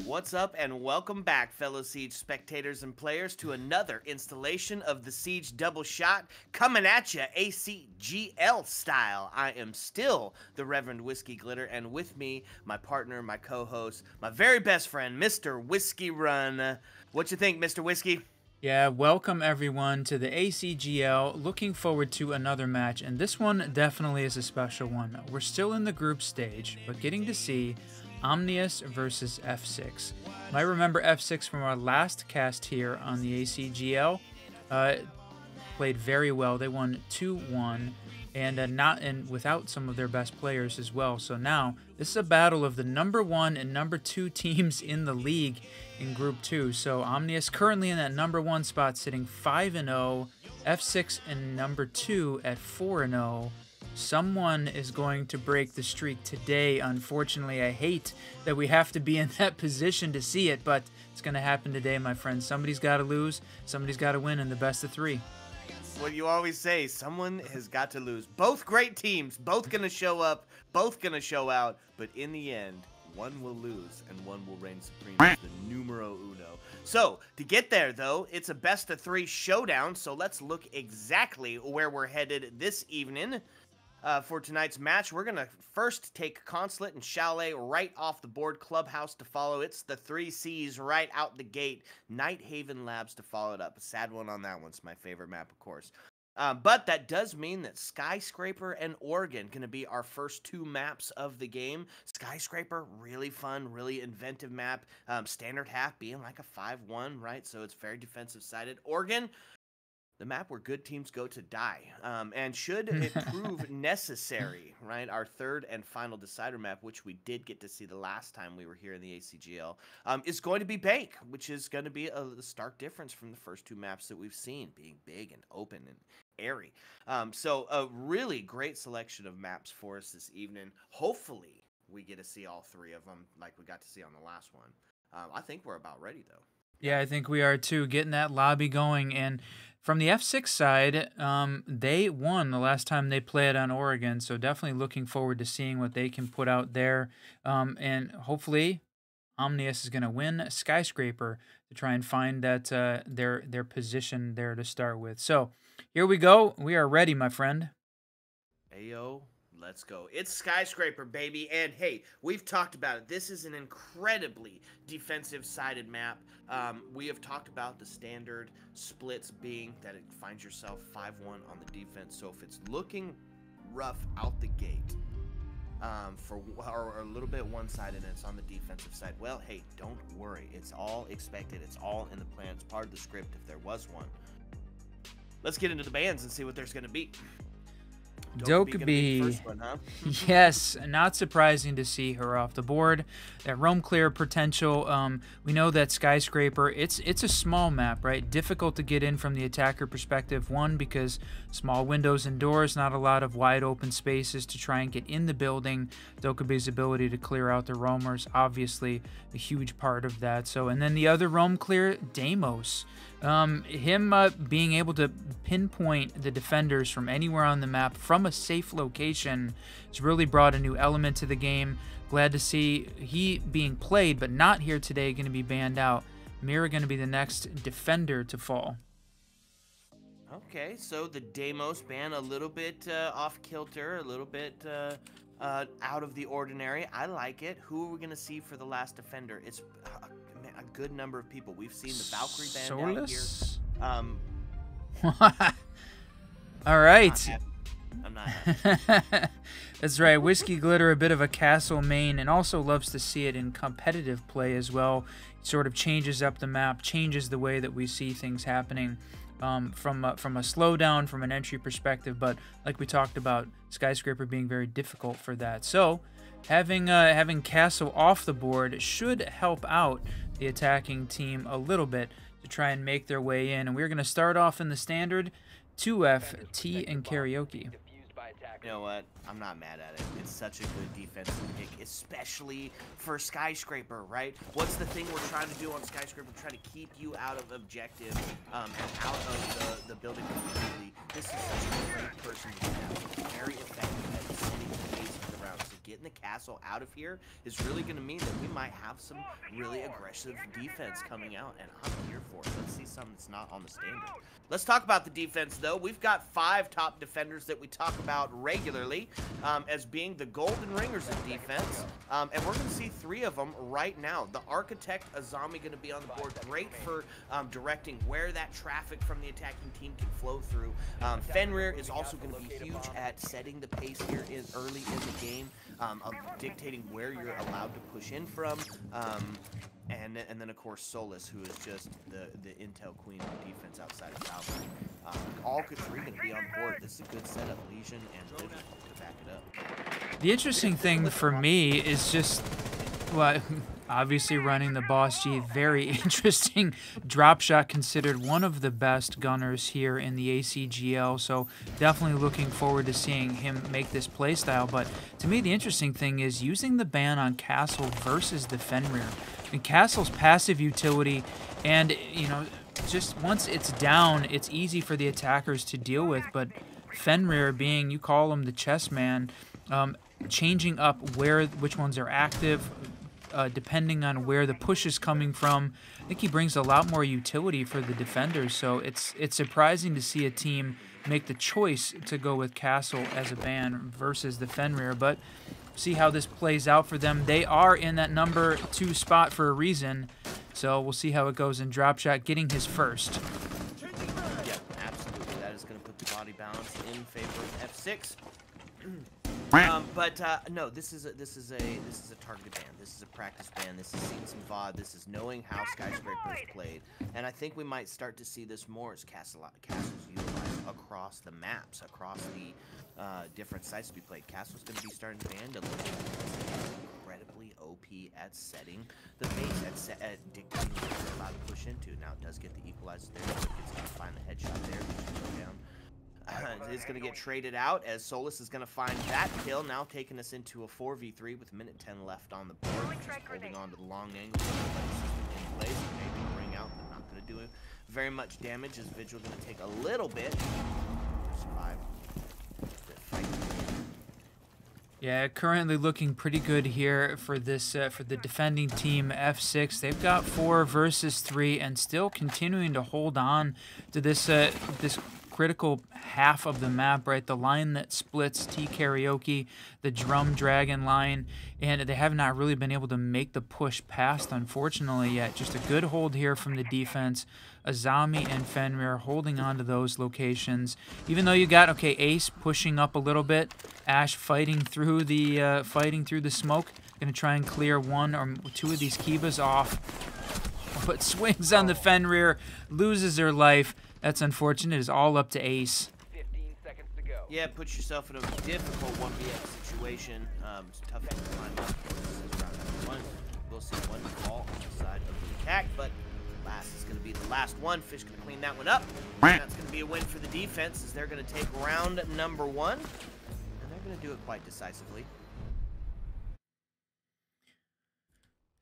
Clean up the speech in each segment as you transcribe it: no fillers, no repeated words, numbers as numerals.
What's up, and welcome back, fellow Siege spectators and players, to another installation of the Siege Double Shot, coming at you ACGL style. I am still the Reverend Whiskey Glitter, and with me, my partner, my co-host, my very best friend, Mr. Whiskey Run. What you think, Mr. Whiskey? Yeah, welcome everyone to the ACGL. Looking forward to another match, and this one definitely is a special one. We're still in the group stage, but getting to see Omnius versus F6. You might remember F6 from our last cast here on the ACGL. Played very well. They won 2-1, and without some of their best players as well. So now this is a battle of the number 1 and number 2 teams in the league in Group 2. So Omnius currently in that number 1 spot, sitting 5-0. F6 and number 2 at 4-0. Someone is going to break the streak today. Unfortunately, I hate that we have to be in that position to see it, but it's going to happen today, my friends. Somebody's got to lose, somebody's got to win in the best of 3. What you always say, someone has got to lose. Both great teams, both going to show up, both going to show out, but in the end, one will lose and one will reign supreme as the numero uno. So, to get there, though, it's a best of 3 showdown, so let's look exactly where we're headed this evening. For tonight's match, we're going to first take Consulate and Chalet right off the board. Clubhouse to follow. It's the 3 C's right out the gate. Night Haven Labs to follow it up. A sad one on that one. It's my favorite map, of course. But that does mean that Skyscraper and Oregon going to be our first 2 maps of the game. Skyscraper, really fun, really inventive map. Standard half being like a 5-1, right? So it's very defensive-sided. Oregon, the map where good teams go to die. And should it prove necessary, right, our third and final decider map, which we did get to see the last time we were here in the ACGL, is going to be Bank, which is going to be a stark difference from the first 2 maps that we've seen, being big and open and airy. So a really great selection of maps for us this evening. Hopefully we get to see all 3 of them like we got to see on the last one. I think we're about ready, though. Yeah, I think we are too, getting that lobby going. And from the F6 side, they won the last time they played on Oregon, so definitely looking forward to seeing what they can put out there. And hopefully, Omnius is going to win Skyscraper to try and find that their position there to start with. So here we go. We are ready, my friend. Ayo. Let's go. It's Skyscraper, baby. And hey, we've talked about it. This is an incredibly defensive-sided map. We have talked about the standard splits being that it finds yourself 5-1 on the defense. So if it's looking rough out the gate, or a little bit one-sided and it's on the defensive side, well, hey, don't worry. It's all expected. It's all in the plan. It's part of the script if there was one. Let's get into the bands and see what there's going to be. Dokkaebi, huh? Yes, not surprising to see her off the board. That roam clear potential. We know that Skyscraper, it's a small map, right? Difficult to get in from the attacker perspective. One, because small windows and doors, not a lot of wide open spaces to try and get in the building. Dokkaebi's ability to clear out the roamers, obviously a huge part of that. So, and then the other roam clear, Deimos. Him being able to pinpoint the defenders from anywhere on the map from a safe location has really brought a new element to the game. Glad to see he being played, but not here today, going to be banned out. Mira going to be the next defender to fall. Okay, so the Deimos ban a little bit off kilter, a little bit out of the ordinary. I like it. Who are we going to see for the last defender? It's a good number of people. We've seen the Valkyrie band out here. All right. I'm not happy. That's right. Whiskey Glitter, a bit of a castle main, and also loves to see it in competitive play as well. It sort of changes up the map, changes the way that we see things happening from a slowdown, from an entry perspective. But like we talked about, Skyscraper being very difficult for that. So having castle off the board should help out the attacking team a little bit to try and make their way in. And we're going to start off in the standard 2F, T, and Karaoke. You know what? I'm not mad at it. It's such a good defensive pick, especially for Skyscraper, right? What's the thing we're trying to do on Skyscraper? We're trying to keep you out of objective and out of the building completely. This is such a great person to have. Very effective at setting the pace of the around. So getting the castle out of here is really going to mean that we might have some really aggressive defense coming out, and I'm here for it. Let's see something that's not on the standard. Let's talk about the defense, though. We've got 5 top defenders that we talk about regularly as being the golden ringers of defense, and we're going to see 3 of them right now. The Architect Azami going to be on the board, great for directing where that traffic from the attacking team can flow through. Fenrir is also going to be huge at setting the pace here early in the game, of dictating where you're allowed to push in from. And then, of course, Solus, who is just the intel queen of defense outside of Valkyrie. All 3 going to be on board. This is a good setup. Legion and Livy to back it up. The interesting thing for me is just, well, obviously running the Boss G, very interesting drop shot, considered one of the best gunners here in the ACGL, so definitely looking forward to seeing him make this playstyle. But to me, the interesting thing is using the ban on Castle versus the Fenrir. And Castle's passive utility, and, you know, just once it's down, it's easy for the attackers to deal with, but Fenrir being, you call him the chess man, changing up which ones are active, depending on where the push is coming from. I think he brings a lot more utility for the defenders, so it's surprising to see a team make the choice to go with Castle as a ban versus the Fenrir, but see how this plays out for them. They are in that number 2 spot for a reason, so we'll see how it goes in drop shot, getting his first. Yeah, absolutely. That is going to put the body balance in favor of F6. No, this is a targeted ban. This is a practice ban. This is seeing some VOD. This is knowing how Skyscraper is played, and I think we might start to see this more as castles utilized across the maps, across the different sites to be played. Castle's going to be starting to ban a little bit because it's incredibly OP at setting the base, at dictating what they're allowed to push into. Now it does get the equalizer there, so it's going to find the headshot there. Go down. Is going to get traded out as Solus is going to find that kill, now taking us into a 4v3 with minute 10 left on the board. Just holding on to the long angle in place. Maybe bring out, but not going to do very much damage as Vigil going to take a little bit. Survive. Yeah, currently looking pretty good here for this for the defending team F6. They've got 4 versus 3 and still continuing to hold on to this this critical half of the map, right? The line that splits T Karaoke, the Drum Dragon line, and they have not really been able to make the push past, unfortunately, yet. Just a good hold here from the defense. Azami and Fenrir holding on to those locations. Even though you got, okay, Ace pushing up a little bit, Ash fighting through the smoke, gonna try and clear 1 or 2 of these Kivas off, but swings on the Fenrir, loses her life. That's unfortunate. It's all up to Ace. 15 seconds to go. Yeah, it puts yourself in a difficult 1v8 situation. It's tough to find out. This is round number 1. We'll see one fall on the side of the attack, but last is going to be the last one. Fish going to clean that one up. And that's going to be a win for the defense as they're going to take round number 1, and they're going to do it quite decisively.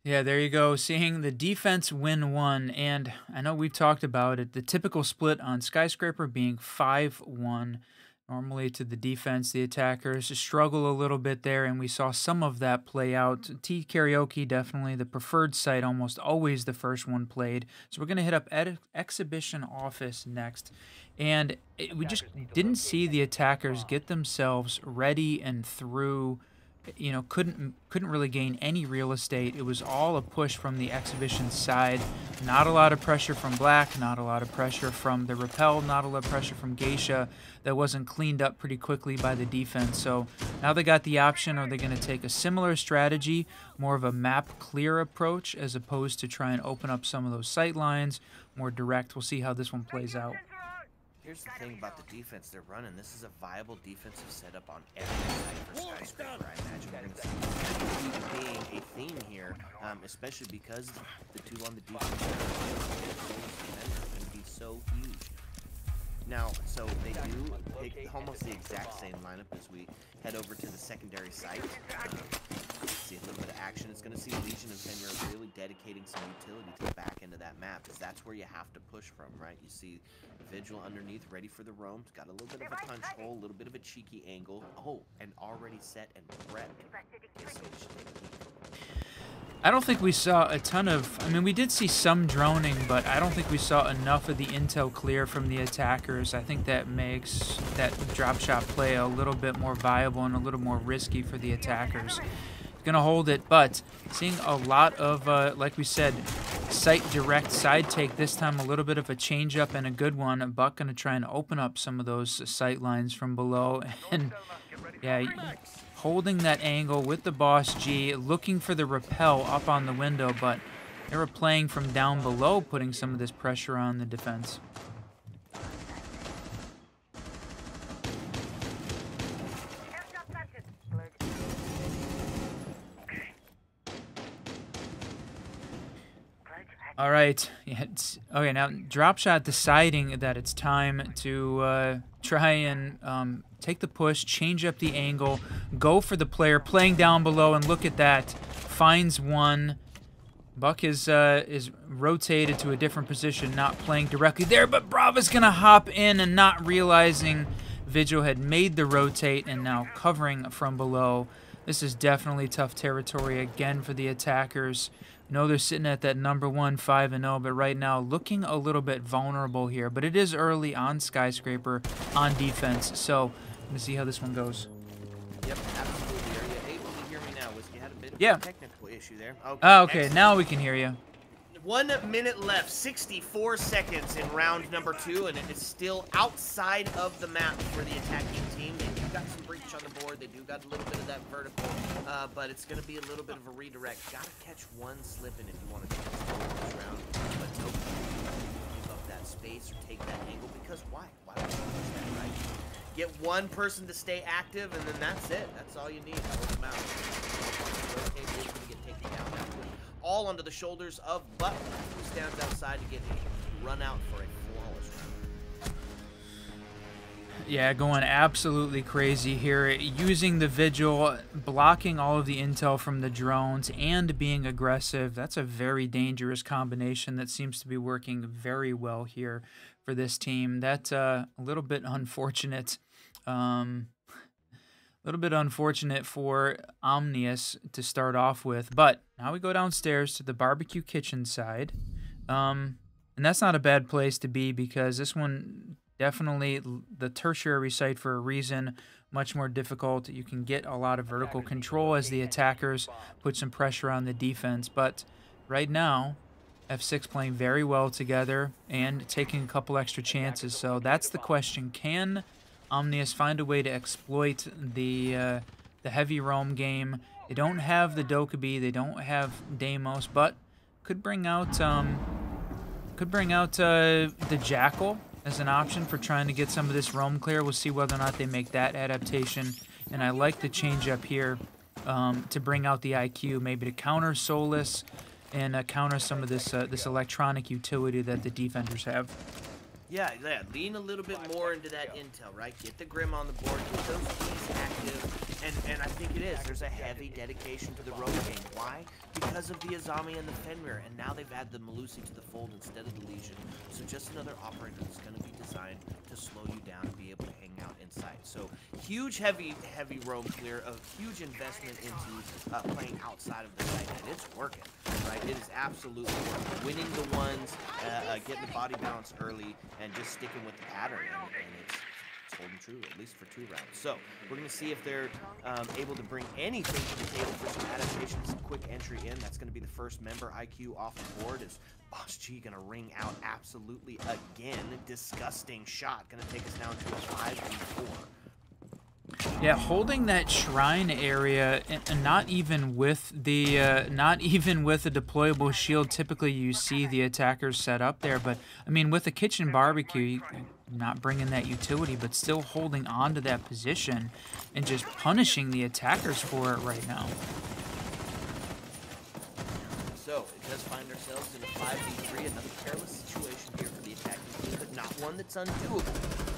Yeah, there you go. Seeing the defense win 1, and I know we've talked about it, the typical split on Skyscraper being 5-1. Normally to the defense, the attackers struggle a little bit there, and we saw some of that play out. T Karaoke, definitely the preferred site, almost always the first one played. So we're going to hit up Exhibition Office next. And we just didn't see the attackers get themselves ready and through. You know, couldn't really gain any real estate. It was all a push from the Exhibition side. Not a lot of pressure from Black, not a lot of pressure from the Repel, not a lot of pressure from Geisha. That wasn't cleaned up pretty quickly by the defense. So now they got the option. Are they going to take a similar strategy, more of a map clear approach, as opposed to try and open up some of those sight lines, more direct? We'll see how this one plays out. Here's the thing about the defense they're running. This is a viable defensive setup on every side for Skyscraper. I imagine we're going to see being a theme here, especially because the 2 on the defense are going to be so huge. Now, so they do pick almost the exact same lineup as we head over to the secondary site. see a little bit of action. It's going to see Legion and Fenrir really dedicating some utility to the back end of that map, because that's where you have to push from, right? You see Vigil underneath, ready for the roam. It's got a little bit of a punch hole, a little bit of a cheeky angle. Oh, and already set and prepped. I don't think we saw a ton of... I mean, we did see some droning, but I don't think we saw enough of the intel clear from the attackers. I think that makes that drop shot play a little bit more viable and a little more risky for the attackers. Gonna hold it, but seeing a lot of, like we said, sight direct side take, this time a little bit of a change up and a good one. Buck gonna try and open up some of those sight lines from below, and yeah, holding that angle with the Boss G, looking for the rappel up on the window, but they were playing from down below, putting some of this pressure on the defense. All right, yeah, okay, now drop shot deciding that it's time to try and take the push, change up the angle, go for the player playing down below, and look at that, finds one. Buck is rotated to a different position, not playing directly there, but Brava's gonna hop in and not realizing Vigil had made the rotate and now covering from below. This is definitely tough territory again for the attackers. No, they're sitting at that number 1, 5-0, but right now looking a little bit vulnerable here. But it is early on Skyscraper on defense, so I'm gonna see how this one goes. Yep, absolutely. Are you able to hear me now? You had a bit of a technical issue there. Okay, okay, now we can hear you. 1 minute left, 64 seconds in round number 2, and it is still outside of the map for the attacking team. They do got some breach on the board. They do got a little bit of that vertical, but it's going to be a little bit of a redirect. Got to catch one slipping if you want to take this round, but no, give up that space or take that angle, because why? Why would you push that, right? Get one person to stay active, and then that's it. That's all you need. Hold them out. Okay, he's going to get taken down that way. All onto the shoulders of Buck, who stands outside to get run out for a flawless round. Yeah, going absolutely crazy here, using the Vigil, blocking all of the intel from the drones, and being aggressive. That's a very dangerous combination that seems to be working very well here for this team. That's a little bit unfortunate. A little bit unfortunate for Omnius to start off with, but now we go downstairs to the barbecue kitchen side, and that's not a bad place to be, because this one definitely the tertiary site for a reason, much more difficult. You can get a lot of vertical control as the attackers put some pressure on the defense, but right now F6 playing very well together and taking a couple extra chances. So that's the question: can Omnius find a way to exploit the heavy roam game? They don't have the Dokkaebi, they don't have Deimos, but could bring out the Jackal as an option for trying to get some of this roam clear. We'll see whether or not they make that adaptation. And I like the change up here to bring out the IQ, maybe to counter Solus and counter some of this this electronic utility that the defenders have. Yeah, lean a little bit more into that intel, right? Get the Grim on the board, get those keys active, and I think it is. There's a heavy dedication to the road game. Why? Because of the Azami and the Fenrir, and now they've added the Melusi to the fold instead of the Legion. So just another operator that's going to be designed to slow you down and be able to hang out inside. So huge, heavy roam clear, a huge investment into playing outside of the site, and it's working, right? It is absolutely working. Winning the ones, getting the body balance early, and just sticking with the pattern, and it's holding true, at least for 2 rounds. So we're going to see if they're able to bring anything to the table for some adaptation, some quick entry in. That's going to be the first member IQ off the board. Is Boss G going to ring out absolutely again? Disgusting shot. Going to take us down to a 5v4. Yeah, holding that shrine area, and not even with the deployable shield. Typically, you see the attackers set up there, but I mean, with the kitchen barbecue, not bringing that utility, but still holding on to that position and just punishing the attackers for it right now. So it does find ourselves in a 5v3, another careless situation here for the attacking team, but not one that's undoable.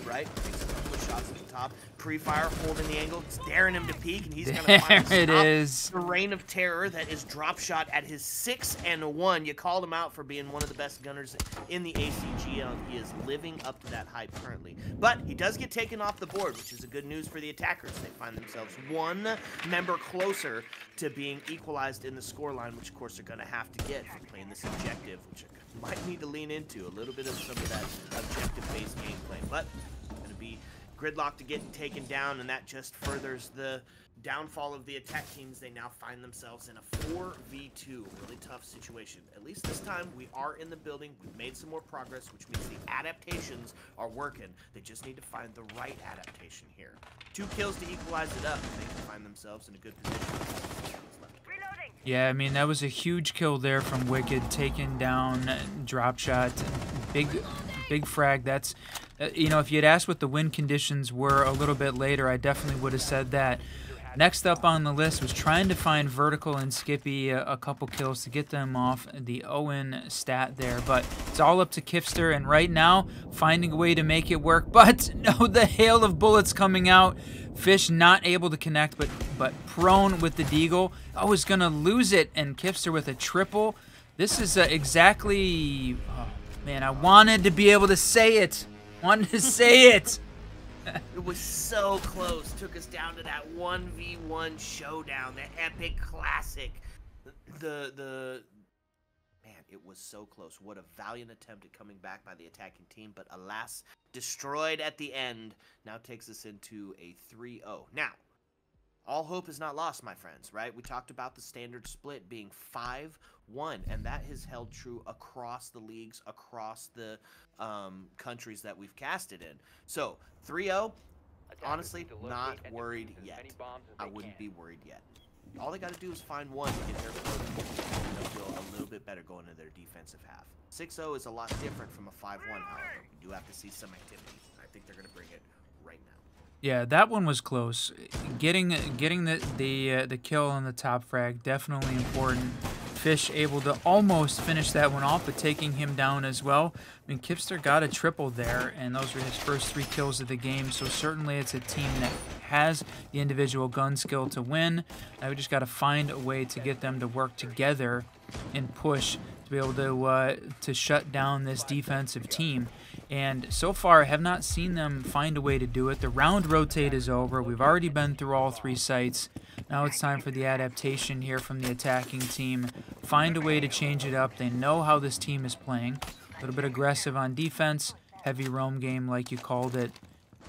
right? Takes a couple of shots at the top. Pre-fire holding the angle, daring him to peek, and he's going to finally stop it is. the reign of terror that is drop shot at his 6-1. You called him out for being one of the best gunners in the ACGL, and he is living up to that hype currently. But he does get taken off the board, which is a good news for the attackers. They find themselves one member closer to being equalized in the scoreline, which of course they're going to have to get for playing this objective, which might need to lean into a little bit of some of that objective-based gameplay. But going to be gridlock to get taken down, and that just furthers the downfall of the attack teams. They now find themselves in a 4v2, really tough situation. At least this time we are in the building. We've made some more progress, which means the adaptations are working. They just need to find the right adaptation here. 2 kills to equalize it up. They can find themselves in a good position. Yeah, I mean, that was a huge kill there from Wicked, taking down drop shot, big frag. That's, you know, if you had asked what the win conditions were a little bit later, I definitely would have said that. Next up on the list was trying to find Vertical and Skippy a couple kills to get them off the Owen stat there, but it's all up to Kipster, and right now, finding a way to make it work, but no, the hail of bullets coming out. Fish not able to connect, but prone with the deagle. Oh, is going to lose it, and Kipster with a triple. This is exactly... Oh, man, I wanted to be able to say it. Wanted to say it. It was so close. Took us down to that 1v1 showdown, the epic classic. Man, it was so close. What a valiant attempt at coming back by the attacking team, but alas, destroyed at the end. Now takes us into a 3-0. Now, all hope is not lost, my friends, right? We talked about the standard split being 5-1, and that has held true across the leagues, across the countries that we've casted in. So, 3-0, honestly, not worried yet. I wouldn't be worried yet. All they got to do is find one to get their foot, and they'll feel a little bit better going into their defensive half. 6-0 is a lot different from a 5-1, however. We do have to see some activity. I think they're going to bring it right now. Yeah, that one was close. Getting the kill on the top frag, definitely important. Fish able to almost finish that one off, but taking him down as well. I mean, Kipster got a triple there, and those were his first 3 kills of the game, so certainly it's a team that has the individual gun skill to win. Now we just got to find a way to get them to work together and push to be able to shut down this defensive team. And so far, I have not seen them find a way to do it. The round rotate is over. We've already been through all 3 sites. Now it's time for the adaptation here from the attacking team. Find a way to change it up. They know how this team is playing. A little bit aggressive on defense. Heavy roam game like you called it.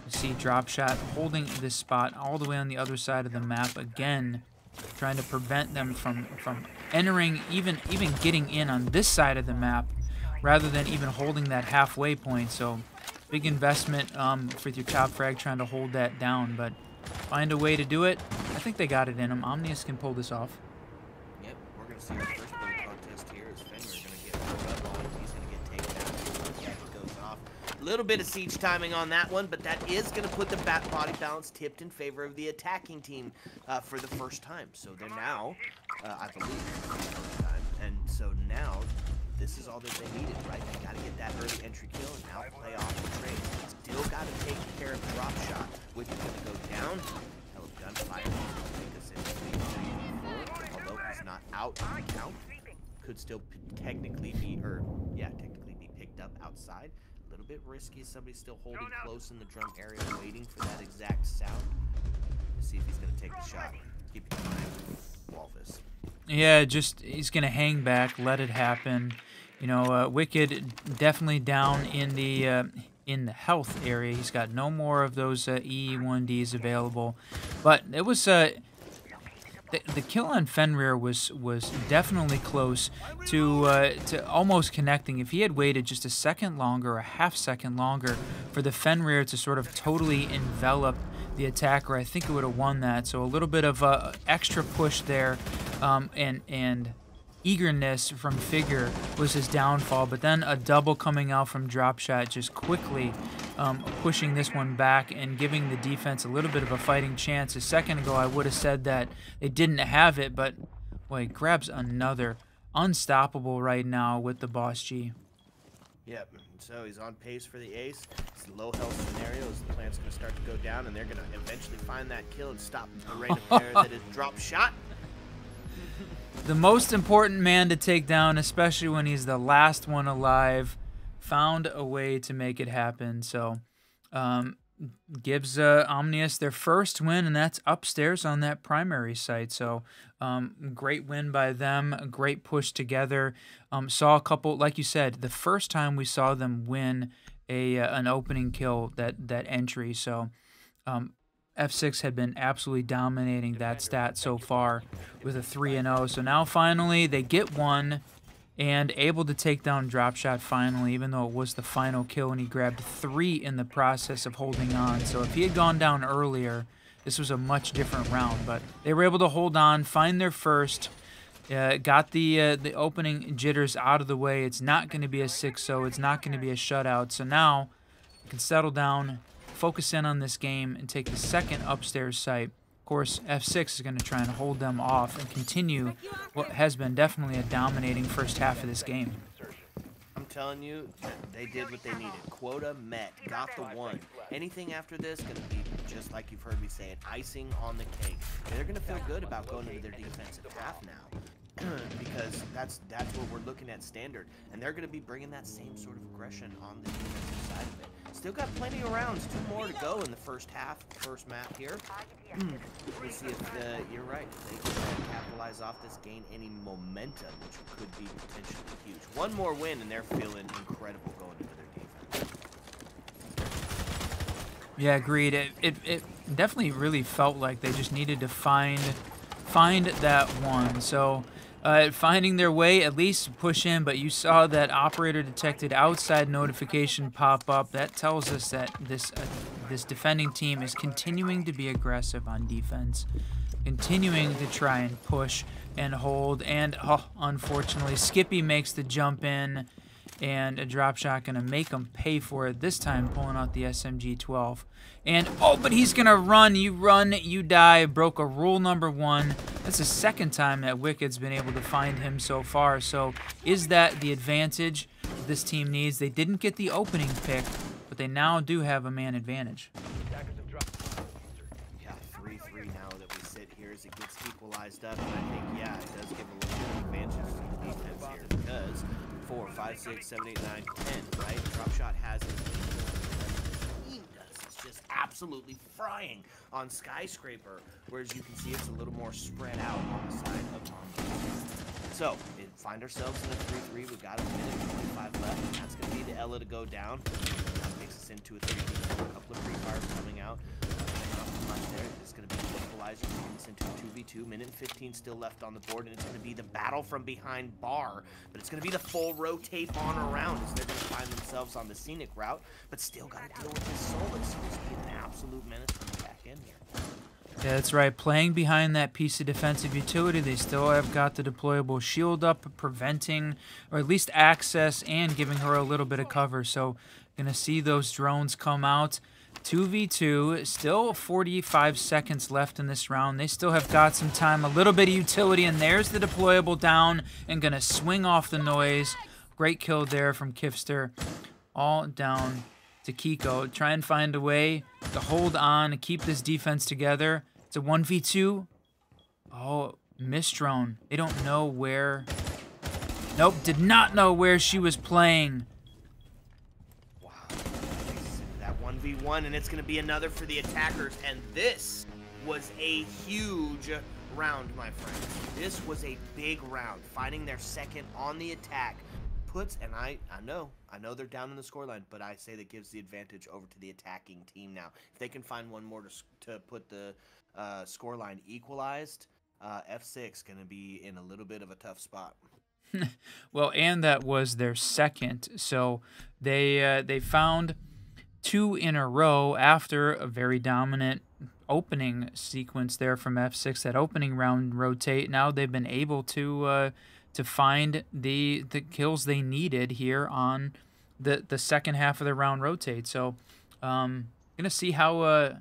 You see drop shot holding this spot all the way on the other side of the map again. Trying to prevent them from entering, even getting in on this side of the map, rather than even holding that halfway point. So big investment with your top frag trying to hold that down, but find a way to do it. I think they got it in them. Omnius can pull this off. Yep, we're going to see our first bullet contest here as Fenrir going to get pulled up on. He's going to get taken out. Yeah, he goes off. A little bit of siege timing on that one, but that is going to put the body balance tipped in favor of the attacking team for the first time. So they're now, I believe, for the first time. And so now, this is all that they needed, right? They got to get that early entry kill and now play off the trade. Still got to take care of drop shot, which is going to go down. Hell of gunfire. Take us into 3-4, although he's not out on the count. Could still technically be, technically be picked up outside. A little bit risky. Somebody's still holding close in the drum area, waiting for that exact sound. Let's see if he's going to take the shot. Keep an eye on Walvis. Yeah, just he's going to hang back, let it happen. You know, Wicked definitely down in the health area. He's got no more of those E1Ds available. But it was the kill on Fenrir was definitely close to almost connecting. If he had waited just a second longer, a half second longer, for the Fenrir to sort of totally envelop the attacker, I think it would have won that. So a little bit of extra push there, and eagerness from Figure was his downfall. But then a double coming out from drop shot, just quickly pushing this one back and giving the defense a little bit of a fighting chance. A second ago, I would have said that they didn't have it, but boy, grabs another. Unstoppable right now with the Boss G. Yep, so he's on pace for the ace. It's a low health scenario as the plant's going to start to go down, and they're going to eventually find that kill and stop the rate of fire that is drop shot. The most important man to take down, especially when he's the last one alive, found a way to make it happen. So gives Omnius their first win, and that's upstairs on that primary site. So great win by them, a great push together. Saw a couple, like you said, the first time we saw them win an opening kill, that entry. So F6 had been absolutely dominating that stat so far with a 3-0. So now finally they get one and able to take down Dropshot finally, even though it was the final kill and he grabbed 3 in the process of holding on. So if he had gone down earlier, this was a much different round. But they were able to hold on, find their first, got the opening jitters out of the way. It's not going to be a 6-0. It's not going to be a shutout. So now you can settle down, focus in on this game, and take the second upstairs site. Of course, F6 is going to try and hold them off and continue what has been definitely a dominating first half of this game. I'm telling you, they did what they needed. Quota met, got the one. Anything after this going to be, just like you've heard me say it, icing on the cake. They're going to feel good about going into their defensive half now. Because that's what we're looking at standard, and they're going to be bringing that same sort of aggression on the defensive side of it. Still got plenty of rounds, 2 more to go in the first half, first map here. We'll see if you're right, if they can capitalize off this, gain any momentum, which could be potentially huge. One more win, and they're feeling incredible going into their defense. Yeah, agreed. It definitely really felt like they just needed to find that one. So finding their way, at least push in, but you saw that operator detected outside notification pop up. That tells us that this defending team is continuing to be aggressive on defense, continuing to try and push and hold, and unfortunately Skippy makes the jump in, and a drop shot gonna make him pay for it, this time pulling out the SMG-12. And but he's gonna run, you die. Broke a rule number 1. That's the second time that Wicked's been able to find him so far. So is that the advantage this team needs? They didn't get the opening pick, but they now do have a man advantage. Yeah, 3-3 now that we sit here as it gets equalized up, and I think, yeah, it does give a little bit of advantage to the defense here, because 4, 5, 6, 7, 8, 9, 10, right? Drop shot has it. Just absolutely frying on Skyscraper, whereas you can see it's a little more spread out on the side of Omnius. So, we find ourselves in a 3-3. We've got a minute and 25 left, and that's going to be the Ella to go down. That makes us into a 3v4. A couple of free fires coming out. There. It's going to be an equalizer, taking us into a 2v2. Minute and 15 still left on the board, and it's going to be the battle from behind bar. But it's going to be the full rotate on around as they're going to find themselves on the scenic route, but still got to deal with this soul that's supposed to be an absolute menace from the back end here. Yeah, that's right. Playing behind that piece of defensive utility, they still have got the deployable shield up, preventing, or at least access, and giving her a little bit of cover. So, going to see those drones come out. 2v2, still 45 seconds left in this round. They still have got some time, a little bit of utility, and there's the deployable down and going to swing off the noise. Great kill there from Kifster. All down to Kiko. Try and find a way to hold on and keep this defense together. It's a 1v2. Oh, missed drone. They don't know where. Nope, did not know where she was playing. 1v1, and it's going to be another for the attackers, and this was a huge round, my friends. This was a big round, finding their second on the attack. And I know they're down in the scoreline, but I say that gives the advantage over to the attacking team now. If they can find one more to put the scoreline equalized, F6 going to be in a little bit of a tough spot. Well, and that was their second, so they found 2 in a row after a very dominant opening sequence there from F6. That opening round rotate. Now they've been able to find the kills they needed here on the second half of the round rotate. So gonna see how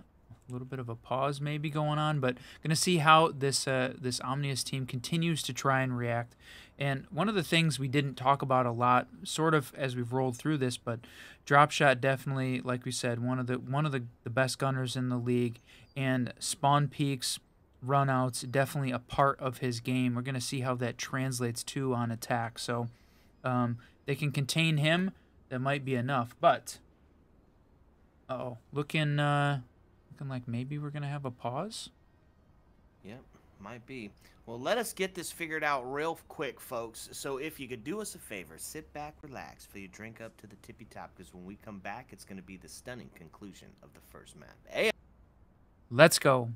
A little bit of a pause maybe going on, but going to see how this Omnius team continues to try and react. And one of the things we didn't talk about a lot, sort of as we've rolled through this, but drop shot definitely, like we said, one of the best gunners in the league, and spawn peaks, runouts, definitely a part of his game. We're going to see how that translates to on attack. So they can contain him. That might be enough, but looking like maybe we're gonna have a pause. Yep, might be. Well, let us get this figured out real quick, folks. So if you could do us a favor, sit back, relax, fill your drink up to the tippy top, because when we come back, it's going to be the stunning conclusion of the first map. Hey. Let's go.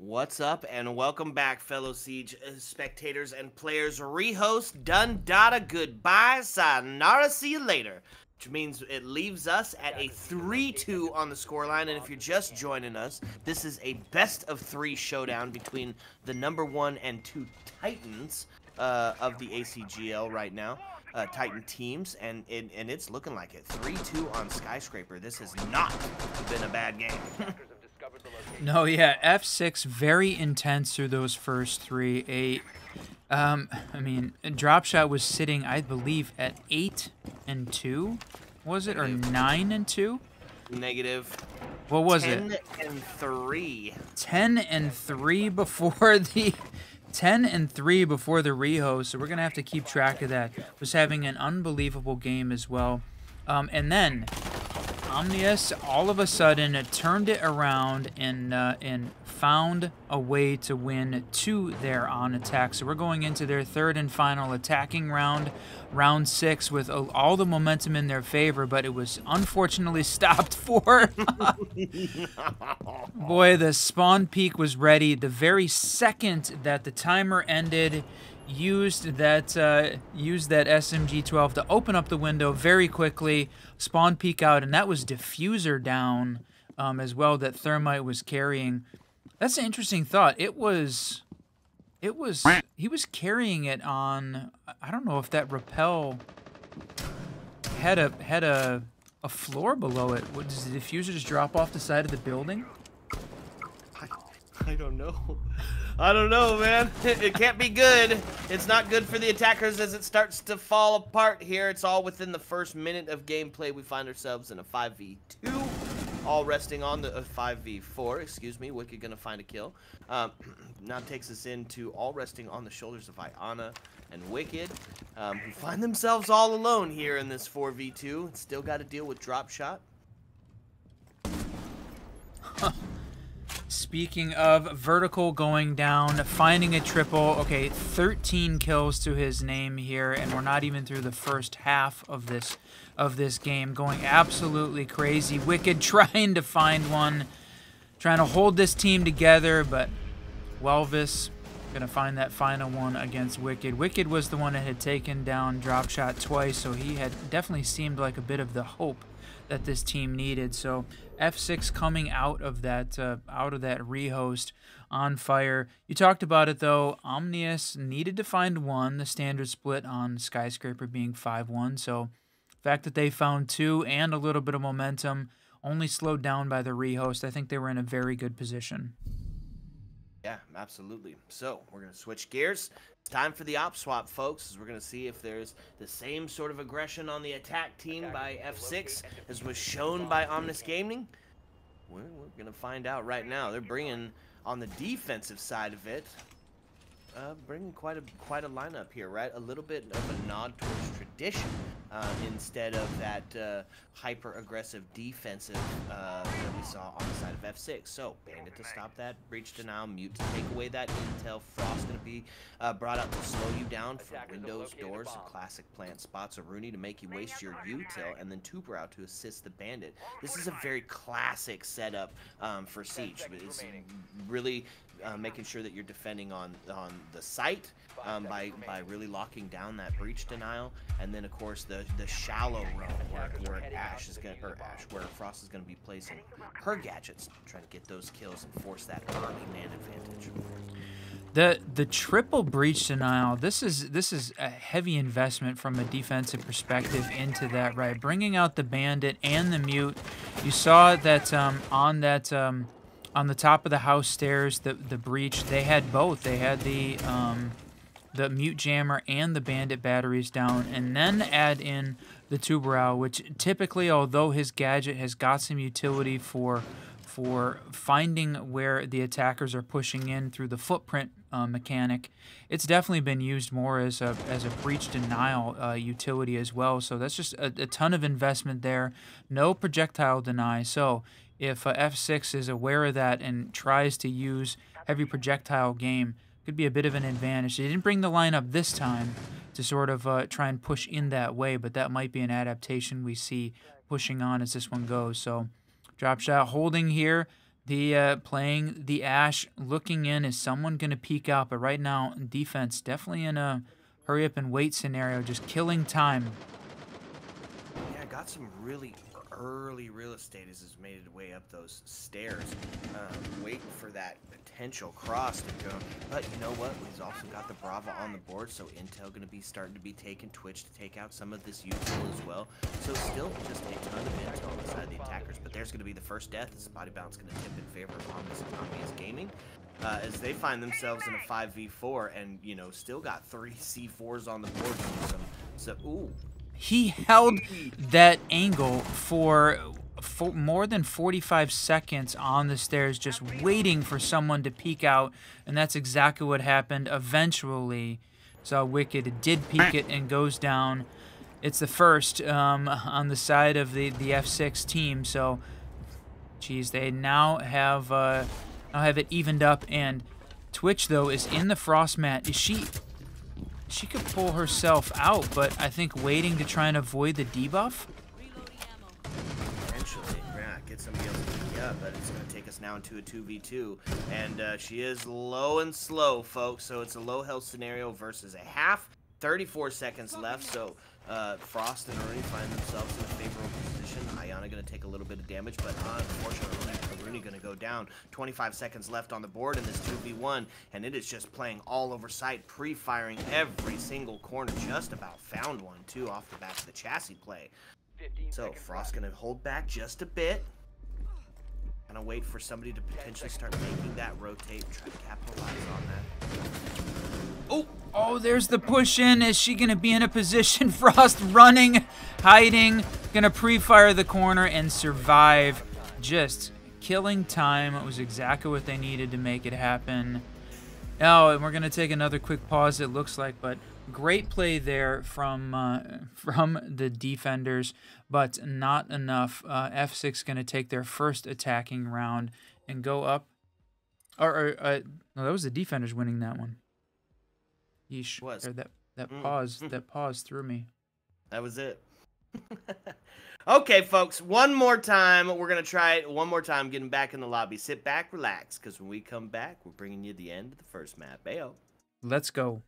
What's up, and welcome back, fellow Siege spectators and players. Rehost, done, data, goodbye, sayonara, see you later. Which means it leaves us at a 3-2 on the scoreline, and if you're just joining us, this is a best-of-3 showdown between the number 1 and 2 Titans of the ACGL right now. Titan teams, and it's looking like it. 3-2 on Skyscraper. This has not been a bad game. No, yeah, F6 very intense through those first 3. I mean, drop shot was sitting, I believe, at 8-2, was it, or 9-2? Negative. What was 10 it? 10-3. 10-3 before the 10-3 before the rehost. So we're gonna have to keep track of that. Was having an unbelievable game as well, and then Omnius all of a sudden turned it around and found a way to win 2 there on attack. So we're going into their 3rd and final attacking round, round 6, with all the momentum in their favor, but it was unfortunately stopped for. Boy, the spawn peak was ready the very second that the timer ended. Used that SMG-12 to open up the window very quickly, spawn peek out, and that was diffuser down as well that Thermite was carrying. That's an interesting thought. He was carrying it on, I don't know if that rappel had a floor below it. What, does the diffuser just drop off the side of the building? I don't know. I don't know, man. It can't be good. It's not good for the attackers as it starts to fall apart here. It's all within the first minute of gameplay. We find ourselves in a 5v2, all resting on the 5v4. Excuse me. Wicked gonna find a kill. Now takes us into all resting on the shoulders of Iana and Wicked, who find themselves all alone here in this 4v2. Still got to deal with drop shot. Speaking of vertical going down, finding a triple. Okay, 13 kills to his name here, and we're not even through the first half of this game. Going absolutely crazy. Wicked trying to find one, trying to hold this team together, but Welvis gonna find that final one against Wicked. Wicked was the one that had taken down drop shot twice, so he had definitely seemed like a bit of the hope that this team needed. So F6 coming out of that rehost on fire. You talked about it though. Omnius needed to find one. The standard split on Skyscraper being 5-1. So the fact that they found 2 and a little bit of momentum, only slowed down by the rehost. I think they were in a very good position. Yeah, absolutely. So we're going to switch gears. It's time for the op swap, folks, as we're going to see if there's the same sort of aggression on the attack team by F6 as was shown by Omnius Gaming. We're going to find out right now. They're bringing, on the defensive side of it, bringing quite a lineup here, right? A little bit of a nod towards tradition instead of that hyper-aggressive defensive that we saw on the side of F6. So, Bandit to stop that, Breach Denial, Mute to take away that intel, Frost going to be brought out to slow you down from windows, doors, and classic plant spots, a Rooney to make you waste your util, and then Tuber out to assist the Bandit. This is a very classic setup for Siege. It's really making sure that you're defending on the site by really locking down that breach denial, and then of course the shallow roam where Frost is going to be placing her gadgets, trying to get those kills and force that early man advantage. The triple breach denial. This is a heavy investment from a defensive perspective into that, right? Bringing out the Bandit and the Mute. You saw that on the top of the house stairs, the breach, they had both. They had the Mute Jammer and the Bandit batteries down, and then add in the Tuberal, which typically, although his gadget has got some utility for finding where the attackers are pushing in through the footprint mechanic, it's definitely been used more as a breach denial utility as well. So that's just a ton of investment there. No projectile deny. So if F6 is aware of that and tries to use heavy projectile game, could be a bit of an advantage. They didn't bring the lineup this time to sort of try and push in that way, but that might be an adaptation we see pushing on as this one goes. So drop shot holding here. The playing the Ash, looking in, is someone going to peek out? But right now, defense definitely in a hurry up and wait scenario, just killing time. Yeah, got some really early real estate as it's made its way up those stairs, waiting for that potential cross to go. But you know what? He's also got the Brava on the board, so intel going to be starting to be taken. Twitch to take out some of this util as well. So still just a ton of intel on the side of the attackers. But there's going to be the first death. This body bounce going to tip in favor of Omnius Gaming. As they find themselves in a 5v4 and, you know, still got 3 C4s on the board. Ooh. He held that angle for more than 45 seconds on the stairs, just waiting for someone to peek out, and that's exactly what happened eventually. So Wicked did peek it and goes down. It's the first on the side of the F6 team, so geez, they now have it evened up, and Twitch, though, is in the frost mat. She could pull herself out, but I think waiting to try and avoid the debuff. Potentially, yeah, get somebody else to pick up, but it's going to take us now into a 2v2. And she is low and slow, folks, so it's a low health scenario versus a half. 34 seconds left, so Frost and Rooney find themselves in a favorable position. Ayana going to take a little bit of damage, but unfortunately, Rooney going to go down. 25 seconds left on the board in this 2v1, and it is just playing all over sight, pre-firing every single corner. Just about found one, too, off the back of the chassis play. So Frost going to hold back just a bit. Kind of wait for somebody to potentially start making that rotate, try to capitalize on that. Oh, there's the push in. Is she going to be in a position? Frost running, hiding, going to pre-fire the corner and survive. Just killing time. It was exactly what they needed to make it happen. Oh, and we're going to take another quick pause, it looks like, but great play there from the defenders, but not enough. F6 going to take their first attacking round and go up. No, that was the defenders winning that one. Yeesh. Was. That pause threw me. That was it. Okay, folks, one more time. We're going to try it one more time, getting back in the lobby. Sit back, relax, because when we come back, we're bringing you the end of the first map. Ayo. Let's go.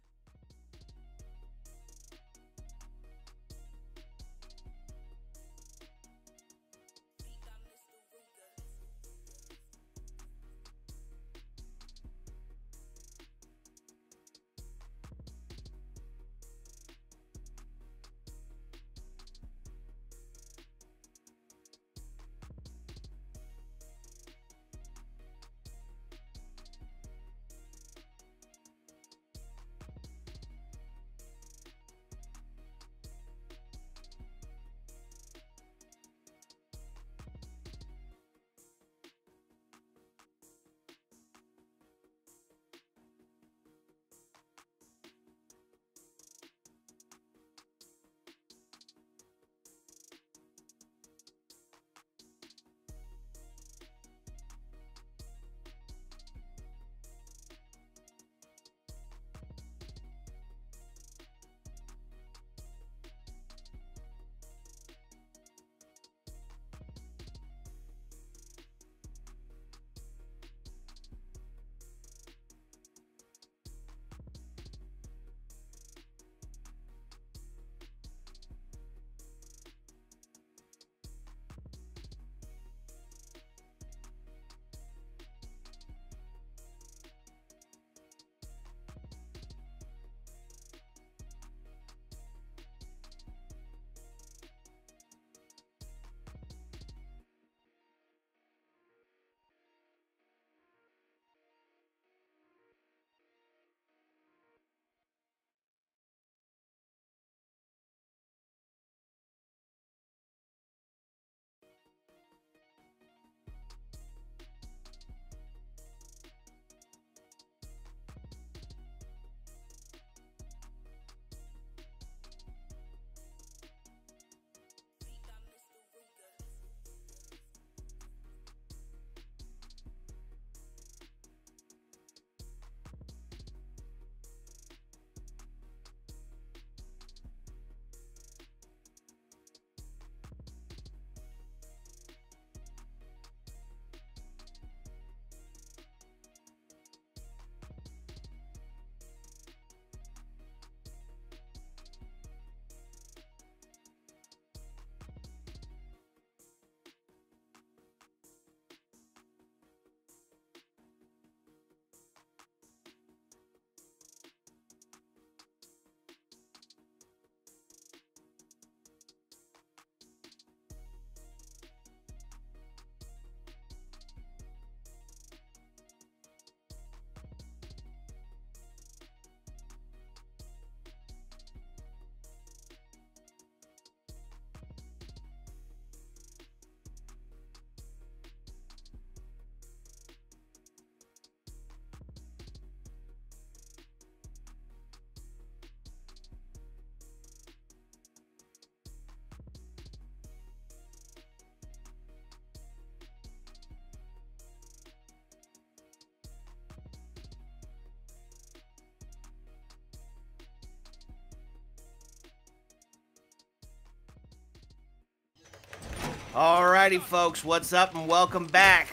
Alrighty, folks, what's up and welcome back.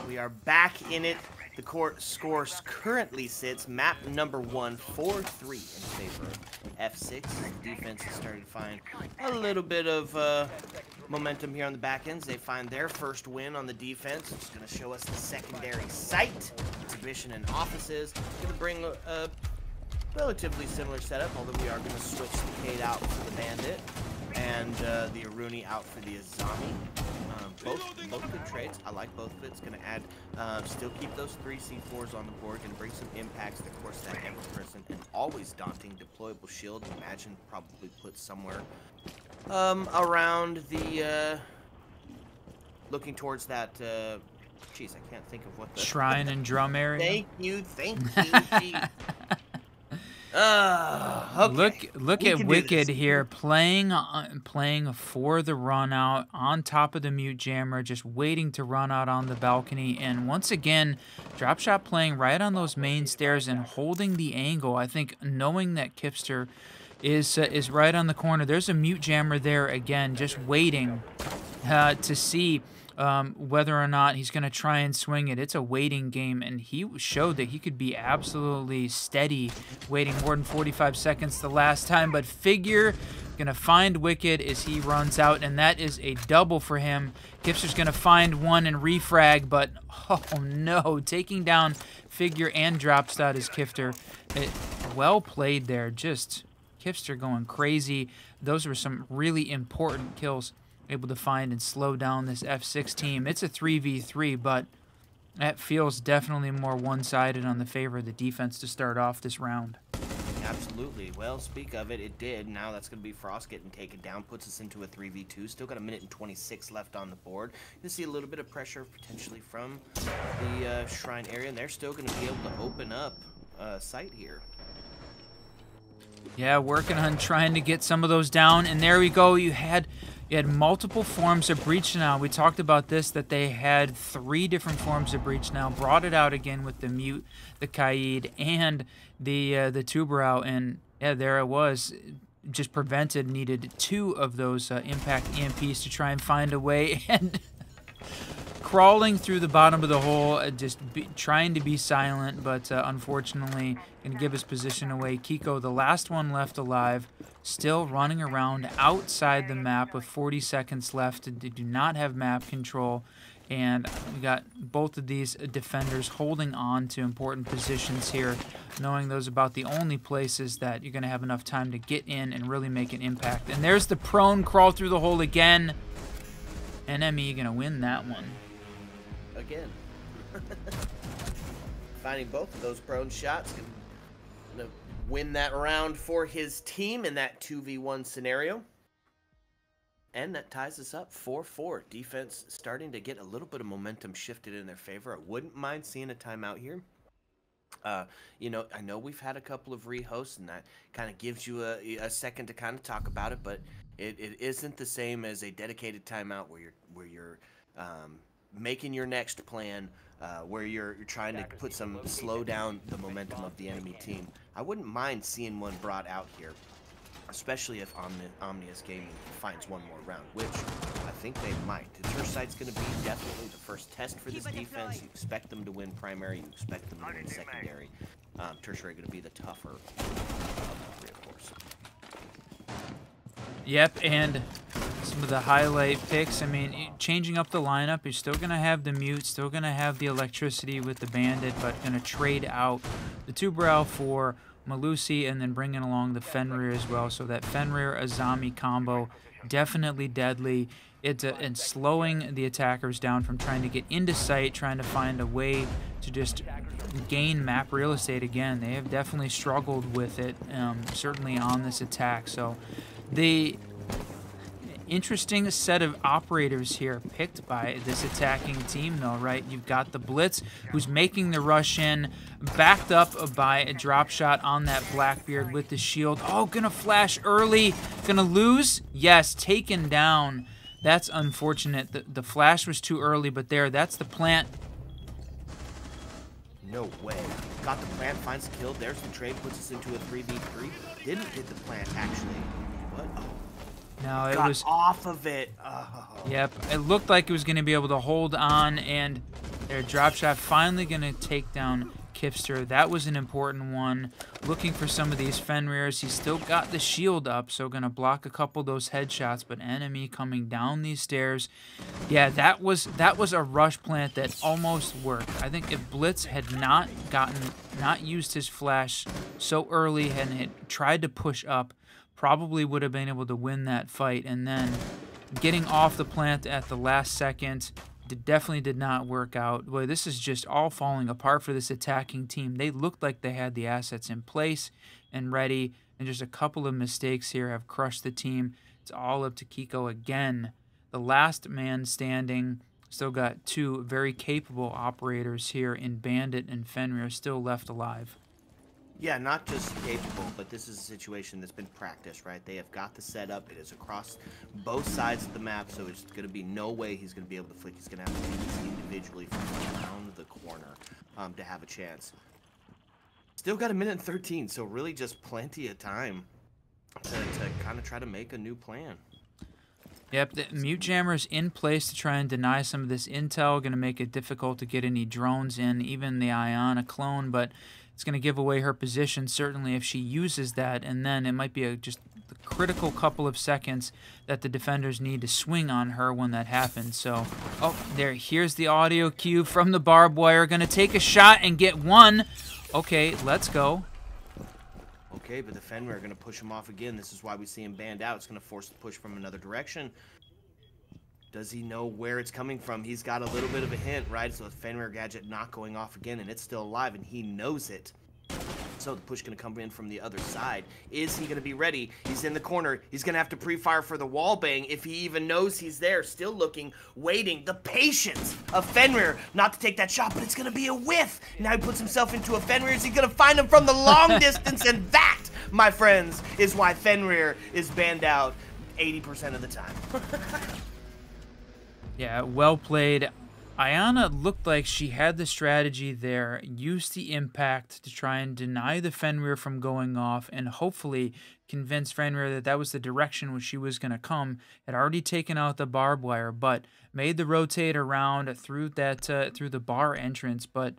We are back in it. The court score currently sits map number 1, 4-3 in favor of F6. The defense is starting to find a little bit of momentum here on the back ends. They find their first win on the defense. It's going to show us the secondary site, exhibition, and offices. Going to bring a relatively similar setup, although we are going to switch the Cade out for the Bandit and the Aruni out for the Azami. Both good trades. I like both of it. It's going to add, still keep those 3 C4s on the board, going to bring some impacts. Of course, that ever-present and always daunting deployable shield. Imagine probably put somewhere around the, looking towards that, jeez, I can't think of what the... Shrine and drum area? Thank you, geez. Okay. Look at Wicked here playing for the run out on top of the mute jammer, just waiting to run out on the balcony, and once again Dropshot playing right on those main stairs and holding the angle. I think knowing that Kipster is right on the corner. There's a mute jammer there again, just waiting to see whether or not he's going to try and swing it. It's a waiting game, and he showed that he could be absolutely steady, waiting more than 45 seconds the last time. But Figure going to find Wicked as he runs out, and that is a double for him. Kipster's going to find one and refrag, but oh no, taking down Figure and Dropshot is Kipster. Well played there. Just Kipster going crazy. Those were some really important kills, able to find and slow down this F6 team. It's a 3v3, but that feels definitely more one-sided on the favor of the defense to start off this round. Absolutely. Well, speak of it, it did. Now that's going to be Frost getting taken down, puts us into a 3v2. Still got a minute and 26 left on the board. You see a little bit of pressure potentially from the Shrine area, and they're still going to be able to open up site here. Yeah, working on trying to get some of those down, and there we go. You had multiple forms of breach now. We talked about this, that they had 3 different forms of breach now. Brought it out again with the mute, the Kaid, and the Tuberau, and yeah, there it was. Just prevented, needed 2 of those impact EMPs to try and find a way, and crawling through the bottom of the hole, trying to be silent, but unfortunately going to give his position away. Kiko, the last one left alive, still running around outside the map with 40 seconds left. They do not have map control, and we got both of these defenders holding on to important positions here, knowing those are about the only places that you're going to have enough time to get in and really make an impact. And there's the prone crawl through the hole again. NME going to win that one. Again. Finding both of those prone shots, going to win that round for his team in that 2v1 scenario. And that ties us up 4-4. Defense starting to get a little bit of momentum shifted in their favor. I wouldn't mind seeing a timeout here. You know, I know we've had a couple of rehosts, and that kind of gives you a second to kind of talk about it, but it isn't the same as a dedicated timeout where you're making your next plan, where you're trying to slow down the momentum of the enemy team. I wouldn't mind seeing one brought out here, especially if Omnius Gaming finds one more round, which I think they might. The Turf site's going to be definitely the first test for this defense. You expect them to win primary, you expect them to win secondary. Tertiary going to be the tougher of the 3, of course. Yep, and some of the highlight picks. I mean, changing up the lineup, you're still going to have the mute, still going to have the electricity with the bandit, but going to trade out the Tuberau for Malusi and then bringing along the Fenrir as well. So that Fenrir-Azami combo, definitely deadly. And slowing the attackers down from trying to get into sight, trying to find a way to just gain map real estate again. They have definitely struggled with it, certainly on this attack. So the interesting set of operators here picked by this attacking team, though, right? You've got the Blitz, who's making the rush in, backed up by a drop shot on that Blackbeard with the shield. Oh, gonna flash early, gonna lose? Yes, taken down. That's unfortunate. The flash was too early, but that's the plant. No way. Got the plant, finds the kill. There's the trade, puts us into a 3v3. Didn't hit the plant, actually. What? Oh. No, it got was off of it. Oh. Yep, it looked like it was going to be able to hold on, and their drop shot finally going to take down Kipster. That was an important one. Looking for some of these Fenrirs. He's still got the shield up, so going to block a couple of those headshots, but enemy coming down these stairs. Yeah, that was a rush plant that almost worked. I think if Blitz had not used his flash so early and had tried to push up, probably would have been able to win that fight. And then getting off the plant at the last second definitely did not work out. Boy, this is just all falling apart for this attacking team. They looked like they had the assets in place and ready, and just a couple of mistakes here have crushed the team. It's all up to Kiko again. The last man standing. Still got two very capable operators here in Bandit and Fenrir still left alive. Yeah, not just capable, but this is a situation that's been practiced, right? They have got the setup. It is across both sides of the map, so it's going to be no way he's going to be able to flick. He's going to have to take these individually from around the corner to have a chance. Still got 1:13, so really just plenty of time to kind of try to make a new plan. Yep, the mute jammer's in place to try and deny some of this intel. Going to make it difficult to get any drones in, even the Iona clone, but it's going to give away her position, certainly, if she uses that, and then it might be just the critical couple of seconds that the defenders need to swing on her when that happens. So, oh, here's the audio cue from the barbed wire. Going to take a shot and get one. Okay, let's go. Okay, but the Fenrir are going to push him off again. This is why we see him banned out. It's going to force the push from another direction. Does he know where it's coming from? He's got a little bit of a hint, right? So the Fenrir gadget not going off again, and it's still alive, and he knows it. So the push going to come in from the other side. Is he going to be ready? He's in the corner. He's going to have to pre-fire for the wall bang if he even knows he's there. Still looking, waiting. The patience of Fenrir not to take that shot, but it's going to be a whiff. Now he puts himself into a Fenrir. Is he going to find him from the long distance? And that, my friends, is why Fenrir is banned out 80% of the time. Yeah, well played. Iona looked like she had the strategy there, used the impact to try and deny the Fenrir from going off, and hopefully convince Fenrir that that was the direction which she was going to come. Had already taken out the barbed wire, but made the rotate around through the bar entrance, but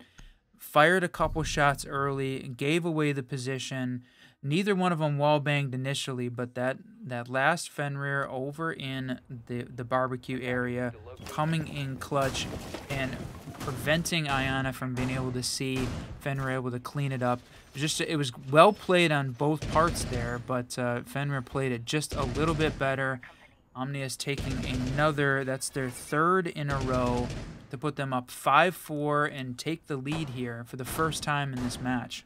fired a couple shots early, gave away the position. Neither one of them wall banged initially, but that last Fenrir over in the barbecue area, coming in clutch and preventing Iona from being able to see Fenrir able to clean it up. It was well played on both parts there, but Fenrir played it just a little bit better. Omnius taking another, that's their third in a row, to put them up 5-4 and take the lead here for the first time in this match.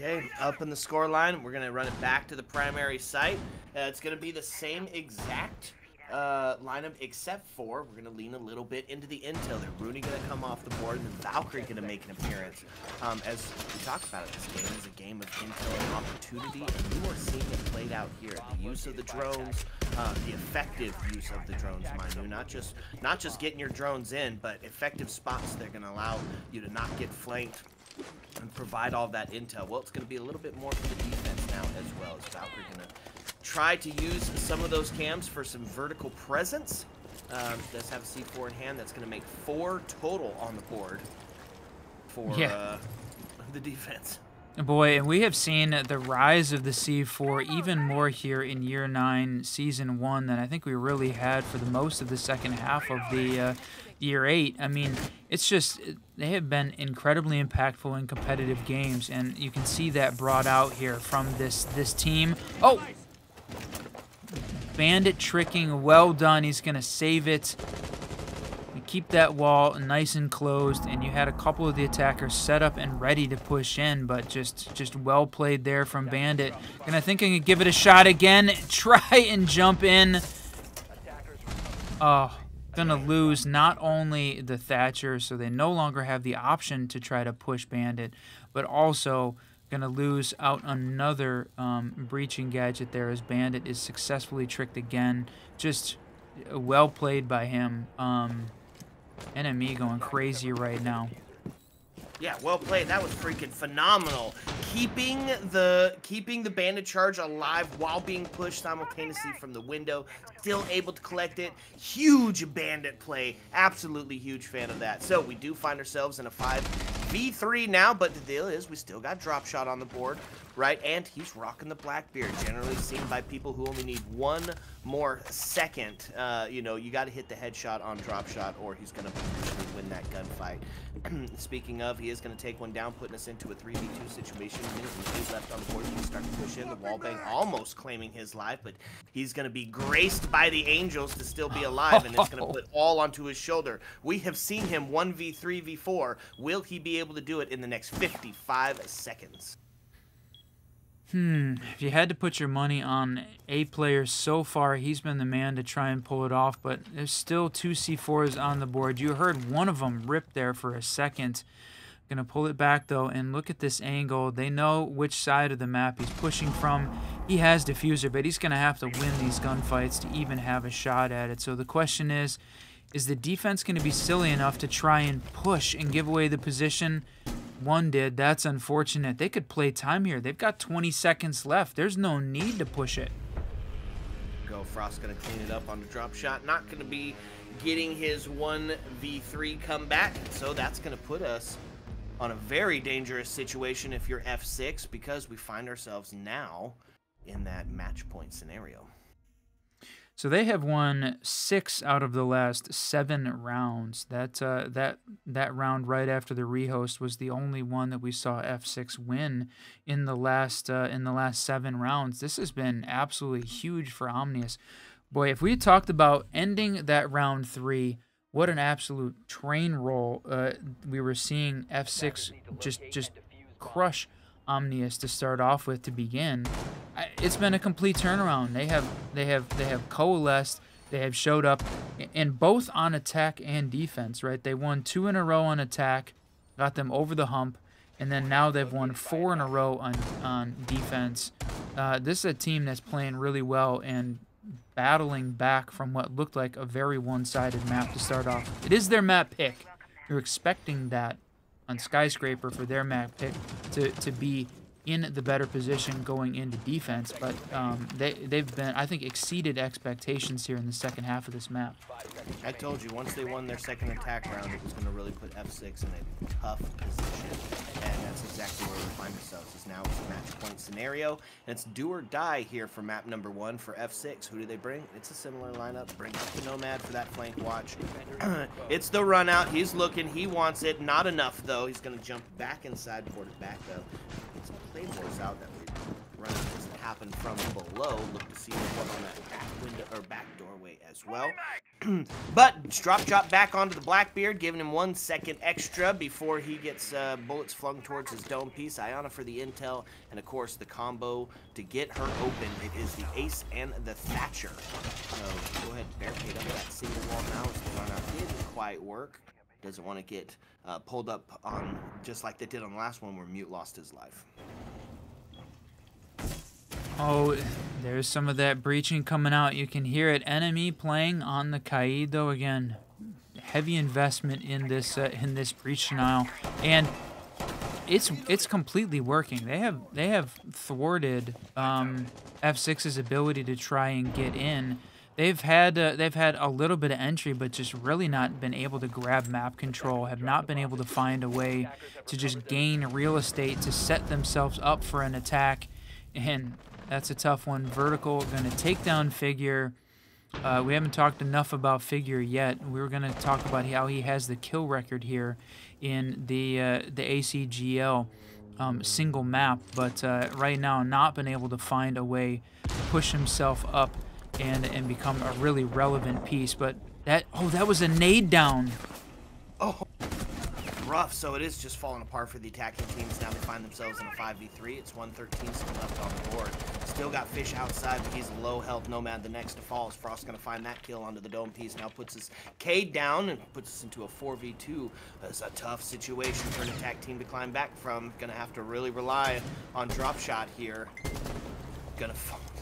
Okay, up in the score line, we're going to run it back to the primary site. It's going to be the same exact lineup except for we're going to lean a little bit into the intel. There, Rooney going to come off the board, and then Valkyrie going to make an appearance. As we talked about it, this game is a game of intel and opportunity, and you are seeing it played out here. The use of the drones, the effective use of the drones, mind you, not just getting your drones in, but effective spots that are going to allow you to not get flanked and provide all that intel. Well, it's going to be a little bit more for the defense now as well, as Valkyrie going to try to use some of those cams for some vertical presence. Does have a C4 in hand. That's going to make 4 total on the board for the defense. Boy, and we have seen the rise of the C4 even more here in Year 9, Season 1 than I think we really had for the most of the second half of the Year 8. I mean, it's just, they have been incredibly impactful in competitive games, and you can see that brought out here from this team. Oh! Bandit tricking, well done. He's going to save it. You keep that wall nice and closed, and you had a couple of the attackers set up and ready to push in, but just well played there from Bandit. Gonna think I can give it a shot again. Try and jump in. Oh, gonna lose not only the Thatcher, so they no longer have the option to try to push Bandit, but also gonna lose out another breaching gadget there as Bandit is successfully tricked again. Just well played by him. NME going crazy right now. Yeah, well played. That was freaking phenomenal. Keeping the bandit charge alive while being pushed simultaneously from the window, still able to collect it. Huge bandit play. Absolutely huge fan of that. So we do find ourselves in a 5v3 now, but the deal is we still got drop shot on the board, right? And he's rocking the Blackbeard, generally seen by people who only need one more second. You know, you got to hit the headshot on drop shot or he's going to potentially win that gunfight. Speaking of, he is going to take one down, putting us into a 3v2 situation. A minute and 8 left on the board. He can start to push in. The wallbang almost claiming his life, but he's going to be graced by the angels to still be alive, and it's going to put all onto his shoulder. We have seen him 1v3, v4. Will he be able to do it in the next 55 seconds? If you had to put your money on a player so far, he's been the man to try and pull it off, but there's still 2 C4s on the board. You heard one of them rip there for a second. Gonna pull it back though, and look at this angle. They know which side of the map he's pushing from. He has diffuser, but he's gonna have to win these gunfights to even have a shot at it. So the question is the defense gonna be silly enough to try and push and give away the position? One did. That's unfortunate. They could play time here. They've got 20 seconds left. There's no need to push it. Go. Frost going to clean it up on the drop shot. Not going to be getting his 1v3 comeback. So that's going to put us on a very dangerous situation if you're F6, because we find ourselves now in that match point scenario. So they have won 6 out of the last 7 rounds. That round right after the rehost was the only one that we saw F6 win in the last 7 rounds. This has been absolutely huge for Omnius. Boy, if we had talked about ending that round 3, what an absolute train roll we were seeing F6 just crush Omnius to start off with to begin. It's been a complete turnaround. They have coalesced. They have showed up, and both on attack and defense. Right? They won 2 in a row on attack, got them over the hump, and then now they've won 4 in a row on defense. This is a team that's playing really well and battling back from what looked like a very one-sided map to start off. It is their map pick. You're expecting that on Skyscraper for their map pick to be in the better position going into defense, but they've been, I think, exceeded expectations here in the second half of this map. I told you, once they won their second attack round, it was going to really put F6 in a tough position, and that's exactly where we find ourselves. Is now it's a match point scenario, and it's do or die here for map number 1 for F6. Who do they bring? It's a similar lineup. Bring up the Nomad for that flank watch. It's the run out. He's looking. He wants it. Not enough, though. He's going to jump back inside before it back, though. Some claymores out that we run doesn't happen from below. Look to see what's on that back window or back doorway as well. But drop back onto the Blackbeard, giving him 1 second extra before he gets bullets flung towards his dome piece. Iana for the intel, and of course the combo to get her open. It is the Ace and the Thatcher. So go ahead, barricade up that single wall now. As the run out didn't quite work. Doesn't want to get pulled up on just like they did on the last one where Mute lost his life. Oh, there's some of that breaching coming out. You can hear it. Enemy playing on the Kaid, though. Again, heavy investment in this breach denial, and it's completely working. They have thwarted F6's ability to try and get in. They've had a little bit of entry, but just really not been able to grab map control, have not been able to find a way to just gain real estate to set themselves up for an attack, and that's a tough one. Vertical going to take down Figure. We haven't talked enough about Figure yet. We were going to talk about how he has the kill record here in the ACGL single map, but right now not been able to find a way to push himself up and become a really relevant piece. But that was a nade down. Oh, rough. So it is just falling apart for the attacking teams. Now they find themselves in a 5v3. It's 113 still left on the board. Still got Fish outside, but he's low health. Nomad the next to fall. Frost going to find that kill onto the dome piece. Now puts his Cade down and puts us into a 4v2. That's a tough situation for an attack team to climb back from. Going to have to really rely on drop shot here. Gonna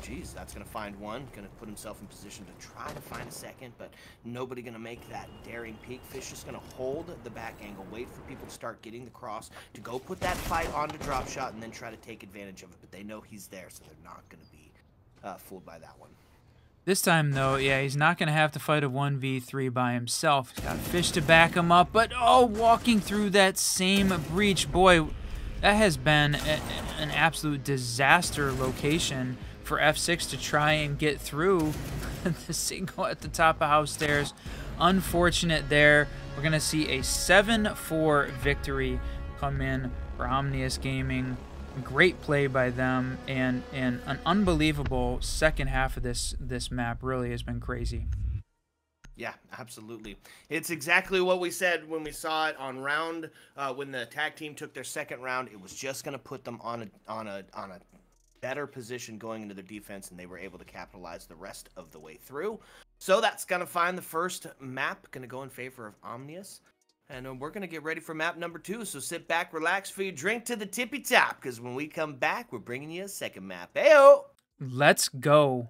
Geez, that's going to find one. Going to put himself in position to try to find a second, but nobody going to make that daring peek. Fish just going to hold the back angle, wait for people to start getting the cross, to go put that fight onto drop shot, and then try to take advantage of it. But they know he's there, so they're not going to be fooled by that one. This time, though, yeah, he's not going to have to fight a 1v3 by himself. He's got Fish to back him up, but, oh, walking through that same breach. Boy, that has been an absolute disaster location for F6 to try and get through the single at the top of house stairs. Unfortunate there. We're going to see a 7-4 victory come in for Omnius Gaming. Great play by them, and an unbelievable second half of this map. Really has been crazy. Yeah, absolutely. It's exactly what we said when we saw it on round when the tag team took their second round. It was just going to put them on a better position going into their defense, and they were able to capitalize the rest of the way through. So that's going to find the first map, going to go in favor of Omnius. And we're going to get ready for map number 2. So sit back, relax, for your drink to the tippy top, because when we come back, we're bringing you a second map. Heyo! Let's go.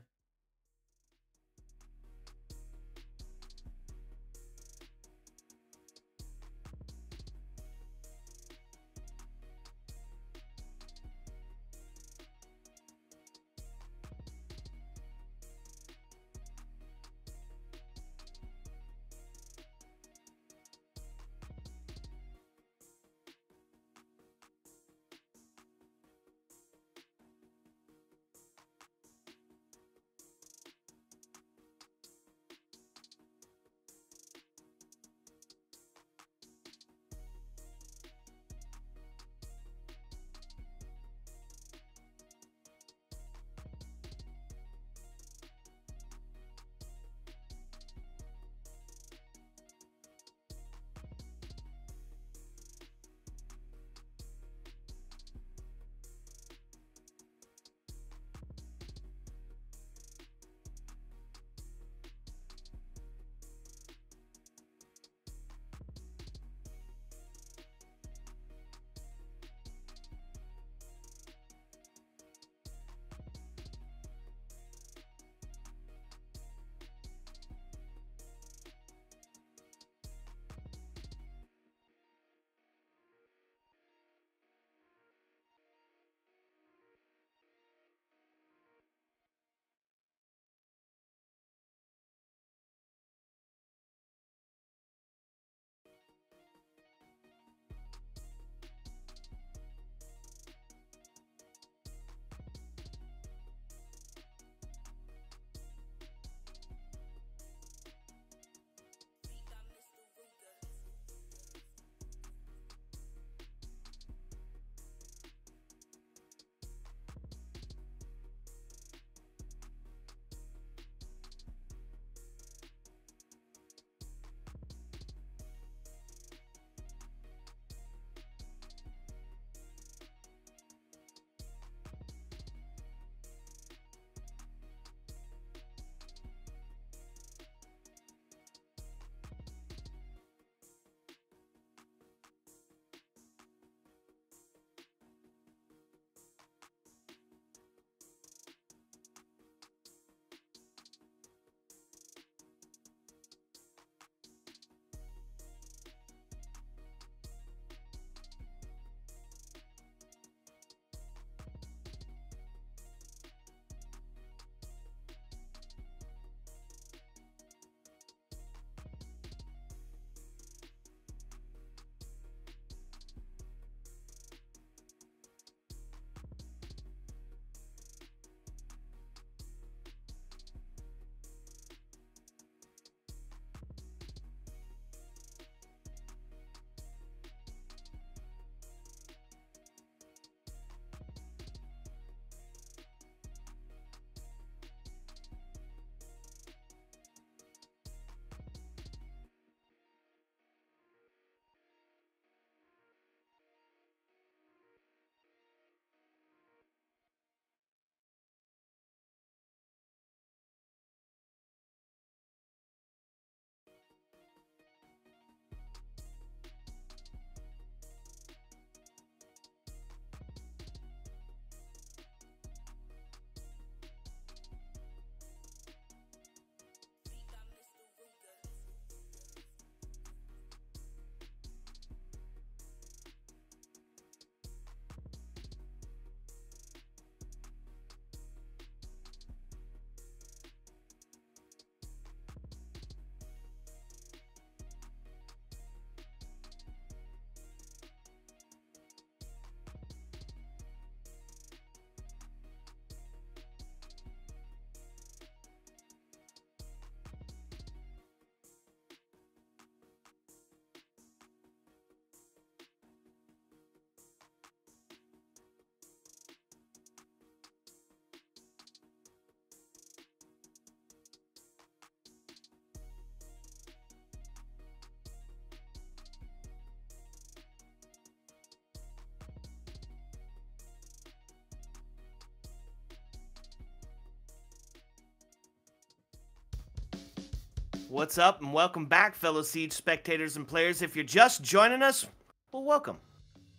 What's up, and welcome back, fellow Siege spectators and players. If you're just joining us, well, welcome.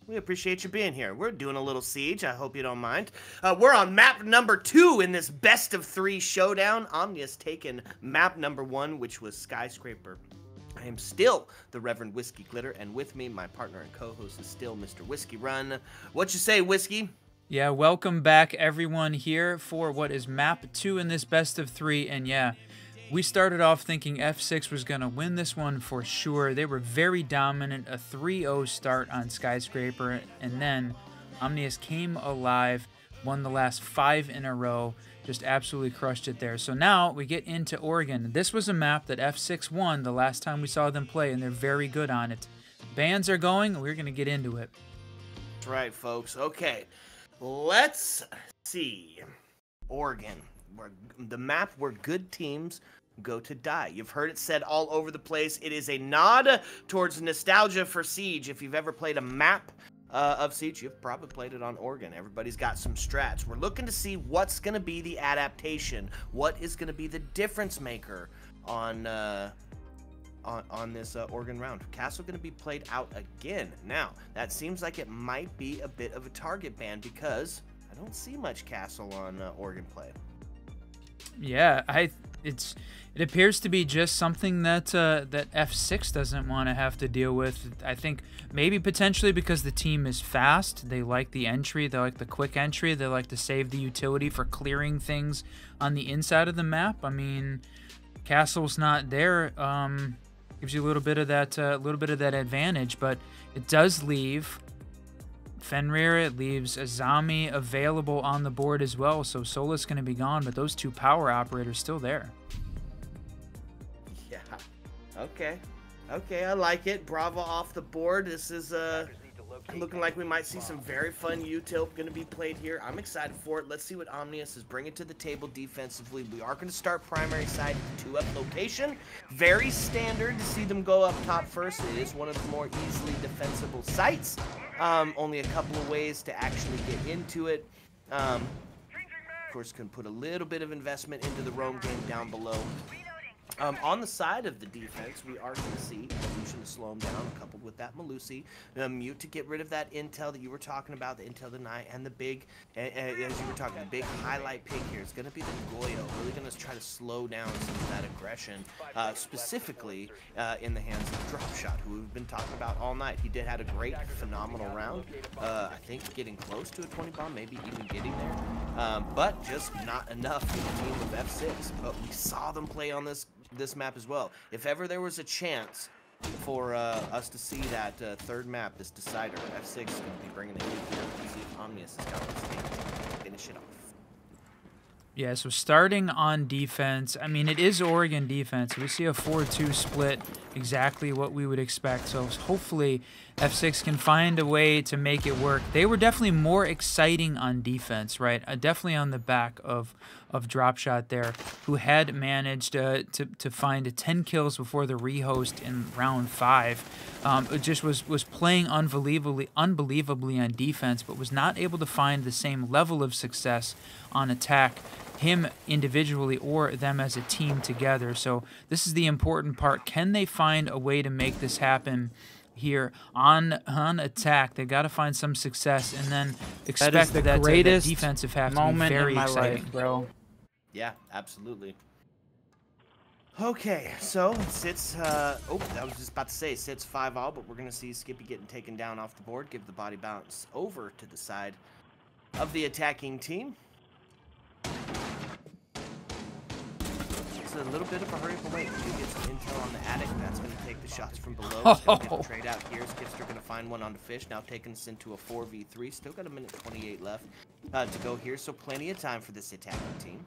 We appreciate you being here. We're doing a little Siege. I hope you don't mind. We're on map number 2 in this best of 3 showdown. Omnius taken map number 1, which was Skyscraper. I am still the Reverend Whiskey Glitter, and with me, my partner and co-host is still Mr. Whiskey Run. What you say, Whiskey? Yeah, welcome back, everyone, here for what is map 2 in this best of 3, and yeah, we started off thinking F6 was going to win this one for sure. They were very dominant, a 3-0 start on Skyscraper, and then Omnius came alive, won the last 5 in a row, just absolutely crushed it there. So now we get into Oregon. This was a map that F6 won the last time we saw them play, and they're very good on it. Bans are going, we're going to get into it. That's right, folks. Okay, let's see. Oregon, the map where good teams go to die. You've heard it said all over the place. It is a nod towards nostalgia for Siege. If you've ever played a map of Siege, you've probably played it on Oregon. Everybody's got some strats. We're looking to see what's going to be the adaptation. What is going to be the difference maker on this Oregon round. Castle going to be played out again. Now, that seems like it might be a bit of a target ban because I don't see much Castle on Oregon play. Yeah, it appears to be just something that that F6 doesn't want to have to deal with. I think maybe potentially because the team is fast. They like the entry. They like the quick entry. They like to save the utility for clearing things on the inside of the map. I mean, Castle's not there. Gives you a little bit of that advantage, but it does leave Fenrir. It leaves Azami available on the board as well, so Sola's going to be gone, but those 2 power operators still there. Yeah. Okay, I like it. Bravo off the board. This is looking like we might see some very fun util going to be played here. I'm excited for it. Let's see what Omnius is bringing to the table defensively. We are going to start primary side 2-up location. Very standard to see them go up top first. It is one of the more easily defensible sites. Only a couple of ways to actually get into it. Of course, can put a little bit of investment into the roam game down below. On the side of the defense, we are going to see Illusion to slow him down, coupled with that Melusi. Mute to get rid of that intel that you were talking about, the intel tonight, and the big, as you were talking, the big highlight pick here is going to be the Goyo. Really going to try to slow down some of that aggression, specifically in the hands of Dropshot, who we've been talking about all night. He did had a great, phenomenal round. I think getting close to a 20 bomb, maybe even getting there, but just not enough for the team of F6. But we saw them play on this map as well. If ever there was a chance for us to see that third map, this decider, F6 is going to be bringing the heat here. Let's see if Omnius has got what's needed to finish it off. Yeah, so starting on defense, I mean, it is Oregon defense. We see a 4-2 split, exactly what we would expect. So hopefully F6 can find a way to make it work. They were definitely more exciting on defense, right? Definitely on the back of Dropshot there, who had managed to find 10 kills before the rehost in round 5. It just was playing unbelievably on defense, but was not able to find the same level of success on attack, him individually or them as a team together. So this is the important part. Can they find a way to make this happen here on attack? They got to find some success, and then expect that defensive half to be very exciting, bro. Yeah, absolutely. Okay, so Sit's, I was just about to say Sit's 5-all, but we're going to see Skippy getting taken down off the board, give the body bounce over to the side of the attacking team. It's a little bit of a hurry up and wait. We do get some intel on the attic. That's going to take the shots from below. Still get the trade out here. Skipster going to find one on the fish. Now taking us into a 4v3. Still got a minute 28 left to go here. So plenty of time for this attacking team.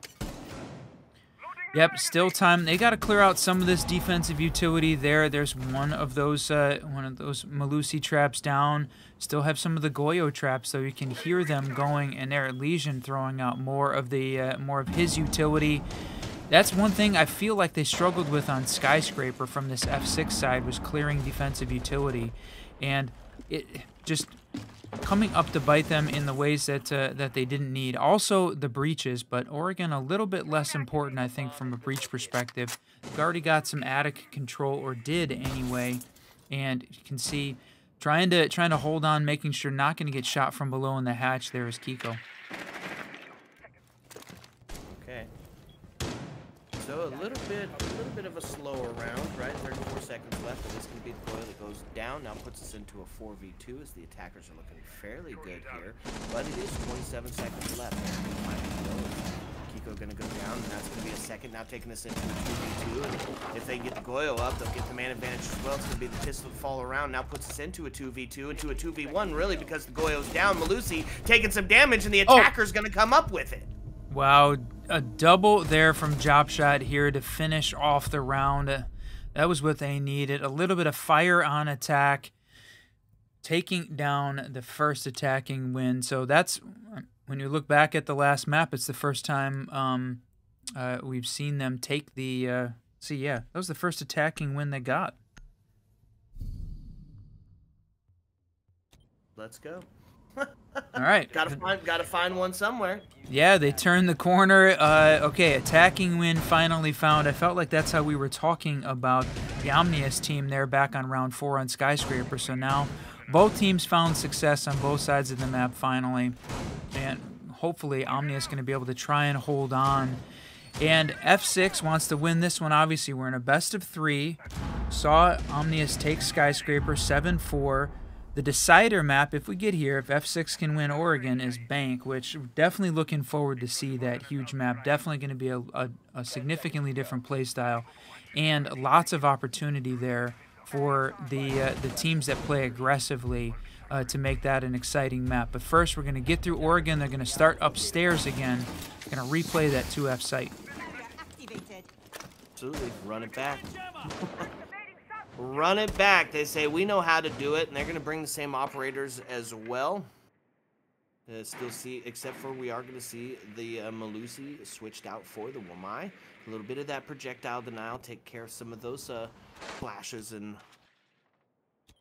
Yep, still time. They got to clear out some of this defensive utility there. There's one of those Melusi traps down. Still have some of the Goyo traps, so you can hear them going, and there Legion throwing out more of his utility. That's one thing I feel like they struggled with on Skyscraper from this F6 side, was clearing defensive utility, and it just coming up to bite them in the ways that that they didn't need. Also, the breaches, but Oregon a little bit less important, I think, from a breach perspective. They've already got some attic control, or did anyway, and you can see trying to hold on, making sure not going to get shot from below in the hatch. There is Kiko. Okay. So a little bit of a slower round, right? 34 seconds left. This can be the coil that goes down. Now puts us into a 4v2 as the attackers are looking fairly good here. But it is 27 seconds left. Kiko gonna go down, and that's gonna be a second. Now taking us into a 2v2. And if they can get the Goyo up, they'll get the man advantage as well. It's gonna be the pistol fall around. Now puts us into a 2v2, into a 2v1, really, because the Goyo's down. Malusi taking some damage, and the attacker's gonna come up with it. Wow, a double there from Drop Shot here to finish off the round. That was what they needed. A little bit of fire on attack, taking down the first attacking win. So that's, when you look back at the last map, it's the first time we've seen them take the, yeah, that was the first attacking win they got. Let's go. All right. Gotta find one somewhere. Yeah, they turned the corner. Okay, attacking win finally found. I felt like that's how we were talking about the Omnius team there back on round 4 on Skyscraper. So now both teams found success on both sides of the map finally. And hopefully Omnius going to be able to try and hold on. And F6 wants to win this one. Obviously, we're in a best of 3. Saw Omnius take Skyscraper 7-4. The decider map, if we get here, if F6 can win Oregon, is Bank, which definitely looking forward to see that huge map. Definitely going to be a significantly different play style, and lots of opportunity there for the teams that play aggressively to make that an exciting map. But first, we're going to get through Oregon. They're going to start upstairs again. Going to replay that 2F site. Absolutely. Run it back. Run it back. They say we know how to do it, and they're going to bring the same operators as well. Still see, except for we are going to see the Malusi switched out for the Wamai. A little bit of that projectile denial, take care of some of those flashes and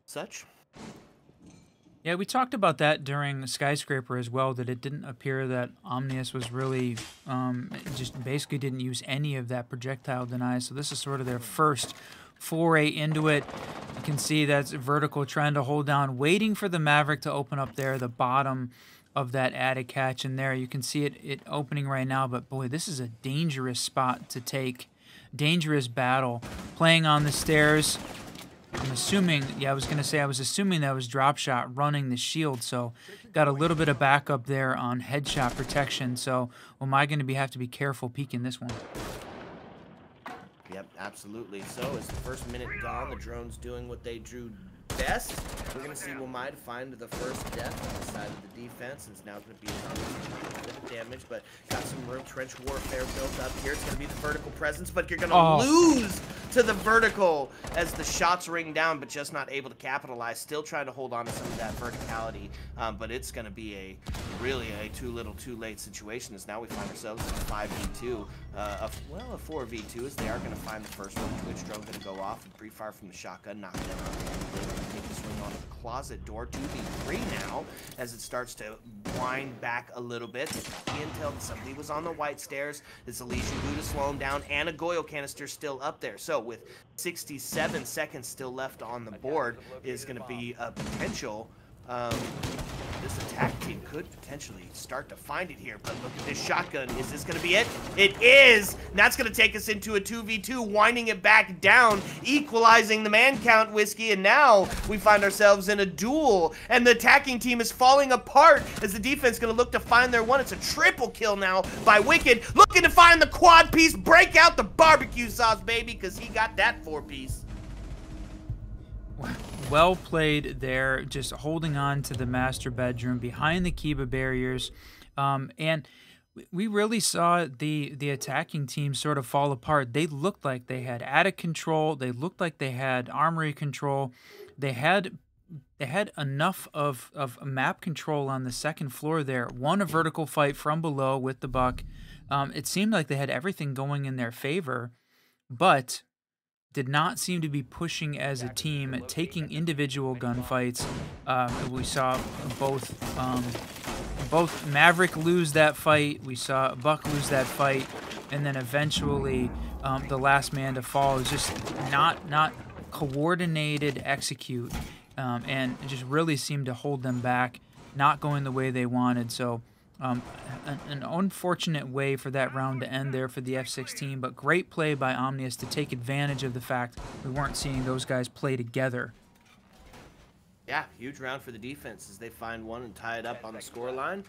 such. Yeah, we talked about that during Skyscraper as well, that it didn't appear that Omnius was really, just basically didn't use any of that projectile deny. So this is sort of their first foray into it. You can see that's Vertical trying to hold down, waiting for the Maverick to open up there, the bottom of that attic catch in there. You can see it opening right now, but boy, this is a dangerous spot to take. Dangerous battle. Playing on the stairs. I'm assuming, yeah, I was assuming that was Drop Shot running the shield, so got a little bit of backup there on headshot protection. So am I going to have to be careful peeking this one? Yep, absolutely. So as the first minute gone, the drone's doing what they drew best. We're going to see Wamai find the first death on the side of the defense. It's now going to be a bit of damage, but got some real trench warfare built up here. It's going to be the vertical presence, but you're going to lose to the vertical as the shots ring down, but just not able to capitalize. Still trying to hold on to some of that verticality, but it's going to be really a too little too late situation, as now we find ourselves in a 5v2. A 4v2, as they are going to find the first one. Twitch drone going to go off and pre-fire from the shotgun, knock them out. Take this one on the closet door. 2v3 now, as it starts to wind back a little bit. The intel that somebody was on the white stairs. It's a Legion Blue to slow him down, and a Goyo canister still up there. So with 67 seconds still left on the board, is going to be a potential. This attack team could potentially start to find it here, but look at this shotgun. Is this going to be it? It is! And that's going to take us into a 2v2, winding it back down, equalizing the man count, Whiskey, and now we find ourselves in a duel, and the attacking team is falling apart as the defense is going to look to find their one. It's a triple kill now by Wicked, looking to find the quad piece, break out the barbecue sauce, baby, because he got that 4-piece. Well played there, just holding on to the master bedroom behind the Kiba barriers. And we really saw the attacking team sort of fall apart. They looked like they had attic control. They looked like they had armory control. They had enough of map control on the second floor there. Won a vertical fight from below with the buck. It seemed like they had everything going in their favor, but did not seem to be pushing as a team, taking individual gunfights. We saw both Maverick lose that fight. We saw Buck lose that fight, and then eventually the last man to fall is just not coordinated execute, and it just really seemed to hold them back, not going the way they wanted. So an unfortunate way for that round to end there for the F16, but great play by Omnius to take advantage of the fact we weren't seeing those guys play together. Yeah, huge round for the defense as they find one and tie it up on the scoreline.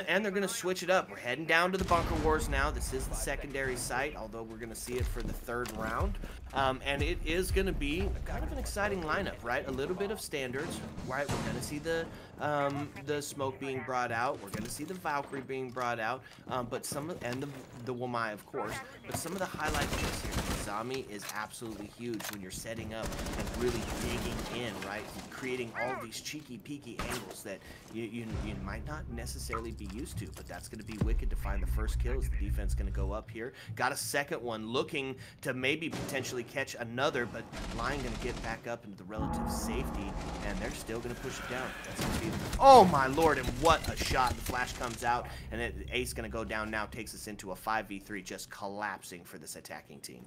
And they're going to switch it up. We're heading down to the Bunker Wars now. This is the secondary site, although we're going to see it for the third round. And it is going to be kind of an exciting lineup, right? A little bit of standards, right? We're going to see the smoke being brought out. We're going to see the Valkyrie being brought out, but and the Wamai, of course. But some of the highlights this here, Zami is absolutely huge when you're setting up and really digging in, right? And creating all these cheeky, peeky angles that you might not necessarily be used to, but that's going to be wicked to find the first kill as the defense going to go up here. Got a second one, looking to maybe potentially catch another, but Lion going to get back up into the relative safety, and they're still going to push it down. That's going to be, oh my lord, and what a shot. The flash comes out, and Ace going to go down now, takes us into a 5v3, just collapsing for this attacking team.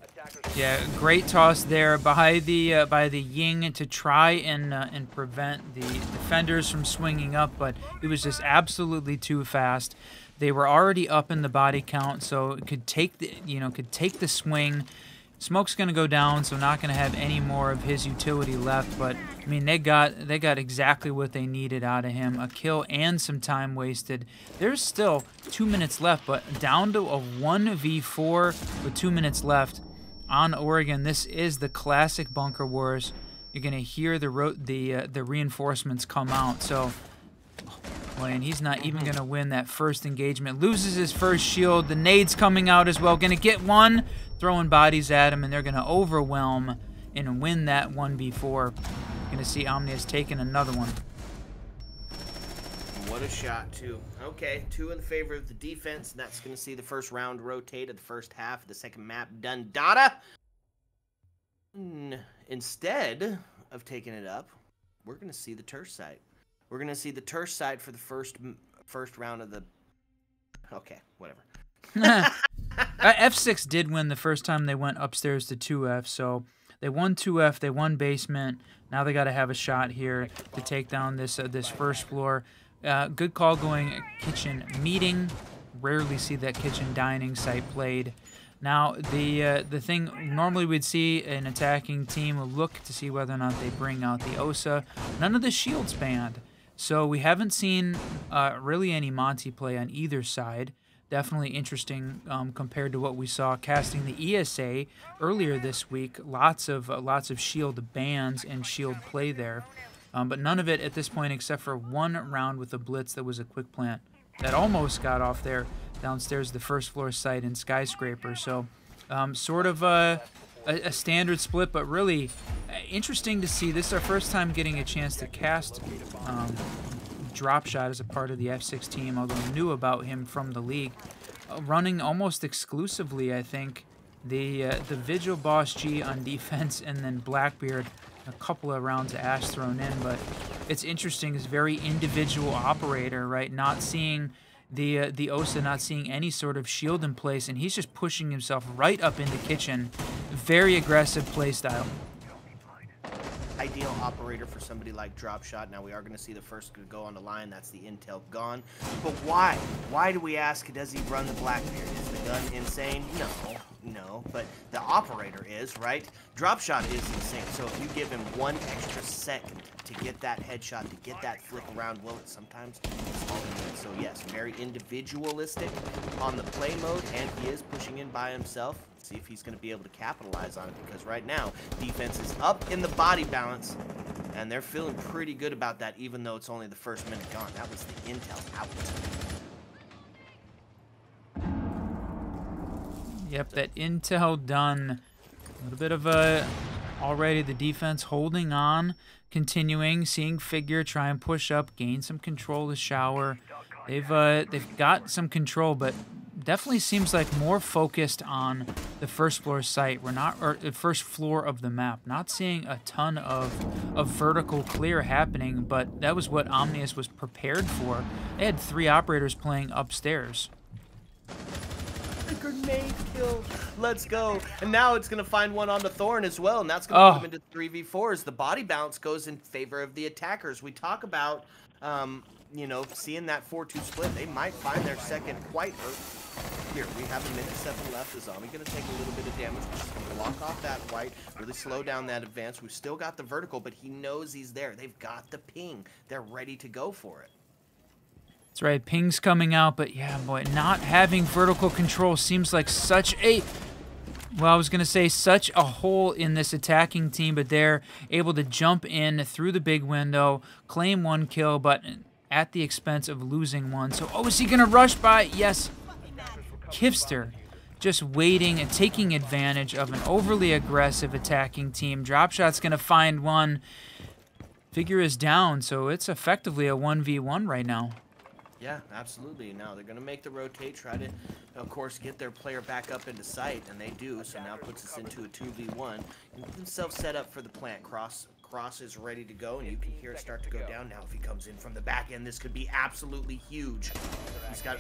Yeah, great toss there by the Ying to try and prevent the defenders from swinging up, but it was just absolutely too fast. They were already up in the body count, so it could take the swing. Smoke's gonna go down, so not gonna have any more of his utility left. But I mean, they got exactly what they needed out of him, a kill and some time wasted. There's still 2 minutes left, but down to a 1v4 with 2 minutes left on Oregon. This is the classic Bunker Wars. You're gonna hear the reinforcements come out. So, boy, and he's not even gonna win that first engagement. Loses his first shield. The nade's coming out as well. Gonna get one. Throwing bodies at him, and they're going to overwhelm and win that 1v4. Going to see Omnius taking another one. What a shot, too. Okay, 2 in favor of the defense, and that's going to see the first round rotate at the first half of the second map done. Dada! Instead of taking it up, we're going to see the Tersh site. We're going to see the Tersh site for the first round of the... Okay, whatever. F6 did win the first time they went upstairs to 2F, so they won 2F, they won basement. Now they got to have a shot here to take down this first floor. Good call going kitchen meeting. Rarely see that kitchen dining site played. Now the thing normally we'd see an attacking team will look to see whether or not they bring out the OSA. None of the shields banned, so we haven't seen really any Monty play on either side. Definitely interesting compared to what we saw casting the ESA earlier this week. Lots of shield bans and shield play there, but none of it at this point except for one round with a blitz that was a quick plant that almost got off there downstairs the first floor site in Skyscraper. So sort of a standard split, but really interesting to see. This is our first time getting a chance to cast Drop Shot as a part of the F6 team, although I knew about him from the league. Running almost exclusively, I think, the Vigil Boss G on defense, and then Blackbeard, a couple of rounds of Ash thrown in. But it's interesting, it's very individual operator, right? Not seeing the OSA, not seeing any sort of shield in place, and he's just pushing himself right up into kitchen. Very aggressive play style. Ideal operator for somebody like Drop Shot. Now we are going to see the first go on the line. That's the intel gone. But why? Why do we ask, does he run the Blackbeard? Is the gun insane? No. But the operator is, right? Drop Shot is insane. So if you give him 1 extra second to get that headshot, to get that flick around, well, sometimes it's all he needs. So yes, very individualistic on the play mode, and he is pushing in by himself. See if he's going to be able to capitalize on it, because right now defense is up in the body balance, and they're feeling pretty good about that, even though it's only the first minute gone. That was the intel out. Yep, that intel done. A little bit of already the defense holding on, continuing, seeing Figure try and push up, gain some control of Shower. They've got some control, but definitely seems like more focused on the first floor site. We're not, or the first floor of the map. Not seeing a ton of vertical clear happening, but that was what Omnius was prepared for. They had 3 operators playing upstairs. Grenade kill. Let's go. And now it's going to find one on the Thorn as well, and that's going to put him into 3v4s. The body bounce goes in favor of the attackers. We talk about, you know, seeing that 4-2 split. They might find their second quite hurt. Here, we have 1:07 left. The zombie going to take a little bit of damage, which is going to block off that white, really slow down that advance. We've still got the vertical, but he knows he's there. They've got the ping. They're ready to go for it. That's right, ping's coming out, but yeah, boy, not having vertical control seems like such a, well, I was going to say such a hole in this attacking team, but they're able to jump in through the big window, claim 1 kill, but at the expense of losing 1. So, oh, is he going to rush by? Yes. Kipster just waiting and taking advantage of an overly aggressive attacking team. Dropshot's going to find 1. Figure is down, so it's effectively a 1v1 right now. Yeah, absolutely. Now they're going to make the rotate, try to, of course, get their player back up into sight, and they do. So now puts us into a 2v1. And get themselves set up for the plant. Cross is ready to go, and you can hear it start to go down. Now if he comes in from the back end, this could be absolutely huge. He's got,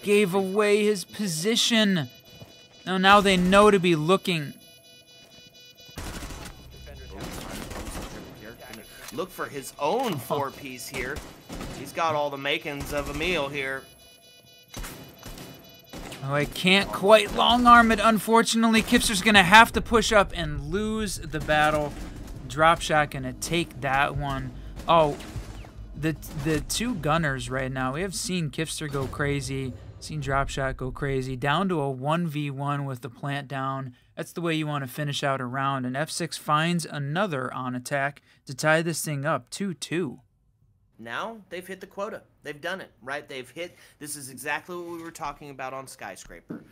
gave away his position. Now they know to be looking. Look for his own 4-piece here. He's got all the makings of a meal here. Oh, I can't quite long arm it, unfortunately. Kipster's going to have to push up and lose the battle. Dropshot going to take that one. Oh, the 2 gunners right now. We have seen Kipster go crazy, seen Dropshot go crazy. Down to a 1v1 with the plant down. That's the way you want to finish out a round. And F6 finds another on attack to tie this thing up 2-2. Now they've hit the quota. They've done it, right? They've hit. This is exactly what we were talking about on Skyscraper.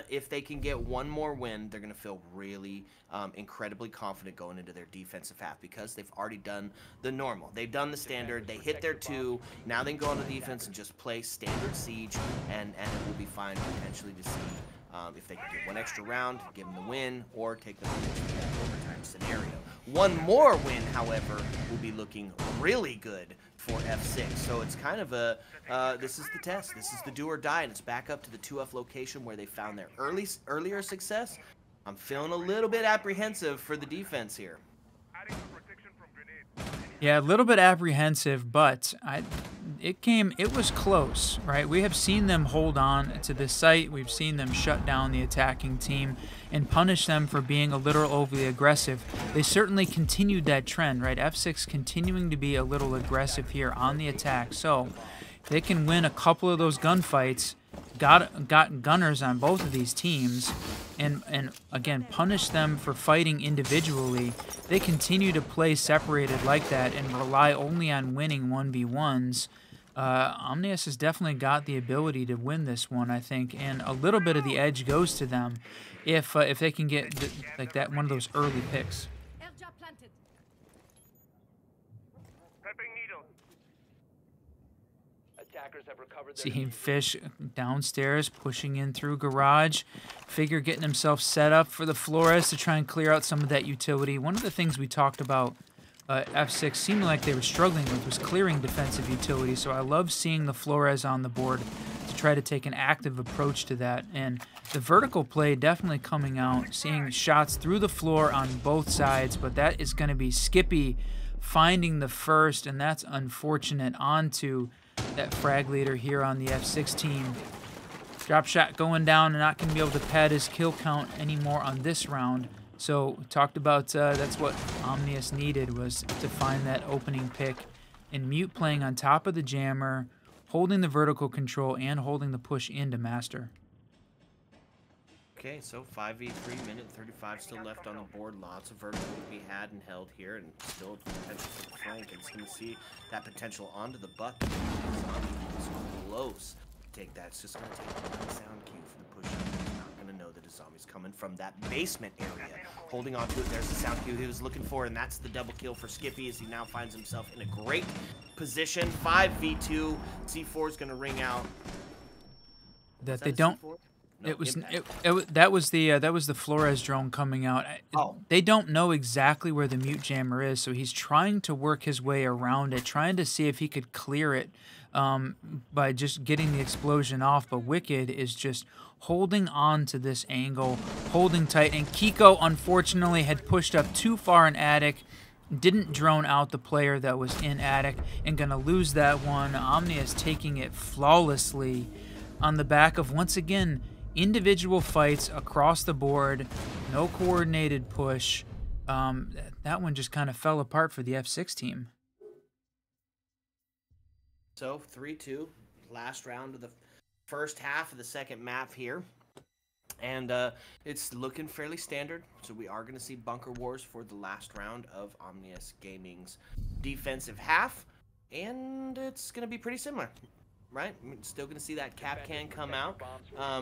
If they can get 1 more win, they're going to feel really incredibly confident going into their defensive half because they've already done the normal. They've done the standard. They hit their 2. Now they can go on the defense and just play standard siege, and it will be fine potentially to see if they can get 1 extra round, give them the win, or take them into that overtime scenario. 1 more win, however, will be looking really good for F6. So it's kind of a, this is the test. This is the do or die, and it's back up to the 2F location where they found their earlier success. I'm feeling a little bit apprehensive for the defense here. Yeah, a little bit apprehensive, but it was close, right? We have seen them hold on to this site. We've seen them shut down the attacking team and punish them for being a little overly aggressive. They certainly continued that trend, right? F6 continuing to be a little aggressive here on the attack. So they can win a couple of those gunfights, got gunners on both of these teams, and again punish them for fighting individually. They continue to play separated like that and rely only on winning 1v1s. Omnius has definitely got the ability to win this one, I think, and a little bit of the edge goes to them if they can get like that one of those early picks. Seeing Fish downstairs, pushing in through garage. Figure getting himself set up for the Flores to try and clear out some of that utility. One of the things we talked about F6 seemed like they were struggling with was clearing defensive utility, so I love seeing the Flores on the board to try to take an active approach to that. And the vertical play definitely coming out, seeing shots through the floor on both sides, but that is going to be Skippy finding the first, and that's unfortunate. Onto that frag leader here on the F6 team. Drop shot going down and not going to be able to pad his kill count anymore on this round. So talked about that's what Omnius needed, was to find that opening pick. And Mute playing on top of the jammer, holding the vertical control and holding the push into Master. Okay, so 5v3, minute 35 still left on the board. Lots of vertical to be had and held here, and still potential for the flank. And it's going to see that potential onto the bucket. It's close to take that. It's just going to take one sound cue for the push. He's not going to know that a zombie's coming from that basement area. Holding on to it, there's the sound cue he was looking for, and that's the double kill for Skippy as he now finds himself in a great position. 5v2. C4 is going to ring out. that they don't. No, It was Impact. that was the Flores drone coming out. They don't know exactly where the mute jammer is, so he's trying to work his way around it, trying to see if he could clear it by just getting the explosion off. But Wicked is just holding on to this angle, holding tight. And Kiko, unfortunately, had pushed up too far in Attic, didn't drone out the player that was in Attic, and gonna lose that one. Omnius taking it flawlessly on the back of, once again, individual fights across the board, no coordinated push. That one just kind of fell apart for the F6 team. So 3-2, last round of the first half of the second map here. And it's looking fairly standard, so we are going to see bunker wars for the last round of Omnius Gaming's defensive half, and it's going to be pretty similar. Right? We're still going to see that cap can come out. I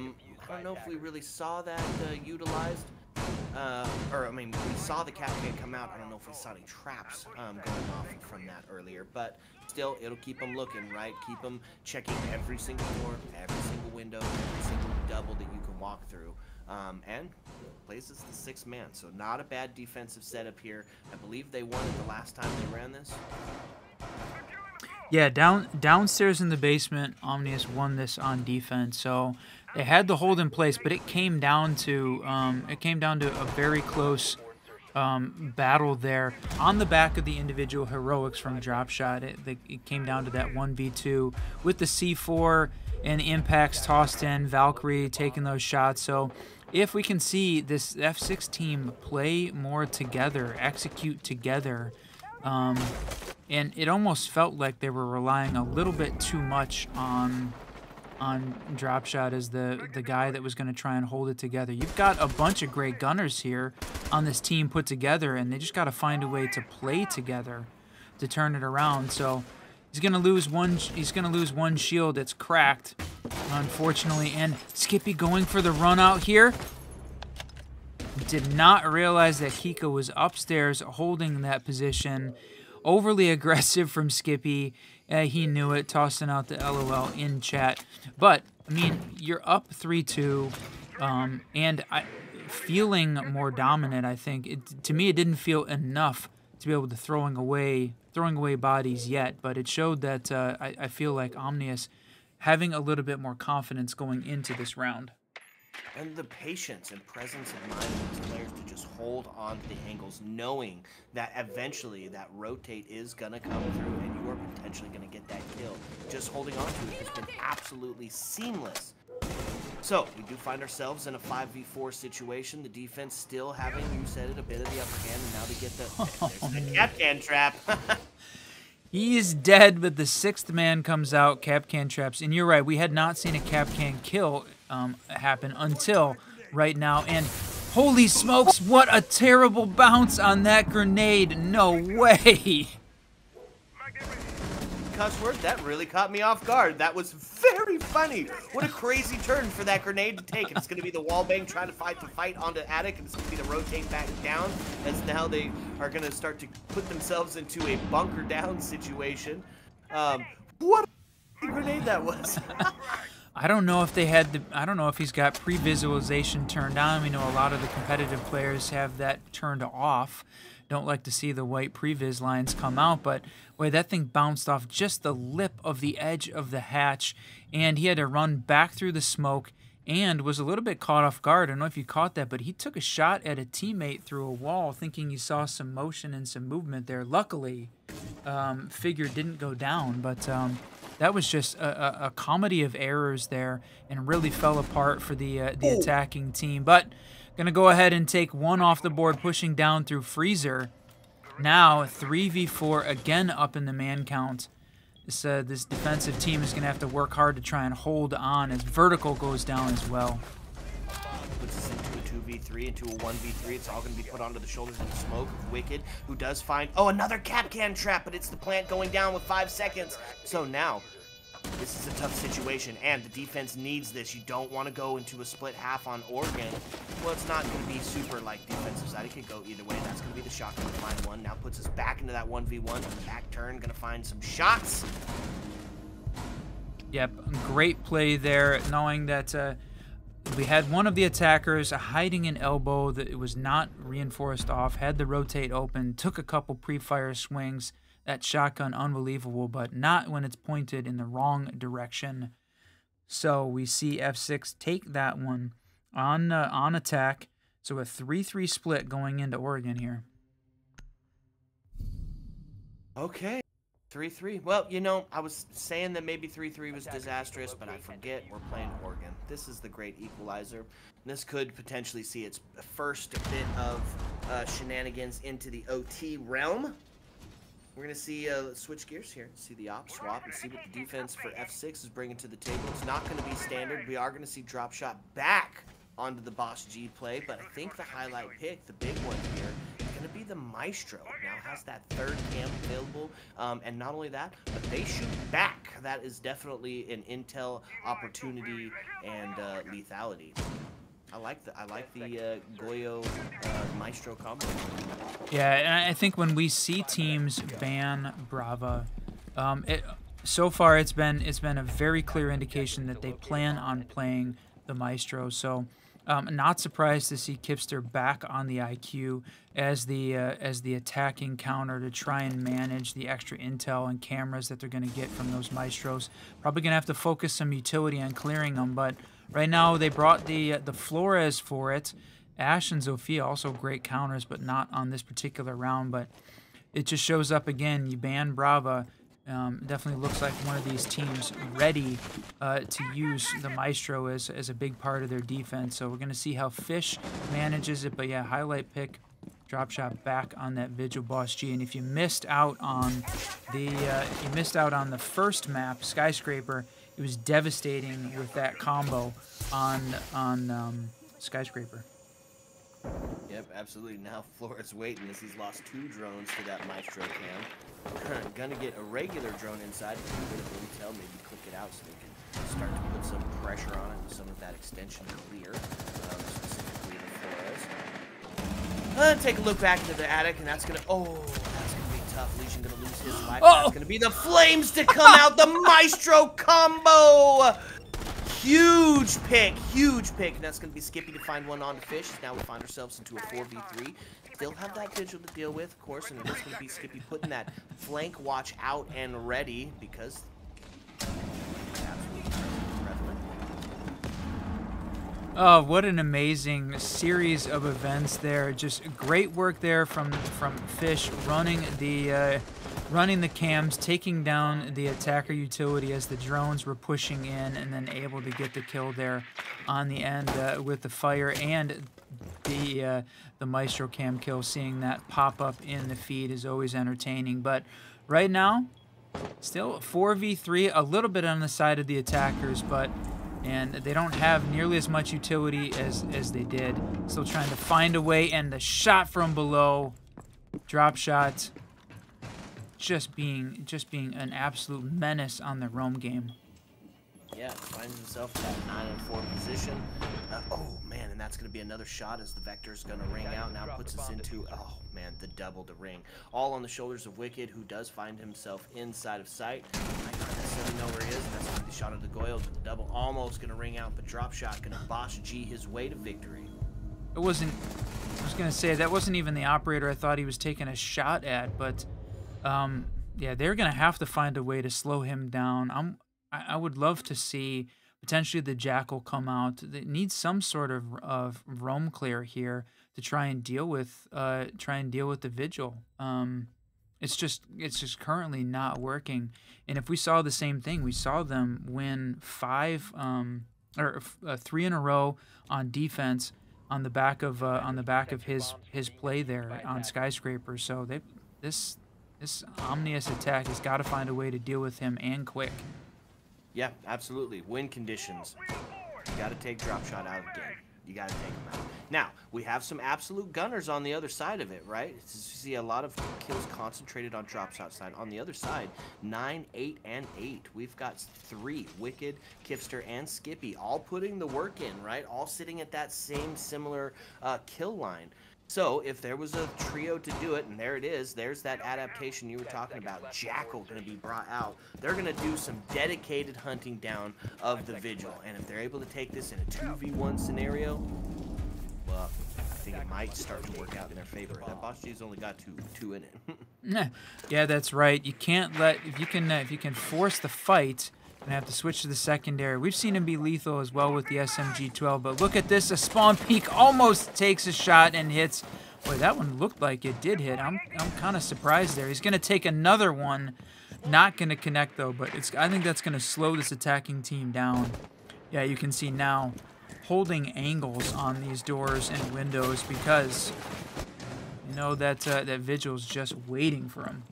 don't know if we really saw that utilized. We saw the cap can come out. I don't know if we saw any traps going off from that earlier. But still, it'll keep them looking, right? Keep them checking every single door, every single window, every single double that you can walk through. And places the 6th man. So not a bad defensive setup here. I believe they won it the last time they ran this. Yeah, downstairs in the basement, Omnius won this on defense. So they had the hold in place, but it came down to a very close battle there on the back of the individual heroics from Dropshot. It came down to that 1v2 with the C4 and impacts tossed in, Valkyrie taking those shots. So if we can see this F6 team play more together, execute together, and it almost felt like they were relying a little bit too much on Dropshot as the guy that was going to try and hold it together. You've got a bunch of great gunners here on this team put together, and they just got to find a way to play together to turn it around. So he's going to lose one. He's going to lose one shield. It's cracked, unfortunately. And Skippy going for the run out here. Did not realize that Kiko was upstairs holding that position. Overly aggressive from Skippy. He knew it, tossing out the LOL in chat. But, I mean, you're up 3-2, and feeling more dominant, I think. To me, it didn't feel enough to be able to throwing away bodies yet, but it showed that I feel like Omnius having a little bit more confidence going into this round. And the patience and presence of mind of these players to just hold on to the angles, knowing that eventually that rotate is going to come through and you are potentially going to get that kill. Just holding on to it has been absolutely seamless. So, we do find ourselves in a 5v4 situation. The defense still having, you said it, a bit of the upper hand, and now they get the cap can trap. He is dead, but the 6th man comes out, cap can traps. And you're right, we had not seen a cap can kill happen until right now. And holy smokes, what a terrible bounce on that grenade. No way. Cuss word, that really caught me off guard. That was very funny. What a crazy turn for that grenade to take. It's going to be the wallbang trying to fight onto Attic, and it's going to be the rotate back down, as now they are going to start to put themselves into a bunker down situation. What a grenade that was. I don't know if they had the. I don't know if he's got pre-visualization turned on. We know a lot of the competitive players have that turned off. Don't like to see the white previs lines come out, but boy, that thing bounced off just the lip of the edge of the hatch, and he had to run back through the smoke and was a little bit caught off guard. I don't know if you caught that, but he took a shot at a teammate through a wall, thinking he saw some motion and some movement there. Luckily, figure didn't go down, but that was just a comedy of errors there, and really fell apart for the attacking team. But gonna go ahead and take one off the board, pushing down through Freezer. Now 3v4 again up in the man count. This defensive team is gonna have to work hard to try and hold on as Vertical goes down as well. Puts us into a 2v3, into a 1v3. It's all going to be put onto the shoulders of the smoke of Wicked, who does find, oh, another cap can trap, but it's the plant going down with 5 seconds. So now, this is a tough situation, and the defense needs this. You don't want to go into a split half on Oregon. Well, it's not going to be super like defensive side. It could go either way. That's going to be the shotgun to find one. Now puts us back into that 1v1. Back turn, going to find some shots. Yep, great play there, knowing that we had one of the attackers hiding an elbow that it was not reinforced off, had the rotate open, took a couple pre-fire swings. That shotgun, unbelievable, but not when it's pointed in the wrong direction. So we see F6 take that one on attack. So a 3-3 split going into Oregon here. Okay. 3-3. Well, you know, I was saying that maybe 3-3 was disastrous, but I forget we're playing Oregon. This is the great equalizer. This could potentially see its first bit of shenanigans into the OT realm. We're going to see, switch gears here, see the op swap and see what the defense for F6 is bringing to the table. It's not going to be standard. We are going to see drop shot back onto the Boss G play, but I think the highlight pick, the big one here, to be the Maestro. Now has that third cam available, and not only that, but they shoot back. That is definitely an intel opportunity and lethality. I like the Goyo Maestro combo. Yeah, and I think when we see teams ban Brava, so far it's been a very clear indication that they plan on playing the Maestro. So. Not surprised to see Kipster back on the IQ as the attacking counter to try and manage the extra intel and cameras that they're going to get from those Maestros. Probably going to have to focus some utility on clearing them, but right now they brought the Flores for it. Ash and Zofia also great counters, but not on this particular round. But it just shows up again. You ban Brava. Definitely looks like one of these teams ready to use the Maestro as a big part of their defense. So we're going to see how Fish manages it. But yeah, highlight pick, drop shot back on that Vigil Boss G. And if you missed out on the first map, Skyscraper, it was devastating with that combo on Skyscraper. Yep, absolutely. Now Flores waiting as he's lost 2 drones to that Maestro cam. Gonna get a regular drone inside, a bit of intel, maybe click it out so they can start to put some pressure on it with some of that extension clear, specifically the Flores. Take a look back into the attic, and that's gonna be tough. Legion gonna lose his life. That's gonna be the flames to come out. The Maestro combo. Huge pick, and that's going to be Skippy to find one on the Fish. Now we find ourselves into a 4v3. Still have that Vigil to deal with, of course, and it is going to be Skippy putting that flank watch out and ready because absolutely prevalent. Oh, what an amazing series of events there. Just great work there from Fish running the cams, taking down the attacker utility as the drones were pushing in, and then able to get the kill there on the end with the fire and the Maestro cam kill. Seeing that pop up in the feed is always entertaining. But right now, still 4v3, a little bit on the side of the attackers, and they don't have nearly as much utility as they did. Still trying to find a way, and the shot from below, drop shot. Just being an absolute menace on the roam game. Yeah, finds himself in that 9-4 position. Oh man, and that's going to be another shot as the Vector's going to ring out. Now puts us into, oh man, the double to ring. All on the shoulders of Wicked, who does find himself inside of sight. I don't necessarily know where he is. That's going to be shot of the Goyle to the double. Almost going to ring out, but drop shot going to Boss G his way to victory. It wasn't, I was going to say, that wasn't even the operator I thought he was taking a shot at, but yeah, they're going to have to find a way to slow him down. I would love to see potentially the Jackal come out. They need some sort of roam clear here to try and deal with the Vigil. It's just currently not working. And if we saw the same thing, we saw them win 3 in a row on defense on the back of his play there on Skyscraper. So this Omnius attack has got to find a way to deal with him, and quick. Yeah, absolutely. Win conditions. You got to take drop shot out again. You got to take him out. Now, we have some absolute gunners on the other side of it, right? You see a lot of kills concentrated on drop shot side. On the other side, 9, 8, and 8. We've got 3, Wicked, Kipster, and Skippy, all putting the work in, right? All sitting at that same similar kill line. So if there was a trio to do it, and there it is, there's that adaptation you were talking about. Jackal going to be brought out. They're going to do some dedicated hunting down of the Vigil. And if they're able to take this in a 2v1 scenario, well, I think it might start to work out in their favor. That Boss G's only got two in it. Yeah, that's right. You can't let, if you can force the fight, and have to switch to the secondary. We've seen him be lethal as well with the SMG-12, but look at this. A spawn peak almost takes a shot and hits. Boy, that one looked like it did hit. I'm kind of surprised there. He's going to take another one. Not going to connect, though, but I think that's going to slow this attacking team down. Yeah, you can see now holding angles on these doors and windows because you know that that Vigil's just waiting for him.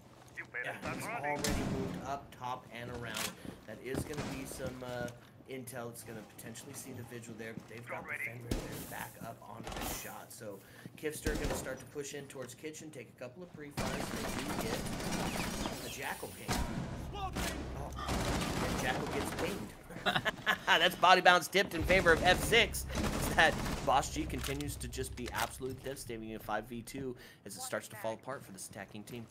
Yeah, he's already moved up, top, and around. That is going to be some intel. It's going to potentially see the Vigil there, but they've got the Fenrir there back up onto this shot. So Kifster going to start to push in towards Kitchen, take a couple of pre-fires. They do get the Jackal ping. Oh, and Jackal gets pinged. That's body bounce tipped in favor of F6. That Boss G continues to just be absolutely devastating in 5v2 as it starts to fall apart for this attacking team.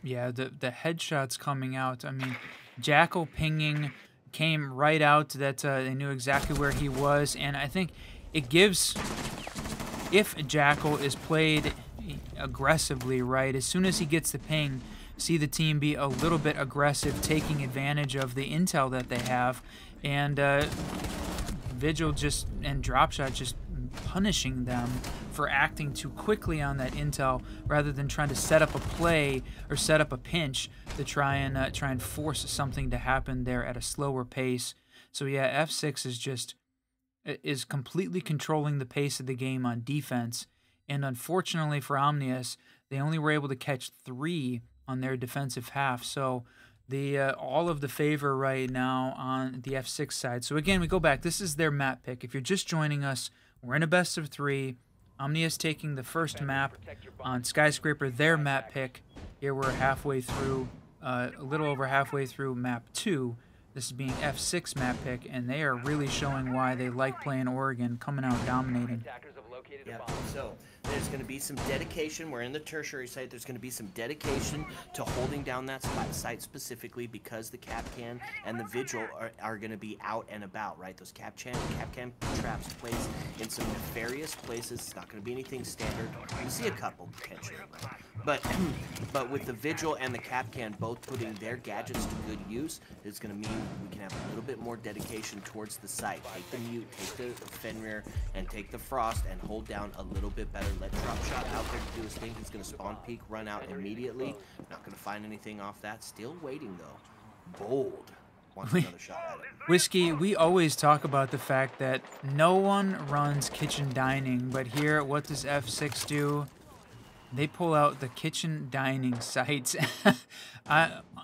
Yeah, the headshots coming out. I mean, Jackal pinging came right out that they knew exactly where he was, and I think it gives, if Jackal is played aggressively, right, as soon as he gets the ping, see the team be a little bit aggressive, taking advantage of the intel that they have, and Vigil just, and Dropshot just punishing them for acting too quickly on that intel rather than trying to set up a play or set up a pinch to try and force something to happen there at a slower pace. So yeah, F6 is completely controlling the pace of the game on defense, and unfortunately for Omnius, they only were able to catch 3 on their defensive half. So the all of the favor right now on the F6 side. So again, we go back. This is their map pick. If you're just joining us, we're in a best of 3. Omnius taking the first map on Skyscraper, their map pick. Here we're halfway through, a little over halfway through map 2. This is being F6 map pick, and they are really showing why they like playing Oregon, coming out dominating. Yeah, so there's going to be some dedication. We're in the tertiary site. There's going to be some dedication to holding down that site specifically because the Capcan and the Vigil are going to be out and about, right? Those Capcan traps placed in some nefarious places. It's not going to be anything standard. You see a couple potentially, but with the Vigil and the Capcan both putting their gadgets to good use, it's going to mean we can have a little bit more dedication towards the site. Take the Mute, take the Fenrir, and take the Frost and hold down a little bit better. Let Dropshot out there to do his thing. He's going to spawn peek, run out immediately. Not going to find anything off that. Still waiting, though. Bold. Wants another shot at it. Whiskey, we always talk about the fact that no one runs kitchen dining, but here, what does F6 do? They pull out the kitchen dining sites.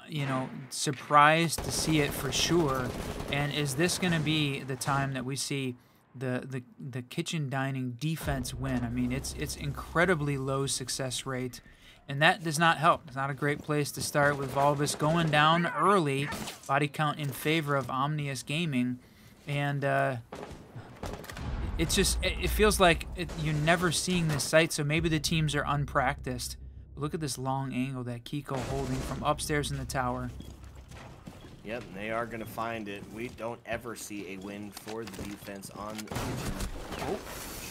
You know, surprised to see it for sure. And is this going to be the time that we see the kitchen dining defense win? I mean, it's incredibly low success rate, and that does not help. It's not a great place to start with Volvis going down early. Body count in favor of Omnius Gaming, and it feels like you're never seeing this site, so maybe the teams are unpracticed. Look at this long angle that Kiko holding from upstairs in the tower. Yep, they are going to find it. We don't ever see a win for the defense on the kitchen. Oh,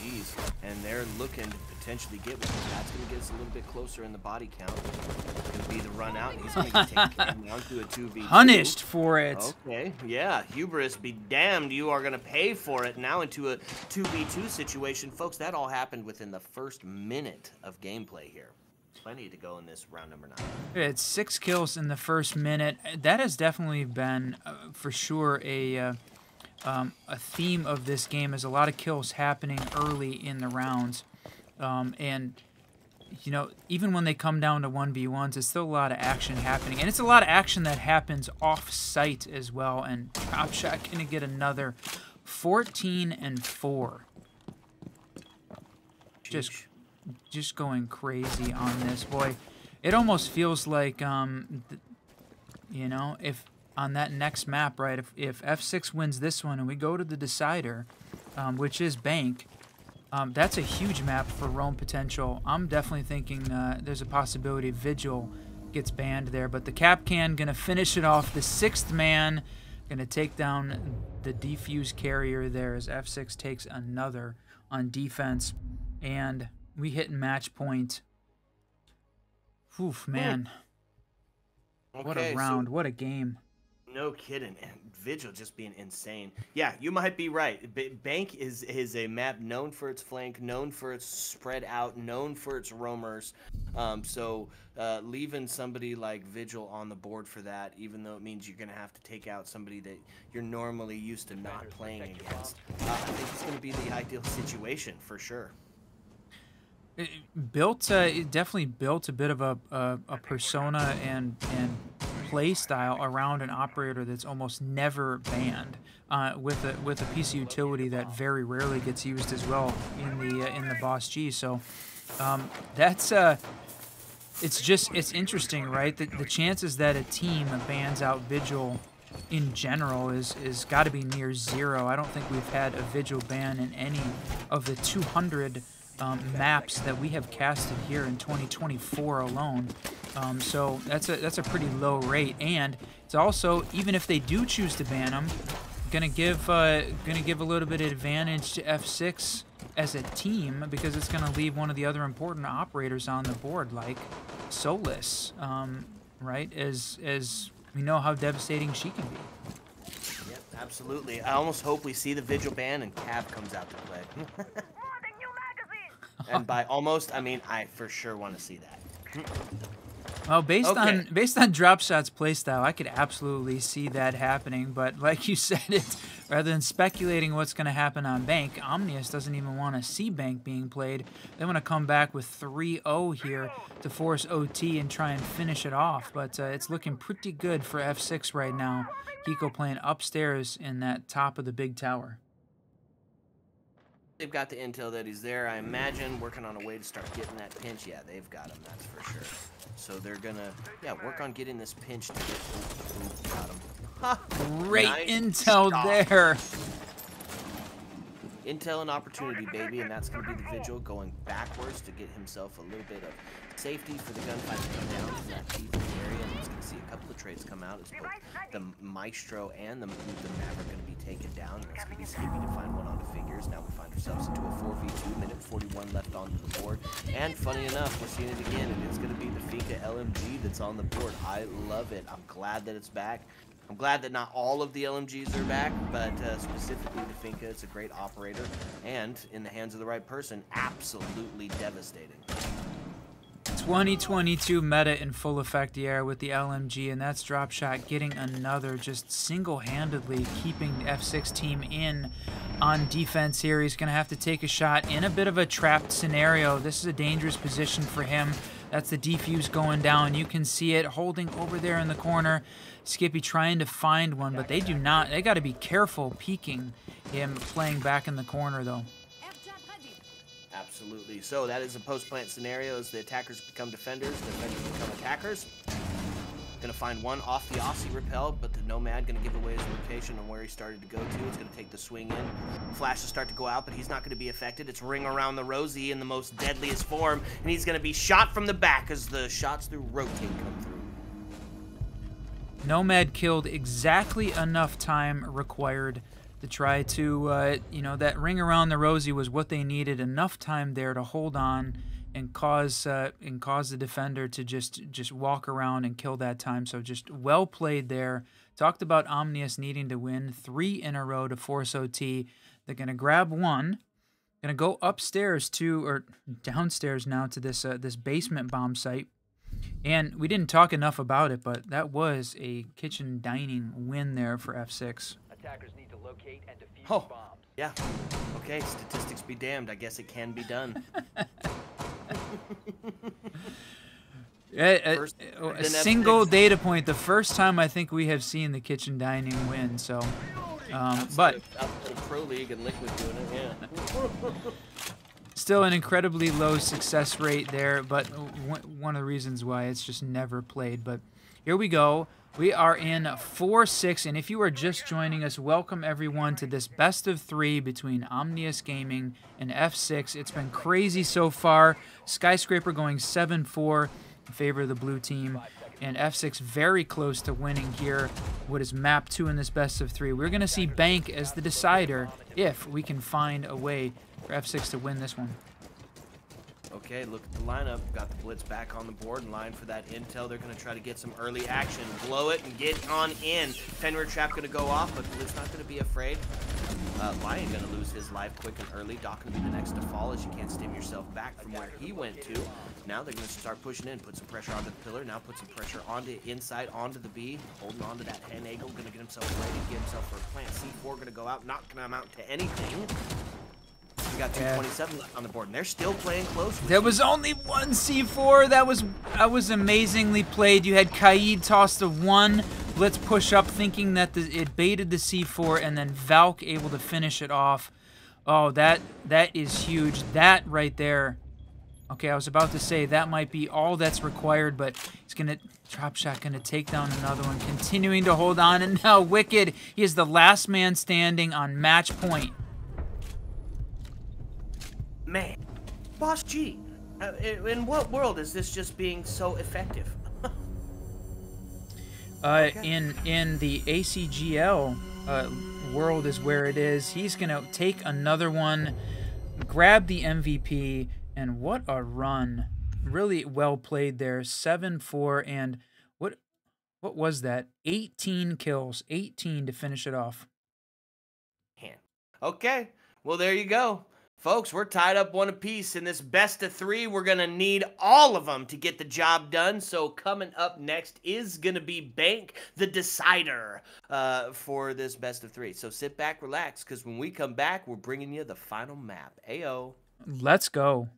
jeez. And they're looking to potentially get one. That's going to get us a little bit closer in the body count. It's going to be the run out, and he's going to get taken down to a 2v2. Punished for it. Okay, yeah. Hubris be damned. You are going to pay for it now into a 2v2 situation. Folks, that all happened within the first minute of gameplay here. Plenty to go in this round number 9. It's 6 kills in the first minute. That has definitely been, for sure, a theme of this game. Is a lot of kills happening early in the rounds, and you know, even when they come down to 1v1s, it's still a lot of action happening, and it's a lot of action that happens off-site as well. And Dropshot gonna get another 14 and 4. Just going crazy on this, boy. It almost feels like, you know, if on that next map, right, if F6 wins this one and we go to the decider, which is Bank, That's a huge map for roam potential. I'm definitely thinking there's a possibility Vigil gets banned there, but the Capcan gonna finish it off. The 6th man gonna take down the defuse carrier there as F6 takes another on defense, and we hit match point. Oof, man. Okay, what a round, what a game. No kidding. And Vigil just being insane. Yeah, you might be right. Bank is a map known for its flank, known for its spread out, known for its roamers. So leaving somebody like Vigil on the board for that, even though it means you're going to have to take out somebody that you're normally used to not playing against, I think it's going to be the ideal situation for sure. It definitely built a bit of a persona and play style around an operator that's almost never banned, with a piece of utility that very rarely gets used as well in the Boss G. So that's it's interesting, right? The chances that a team bans out Vigil in general is got to be near zero. I don't think we've had a Vigil ban in any of the 200 maps that we have casted here in 2024 alone. So that's a pretty low rate, and it's also, even if they do choose to ban them, gonna give a little bit of advantage to F6 as a team, because it's gonna leave one of the other important operators on the board, like Solus, right? As we know how devastating she can be. Yep, absolutely. I almost hope we see the Vigil ban and Cav comes out to play. And by almost, I mean I for sure want to see that. Well, based on Dropshot's playstyle, I could absolutely see that happening. But like you said, rather than speculating what's going to happen on Bank, Omnius doesn't even want to see Bank being played. They want to come back with 3-0 here to force OT and try and finish it off. But it's looking pretty good for F6 right now. Kiko playing upstairs in that top of the big tower. They've got the intel that he's there, I imagine, working on a way to start getting that pinch. Yeah, they've got him, that's for sure. So they're gonna, work on getting this pinch to get... Ooh, got him. Ha! Great nice intel stop. there. Intel and opportunity, baby, and that's gonna be the Vigil going backwards to get himself a little bit of safety for the gunfight to come down from that deep area. And he's gonna see a couple of trades come out as both the Maestro and the Maverick are gonna be taken down. And it's gonna be skippy to find one on the figures. Now we find ourselves into a 4v2, minute 41 left on the board. And funny enough, we're seeing it again, and it's gonna be the Finka LMG that's on the board. I love it. I'm glad that it's back. I'm glad that not all of the LMGs are back, but specifically the Finka, it's a great operator, and in the hands of the right person, absolutely devastating. 2022 meta in full effect here with the LMG, and that's Dropshot getting another, just single-handedly keeping the F6 team in on defense here. He's going to have to take a shot in a bit of a trapped scenario. This is a dangerous position for him. That's the defuse going down. You can see it holding over there in the corner. Skippy trying to find one, but they do not. They got to be careful peeking him playing back in the corner, though. Absolutely. So that is a post-plant scenario as the attackers become defenders, defenders become attackers. Gonna find one off the Aussie repel, but the Nomad gonna give away his location on where he started to go to. It's gonna take the swing in. Flash to start to go out, but he's not gonna be affected. It's ring around the Rosie in the most deadliest form, and he's gonna be shot from the back as the shots through rotate come through. Nomad killed exactly enough time required to try to, you know, that ring around the Rosie was what they needed. Enough time there to hold on and cause the defender to just walk around and kill that time. So just well played there. Talked about Omnius needing to win 3 in a row to force OT. They're gonna grab one. Gonna go upstairs to, or downstairs now to this this basement bomb site. And we didn't talk enough about it, but that was a kitchen dining win there for F6. Attackers need to locate and defuse bombs. Yeah. Okay, statistics be damned. I guess it can be done. A single data point. The first time I think we have seen the kitchen dining win. So, but Pro League and Liquid doing it, yeah. Still an incredibly low success rate there, but one of the reasons why it's just never played. But Here we go. We are in 4-6, and if you are just joining us, welcome everyone to this best of 3 between Omnius Gaming and F6. It's been crazy so far. Skyscraper going 7-4 in favor of the blue team, and F6 very close to winning here. What is map 2 in this best of 3? We're going to see Bank as the decider if we can find a way for F6 to win this one. Okay, look at the lineup. Got the blitz back on the board in line for that intel. They're going to try to get some early action, blow it, and get on in. Fenrir trap going to go off, but Blitz not going to be afraid. Lion going to lose his life quick and early. Doc going to be the next to fall as you can't stem yourself back from where he went to. Now they're going to start pushing in, put some pressure onto the pillar. Now put some pressure onto inside, onto the B. Holding on to that hen angle, going to get himself ready, get himself for a plant. C4 going to go out, not going to amount to anything. We got 227 left on the board, and they're still playing close. There was only one C4. That was amazingly played. You had Kaid toss the 1. Blitz push up, thinking that it baited the C4, and then Valk able to finish it off. Oh, that is huge. That right there. Okay, I was about to say that might be all that's required, but he's gonna drop shot, gonna take down another one, continuing to hold on, and now Wicked. He is the last man standing on match point. Man, Boss G, in what world is this just being so effective? In the ACGL world is where it is. He's gonna take another one, grab the MVP, and what a run! Really well played there. 7-4, and what was that? 18 kills, 18 to finish it off. Okay, well there you go. Folks, we're tied up 1 apiece in this best of 3. We're going to need all of them to get the job done. So coming up next is going to be Bank, the decider for this best of 3. So sit back, relax, because when we come back, we're bringing you the final map. Ayo. Let's go.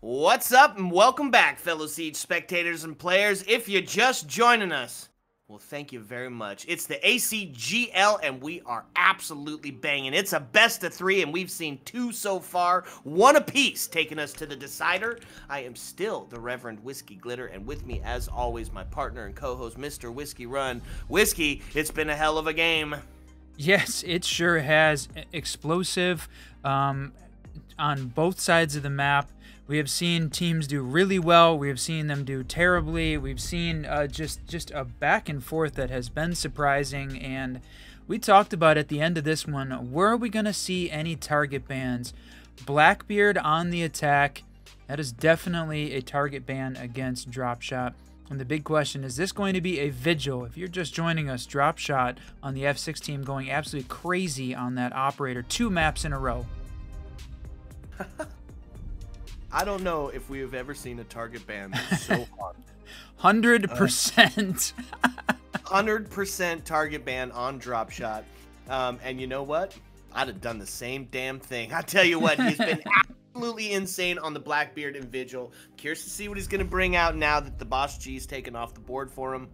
What's up and welcome back, fellow Siege spectators and players. If you're just joining us, well, thank you very much. It's the ACGL, and we are absolutely banging. It's a best of 3, and we've seen 2 so far, 1 apiece, taking us to the decider. I am still the Reverend Whiskey Glitter, and with me, as always, my partner and co-host, Mr. Whiskey Run. Whiskey, it's been a hell of a game. Yes, it sure has. Explosive on both sides of the map. We have seen teams do really well. We have seen them do terribly. We've seen just a back and forth that has been surprising. And we talked about at the end of this one, where are we going to see any target bans? Blackbeard on the attack. That is definitely a target ban against Dropshot. And the big question, is this going to be a vigil? If you're just joining us, Dropshot on the F6 team going absolutely crazy on that operator. 2 maps in a row. I don't know if we have ever seen a target ban so hard. 100%. 100% target ban on Dropshot. And you know what? I'd have done the same damn thing. I tell you what, he's been absolutely insane on the Blackbeard and Vigil. Curious to see what he's going to bring out now that the Boss G's taken off the board for him.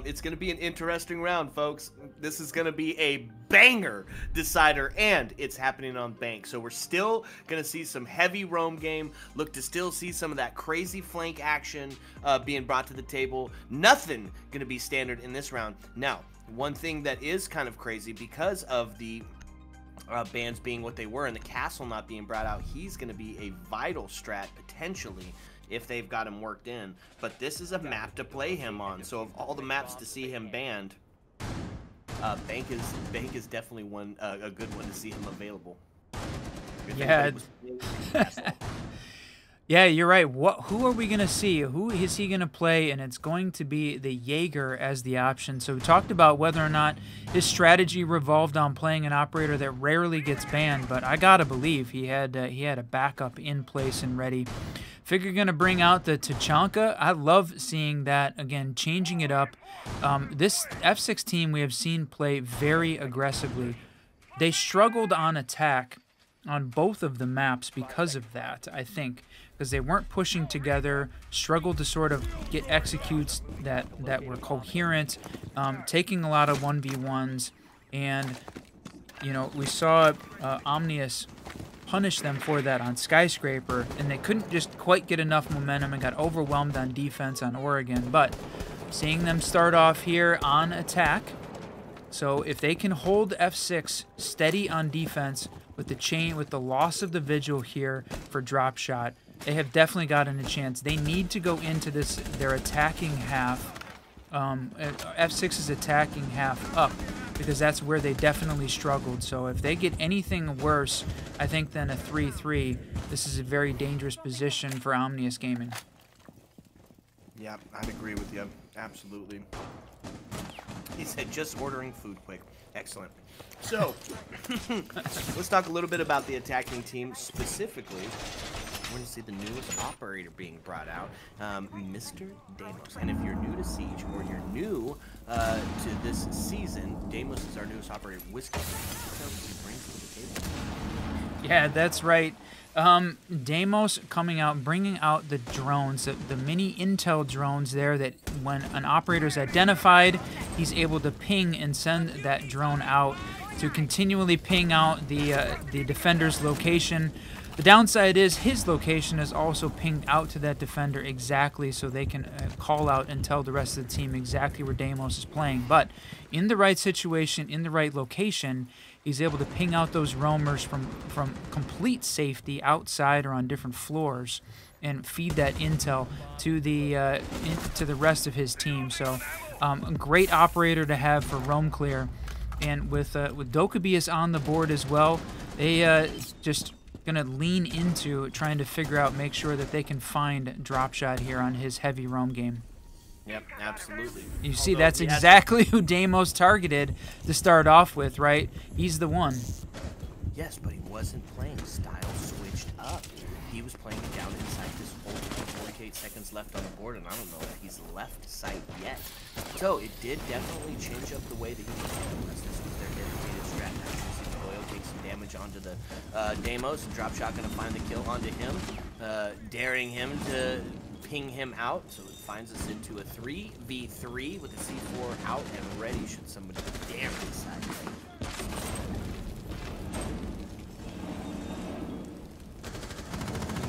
It's going to be an interesting round, folks. This is going to be a banger decider, and it's happening on Bank. So we're still going to see some heavy roam game. Look to still see some of that crazy flank action being brought to the table. Nothing going to be standard in this round. Now, one thing that is kind of crazy because of the bans being what they were and the castle not being brought out, he's going to be a vital strat potentially if they've got him worked in. But this is a map to play him on. So of all the maps to see him banned, Bank is definitely one a good one to see him available. Yeah. Yeah, you're right. Who are we going to see? Who is he going to play? And it's going to be the Jaeger as the option. So we talked about whether or not his strategy revolved on playing an operator that rarely gets banned, but I got to believe he had a backup in place and ready. Figure going to bring out the Tachanka. I love seeing that, again, changing it up. This F6 team we have seen play very aggressively. They struggled on attack on both of the maps because of that, I think, because they weren't pushing together, struggled to sort of get executes that were coherent, taking a lot of 1v1s, and, you know, we saw Omnius punish them for that on Skyscraper, and they couldn't just quite get enough momentum and got overwhelmed on defense on Oregon. But seeing them start off here on attack, so if they can hold F6 steady on defense with the loss of the Vigil here for Dropshot, they have definitely gotten a chance. They need to go into their attacking half. F6 is attacking half up, because that's where they definitely struggled. So if they get anything worse, I think, than a 3-3, this is a very dangerous position for Omnius Gaming. Yeah, I'd agree with you. Absolutely. He said, just ordering food quick. Excellent. So, let's talk a little bit about the attacking team specifically. We're going to see the newest operator being brought out, Mr. Deimos. And if you're new to Siege or you're new to this season, Deimos is our newest operator. Whiskey, yeah, that's right. Deimos coming out, bringing out the drones, the mini intel drones there, that when an operator is identified, he's able to ping and send that drone out to continually ping out the defender's location. The downside is his location is also pinged out to that defender exactly, so they can call out and tell the rest of the team exactly where Deimos is playing. But in the right situation, in the right location, he's able to ping out those roamers from complete safety outside or on different floors and feed that intel to the rest of his team. So a great operator to have for roam clear. And with Dokubius on the board as well, they just gonna lean into trying to figure out, make sure that they can find Dropshot here on his heavy roam game. Yep, absolutely. You see, that's exactly who Deimos targeted to start off with, right? He's the one. Yes, but he wasn't playing style switched up. He was playing it down inside this whole 48 seconds left on the board, and I don't know if he's left sight yet. So it did definitely change up the way that he was playing, because this was their dedicated strat. Loyal takes some damage onto the Deimos. Drop shot gonna find the kill onto him, daring him to ping him out. So it finds us into a 3v3 with the C4 out and ready. Should somebody dare decide.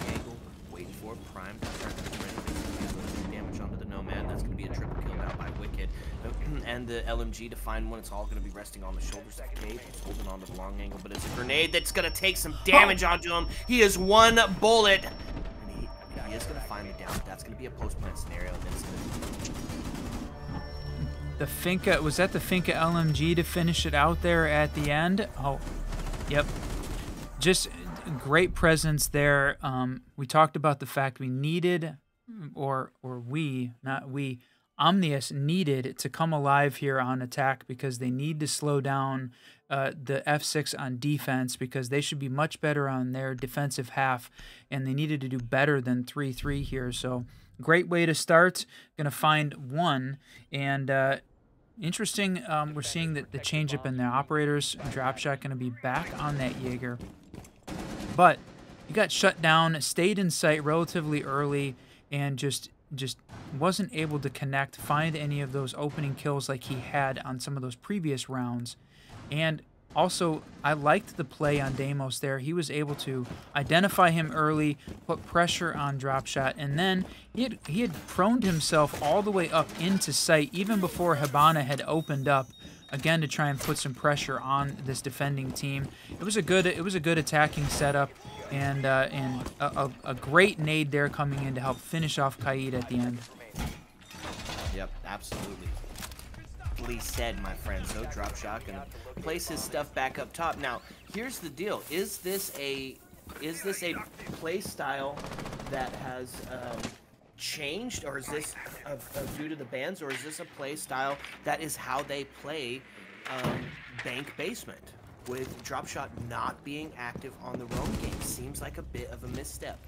Angle, waiting for prime to start to get ready. Damage onto the Nomad. That's gonna be a triple kill now by Wicked. And the LMG to find one. It's all going to be resting on the shoulders of Cade. He's holding on to the long angle, but it's a grenade that's going to take some damage onto him. He is one bullet. And he is going to find the down. That's going to be a post-plant scenario. And it's The Finka, was that the Finka LMG to finish it out there at the end? Oh, yep. Just great presence there. We talked about the fact we needed, or we, not we, Omnius needed to come alive here on attack because they need to slow down the F6 on defense because they should be much better on their defensive half, and they needed to do better than 3-3 here. So great way to start. Going to find one, and interesting, we're seeing that the change-up in the operators. Dropshot going to be back on that Jaeger. But he got shut down, stayed in sight relatively early, and just wasn't able to connect, find any of those opening kills like he had on some of those previous rounds. And also, I liked the play on Deimos there. He was able to identify him early, put pressure on Dropshot, and then he had proned himself all the way up into sight even before Hibana had opened up, again to try and put some pressure on this defending team. It was a good attacking setup, and a great nade there coming in to help finish off Kaid at the end. Yep, absolutely. Please said, my friend. So Dropshot gonna place his stuff back up top. Now, here's the deal: is this a play style that has changed, or is this due to the bans, or is this a play style that is how they play Bank Basement? With Dropshot not being active on the roam game, seems like a bit of a misstep.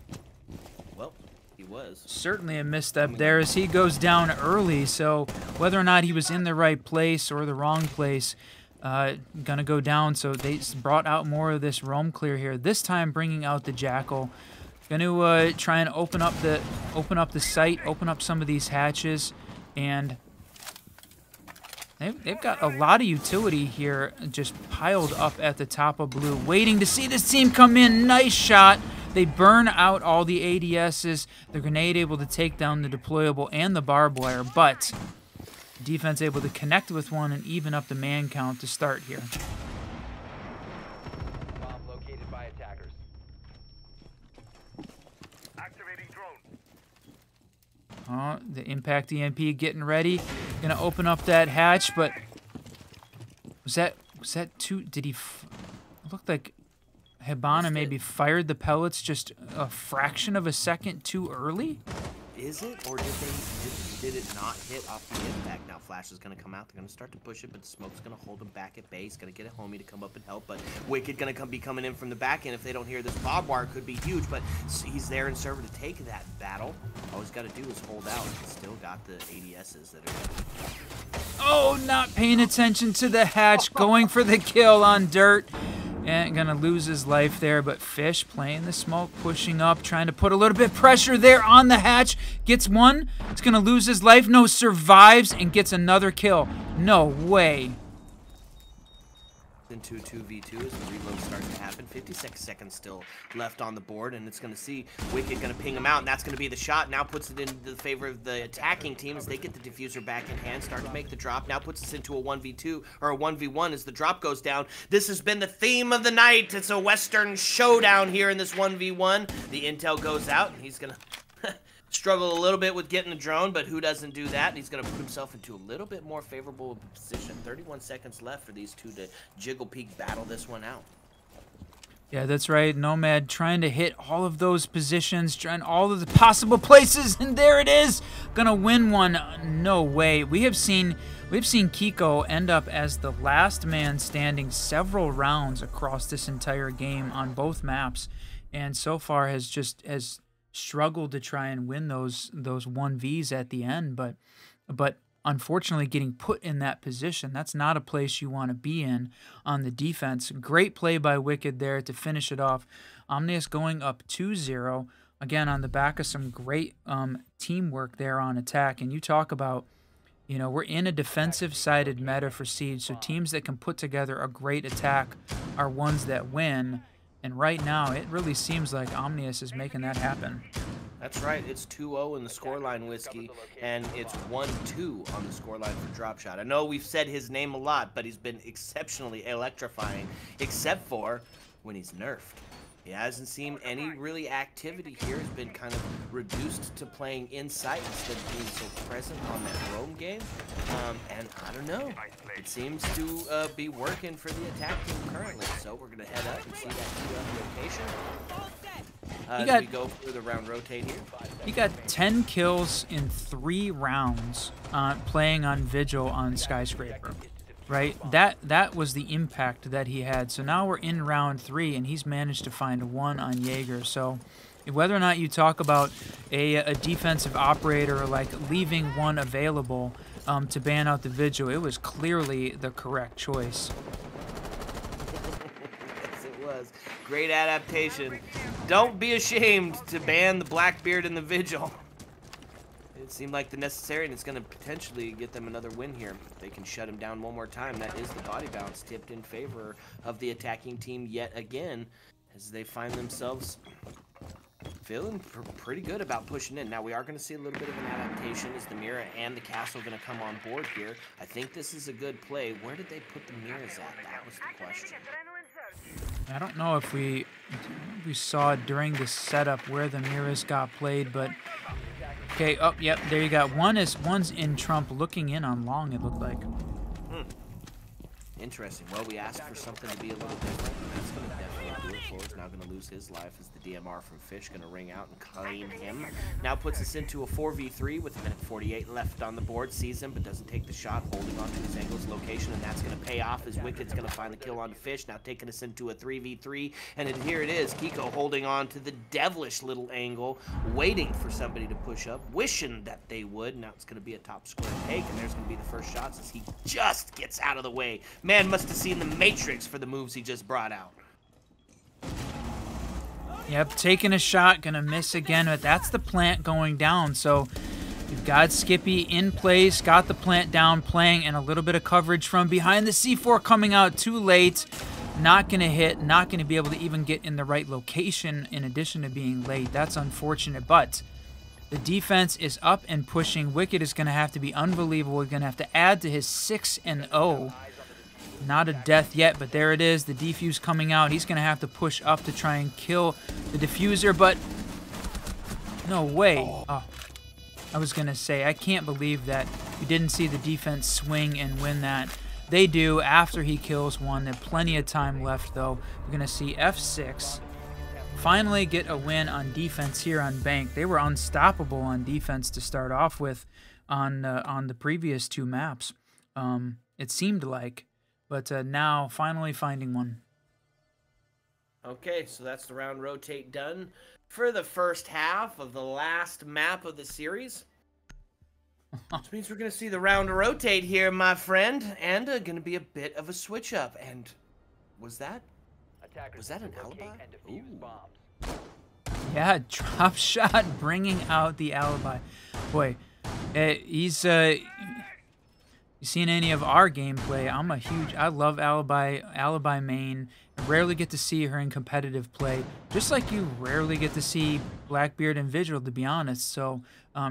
Well, he was. Certainly a misstep there as he goes down early, so whether or not he was in the right place or the wrong place, gonna go down. So they brought out more of this roam clear here, this time bringing out the Jackal. Gonna try and open up the site, open up some of these hatches, and they've got a lot of utility here just piled up at the top of blue, waiting to see this team come in. Nice shot. They burn out all the ADSs. The grenade able to take down the deployable and the barbed wire, but defense able to connect with one and even up the man count to start here. Bomb located by attackers. Activating drone. The impact EMP getting ready. Gonna open up that hatch, but was that too? Did he? It looked like Hibana maybe fired the pellets just a fraction of a second too early. Is it, or did it not hit off the impact? Now Flash is gonna come out. They're gonna start to push it, but Smoke's gonna hold him back at base. Gonna get a homie to come up and help, but Wicked gonna be coming in from the back end. If they don't hear this, barbed wire could be huge, but he's there in server to take that battle. All he's got to do is hold out. He's still got the ADSs that are. Oh, not paying attention to the hatch, going for the kill on Dirt. And gonna lose his life there, but Fish playing the smoke, pushing up, trying to put a little bit of pressure there on the hatch. Gets one. It's gonna lose his life. No, survives and gets another kill. No way. Into 2v2 as the reload starts to happen. 56 seconds still left on the board, and it's going to see Wicked going to ping him out, and that's going to be the shot. Now puts it in the favor of the attacking team as they get the diffuser back in hand, start to make the drop. Now puts us into a 1v2 or a 1v1 as the drop goes down. This has been the theme of the night. It's a Western showdown here in this 1v1. The intel goes out, and he's going to struggle a little bit with getting the drone, but who doesn't do that? He's going to put himself into a little bit more favorable position. 31 seconds left for these two to jiggle peek battle this one out. Yeah, that's right. Nomad trying to hit all of those positions, trying all of the possible places, and there it is. Gonna win one. No way. We've seen Kiko end up as the last man standing several rounds across this entire game on both maps, and so far has struggled to try and win those 1Vs at the end, but unfortunately getting put in that position. That's not a place you want to be in on the defense. Great play by Wicked there to finish it off. Omnius going up 2-0. Again, on the back of some great teamwork there on attack. And you talk about, you know, we're in a defensive-sided meta for Siege, so teams that can put together a great attack are ones that win. And right now, it really seems like Omnius is making that happen. That's right. It's 2-0 in the scoreline, Whiskey, and it's 1-2 on the scoreline for Dropshot. I know we've said his name a lot, but he's been exceptionally electrifying, except for when he's nerfed. He hasn't seen any really activity here. He's been kind of reduced to playing inside instead of being so present on that roam game. And I don't know. It seems to be working for the attack team currently. So we're going to head up and see that location. We go through the round rotate here. He got 10 kills in 3 rounds playing on Vigil on Skyscraper. Right, that was the impact that he had. So now we're in round 3, and he's managed to find 1 on Jaeger. So whether or not you talk about a defensive operator, like leaving 1 available to ban out the Vigil, it was clearly the correct choice. Yes, it was. Great adaptation. Don't be ashamed to ban the Blackbeard and the Vigil. It seemed like the necessary, and it's going to potentially get them another win here. If they can shut him down one more time, that is the body balance tipped in favor of the attacking team yet again, as they find themselves feeling pretty good about pushing in. Now, we are going to see a little bit of an adaptation as the Mira and the Castle are going to come on board here. I think this is a good play. Where did they put the Miras at? That was the question. I don't know if we saw during the setup where the Miras got played, but okay, oh, yep, there you got. One's in Trump looking in on long, it looked like. Interesting. Well, we asked for something to be a little different, and that's going to definitely do it for us. Now going to lose his life as the DMR from Fish going to ring out and claim him. Now puts us into a 4v3 with a minute 48 left on the board. Sees him, but doesn't take the shot, holding on to his angle's location, and that's going to pay off as Wicked's going to find the kill on Fish. Now taking us into a 3v3, and here it is. Kiko holding on to the devilish little angle, waiting for somebody to push up, wishing that they would. Now it's going to be a top square take, and there's going to be the first shots as he just gets out of the way. Man must have seen the Matrix for the moves he just brought out. Yep, taking a shot, gonna miss again, but that's the plant going down. So you've got Skippy in place, got the plant down, playing, and a little bit of coverage from behind. The C4 coming out too late. Not gonna hit, not gonna be able to even get in the right location in addition to being late. That's unfortunate, but the defense is up and pushing. Wicked is gonna have to be unbelievable. We're gonna have to add to his 6-0. Not a death yet, but there it is. The defuse coming out. He's going to have to push up to try and kill the diffuser, but no way. Oh, I was going to say, I can't believe that we didn't see the defense swing and win that. They do after he kills 1. There's plenty of time left, though. We're going to see F6 finally get a win on defense here on Bank. They were unstoppable on defense to start off with on the previous 2 maps. It seemed like. But now, finally finding one. Okay, so that's the round rotate done for the first half of the last map of the series. Which means we're going to see the round rotate here, my friend. And going to be a bit of a switch up. And was that an alibi? Ooh. Yeah, drop shot bringing out the alibi. Boy, he's... You seen any of our gameplay? I love Alibi main. I rarely get to see her in competitive play, just like you rarely get to see Blackbeard and Vigil, to be honest. So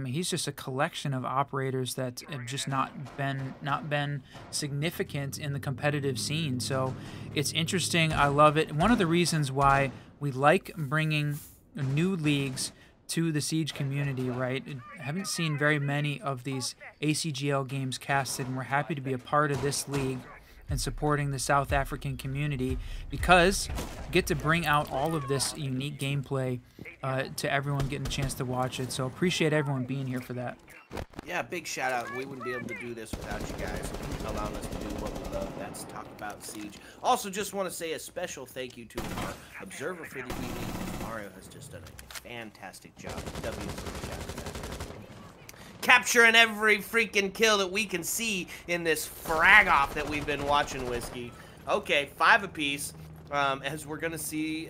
he's just a collection of operators that have just not been significant in the competitive scene. So it's interesting. I love it. One of the reasons why we like bringing new leagues to the Siege community, right? I haven't seen very many of these ACGL games casted, and we're happy to be a part of this league and supporting the South African community because we get to bring out all of this unique gameplay to everyone getting a chance to watch it. So appreciate everyone being here for that. Yeah, big shout out. We wouldn't be able to do this without you guys allowing us to do what we love. That's talk about Siege. Also, just want to say a special thank you to our observer for the evening. Mario has just done a fantastic job. W for the chat. capturing every freaking kill that we can see in this frag-off that we've been watching, Whiskey. Okay, 5 apiece. As we're gonna see,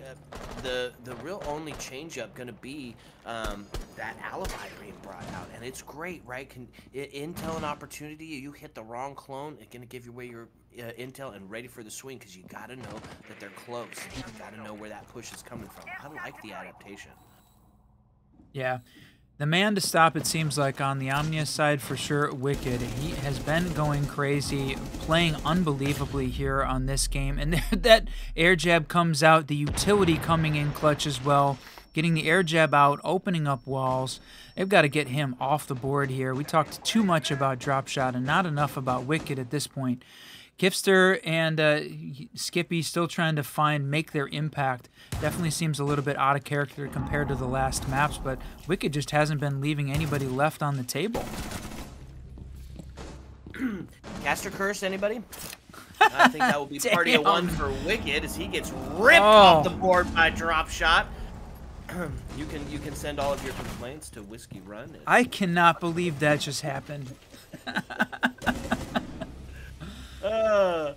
the real only change-up gonna be that alibi being brought out, and it's great, right? Intel and opportunity. You hit the wrong clone, it's gonna give you away your intel and ready for the swing, because you gotta know that they're close. You gotta know where that push is coming from. I like the adaptation. Yeah. The man to stop, it seems like, on the Omnius side for sure, Wicked. He has been going crazy, playing unbelievably here on this game. And that air jab comes out, the utility coming in clutch as well. Getting the air jab out, opening up walls. They've got to get him off the board here. We talked too much about drop shot and not enough about Wicked at this point. Kipster and Skippy still trying to make their impact. Definitely seems a little bit out of character compared to the last maps, but Wicked just hasn't been leaving anybody left on the table. Caster Curse, anybody? I think that will be party of 1 for Wicked as he gets ripped off the board by drop shot. You can send all of your complaints to Whiskey Run. I cannot believe that just happened.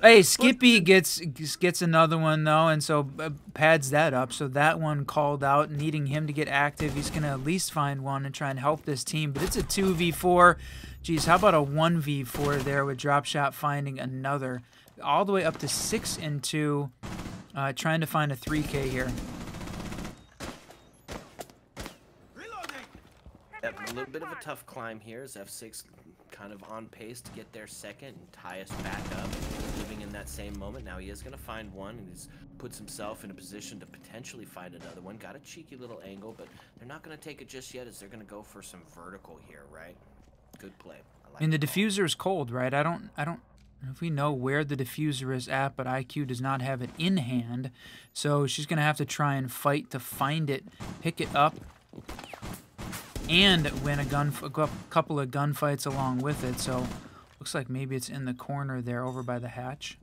Hey, Skippy gets another one though, and so pads that up. So that one called out, needing him to get active. He's gonna at least find one and try and help this team. But it's a 2v4. Geez, how about a 1v4 there with drop shot finding another, all the way up to 6 and 2, trying to find a 3K here. A little bit of a tough climb here as F6 kind of on pace to get their second and tie us back up, living in that same moment. Now he is going to find one, and he's puts himself in a position to potentially find another one. Got a cheeky little angle, but they're not going to take it just yet, as they're going to go for some vertical here, right? Good play. I mean, the diffuser is cold, right? I don't know if we know where the diffuser is at, but IQ does not have it in hand, so she's going to have to try and fight to find it, pick it up, and win a couple of gunfights along with it. So looks like maybe it's in the corner there over by the hatch.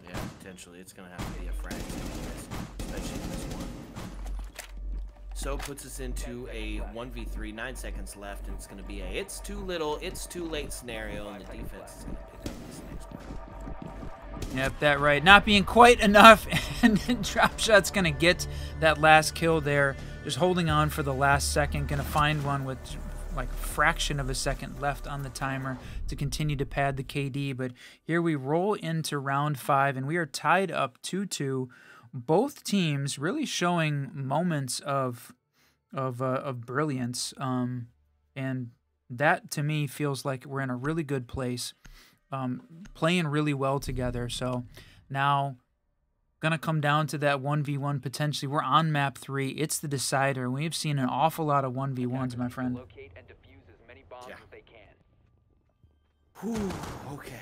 Yeah, potentially it's going to have to be a frag, especially in this one. So puts us into a 1v3, 9 seconds left, and it's going to be a it's too little, it's too late scenario, and the defense is going to pick up this next one. Yep, that right. Not being quite enough, and then drop shot's going to get that last kill there. Just holding on for the last second, going to find one with like a fraction of a second left on the timer to continue to pad the KD. But here we roll into round 5, and we are tied up 2-2. Both teams really showing moments of brilliance, and that to me feels like we're in a really good place, playing really well together. So now gonna come down to that 1v1 potentially. We're on map 3. It's the decider. We have seen an awful lot of 1v1s, my friend. Locate and defuse as many bombs as they can. Whew, okay.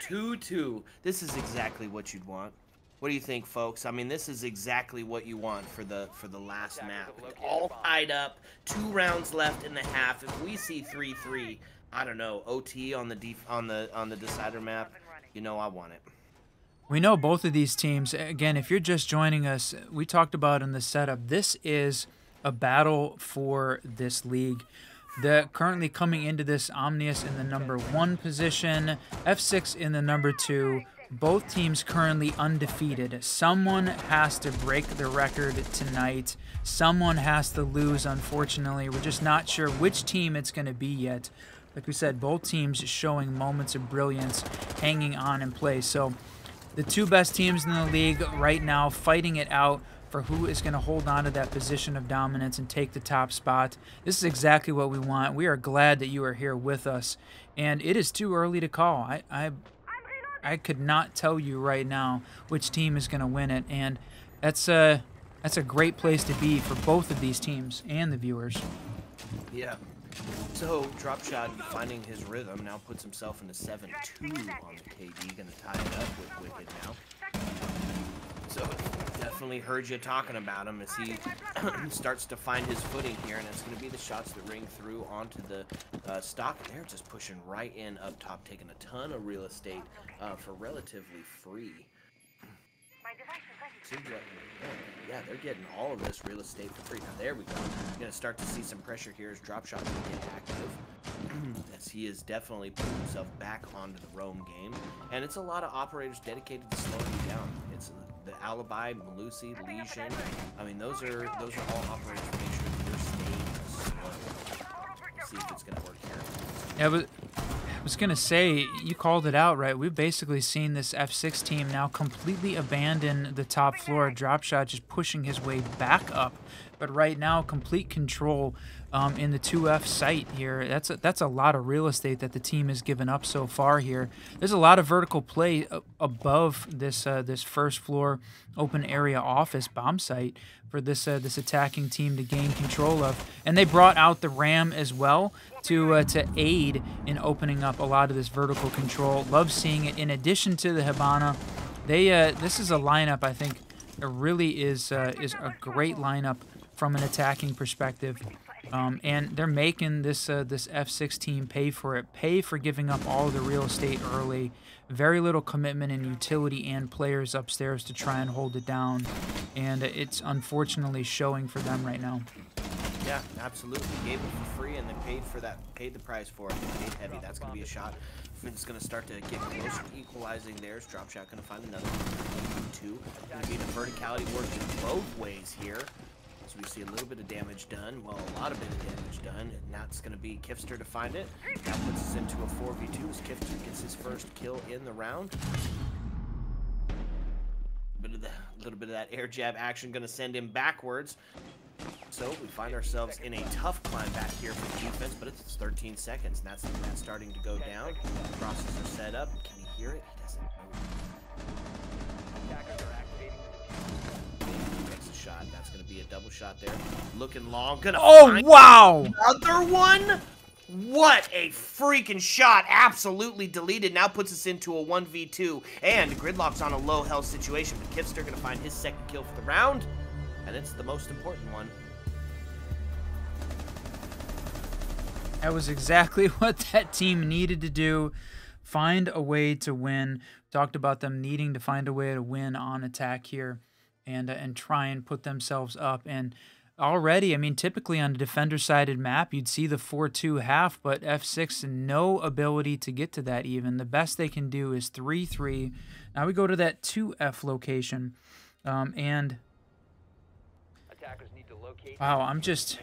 2-2. This is exactly what you'd want. What do you think, folks? I mean, this is exactly what you want for the last map. All tied up, 2 rounds left in the half. If we see 3-3, I don't know, OT on the decider map, you know I want it. We know both of these teams. Again, if you're just joining us, we talked about in the setup, this is a battle for this league. Currently coming into this, Omnius in the number 1 position, F6 in the number 2. Both teams currently undefeated. Someone has to break the record tonight. Someone has to lose, unfortunately. We're just not sure which team it's going to be yet. Like we said, both teams showing moments of brilliance, hanging on in place. So the 2 best teams in the league right now fighting it out for who is going to hold on to that position of dominance and take the top spot. This is exactly what we want. We are glad that you are here with us, and it is too early to call. I could not tell you right now which team is going to win it, and that's a great place to be for both of these teams and the viewers. Yeah. So, drop shot finding his rhythm now puts himself in a 7-2 on the KD. Gonna tie it up with Wicked now. So, definitely heard you talking about him as he starts to find his footing here, and it's gonna be the shots that ring through onto the stock. They're just pushing right in up top, taking a ton of real estate for relatively free. yeah, they're getting all of this real estate for free. Now, there we go. You're going to start to see some pressure here as Drop Shot going to get active. As he is definitely putting himself back onto the roam game. And it's a lot of operators dedicated to slowing you down. It's the Alibi, Malusi, Legion. I mean, those are all operators to make sure that you're staying slow. Let's see if it's going to work here. Yeah, but I was going to say, you called it out, right? We've basically seen this F6 team now completely abandon the top floor. Drop Shot just pushing his way back up. But right now, complete control in the 2F site here. That's a lot of real estate that the team has given up so far here. There's a lot of vertical play above this this first floor open area office bomb site for this this attacking team to gain control of. And they brought out the Ram as well to aid in opening up a lot of this vertical control. Love seeing it. In addition to the Hibana, they this is a lineup I think it really is a great lineup from an attacking perspective. And they're making this this F6 team pay for it, pay for giving up all the real estate early. Very little commitment in utility and players upstairs to try and hold it down, and it's unfortunately showing for them right now. Yeah, absolutely. Gave it for free, and they paid the price for it. They paid heavy. That's going to be a shot. It's going to start to get close to equalizing theirs. Drop Shot going to find another 2. Going to be the verticality working both ways here. So we see a little bit of damage done. Well, a lot of bit of damage done. And that's going to be Kifster to find it. That puts us into a 4v2 as Kifster gets his first kill in the round. A little bit of that air jab action going to send him backwards. So we find ourselves in a tough climb back here for defense, but it's 13 seconds, and that's starting to go down. Crosses are set up. Can he hear it? He doesn't. Takes a shot. That's going to be a double shot there. Looking long. Oh, wow! Another one? What a freaking shot. Absolutely deleted. Now puts us into a 1v2. And Gridlock's on a low health situation, but Kifster going to find his second kill for the round. And it's the most important one. That was exactly what that team needed to do. Find a way to win. Talked about them needing to find a way to win on attack here and try and put themselves up. And already, I mean, typically on a defender-sided map, you'd see the 4-2 half, but F6, no ability to get to that even. The best they can do is 3-3. Now we go to that 2F location. And wow, I'm just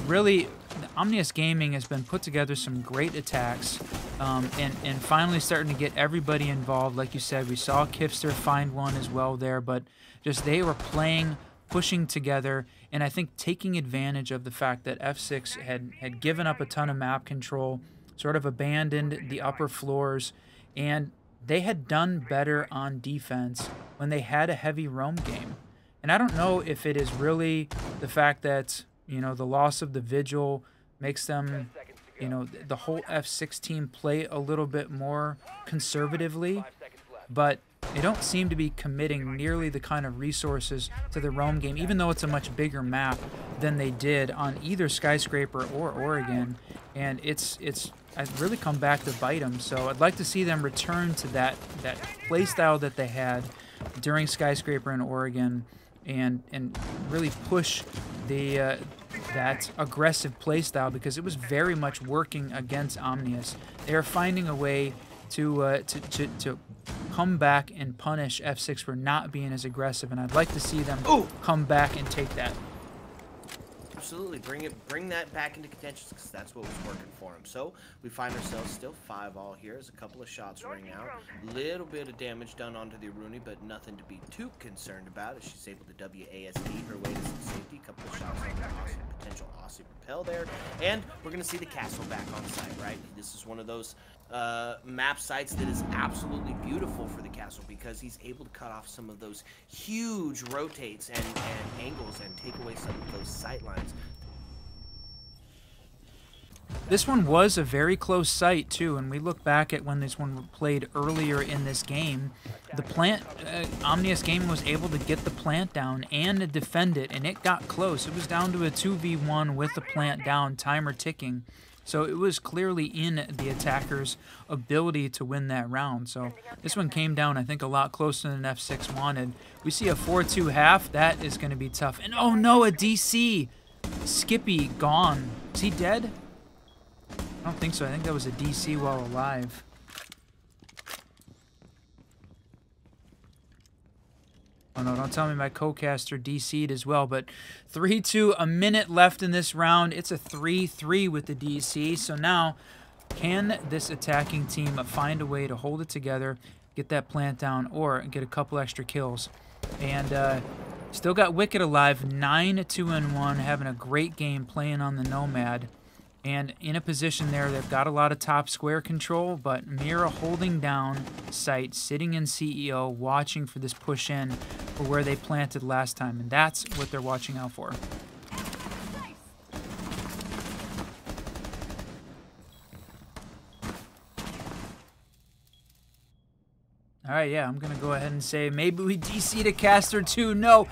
really, Omnius Gaming has been put together some great attacks, and finally starting to get everybody involved. Like you said, we saw Kifster find one as well there, but just they were playing, pushing together, and I think taking advantage of the fact that F6 had given up a ton of map control, sort of abandoned the upper floors, and they had done better on defense when they had a heavy roam game. And I don't know if it is really the fact that, you know, the loss of the Vigil makes them, you know, the whole F6 team play a little bit more conservatively, but they don't seem to be committing nearly the kind of resources to the roam game, even though it's a much bigger map than they did on either Skyscraper or Oregon. And it's really come back to bite them. So I'd like to see them return to that play style that they had during Skyscraper and Oregon, and really push the that aggressive play style, because it was very much working against Omnius. They are finding a way to come back and punish F6 for not being as aggressive, and I'd like to see them come back and take that. Absolutely, bring that back into contention, because that's what was working for him. So we find ourselves still 5-all here as a couple of shots ring out. Little bit of damage done onto the Aruni, but nothing to be too concerned about, as she's able to WASD her way to some safety. A couple of shots on the awesome potential Aussie repel there, and we're gonna see the castle back on site. Right, this is one of those map sites that is absolutely beautiful for the castle, because he's able to cut off some of those huge rotates and angles and take away some of those sight lines. This one was a very close sight too, and we look back at when this one played earlier in this game. The plant, Omnius Gaming was able to get the plant down and defend it, and it got close. It was down to a 2v1 with the plant down, timer ticking. So it was clearly in the attacker's ability to win that round. So this one came down, I think, a lot closer than F6 wanted. We see a 4-2 half. That is going to be tough. And oh no, a DC. Skippy gone. Is he dead? I don't think so. I think that was a DC while alive. Oh no, don't tell me my co-caster DC'd as well, but 3-2, a minute left in this round. It's a 3-3 with the DC. So now, can this attacking team find a way to hold it together, get that plant down, or get a couple extra kills? And still got Wicked alive, 9-2-1, having a great game playing on the Nomad. And in a position there, they've got a lot of top square control, but Mira holding down site, sitting in CEO, watching for this push in for where they planted last time. And that's what they're watching out for. All right, yeah, I'm going to go ahead and say maybe we DC to caster too. No.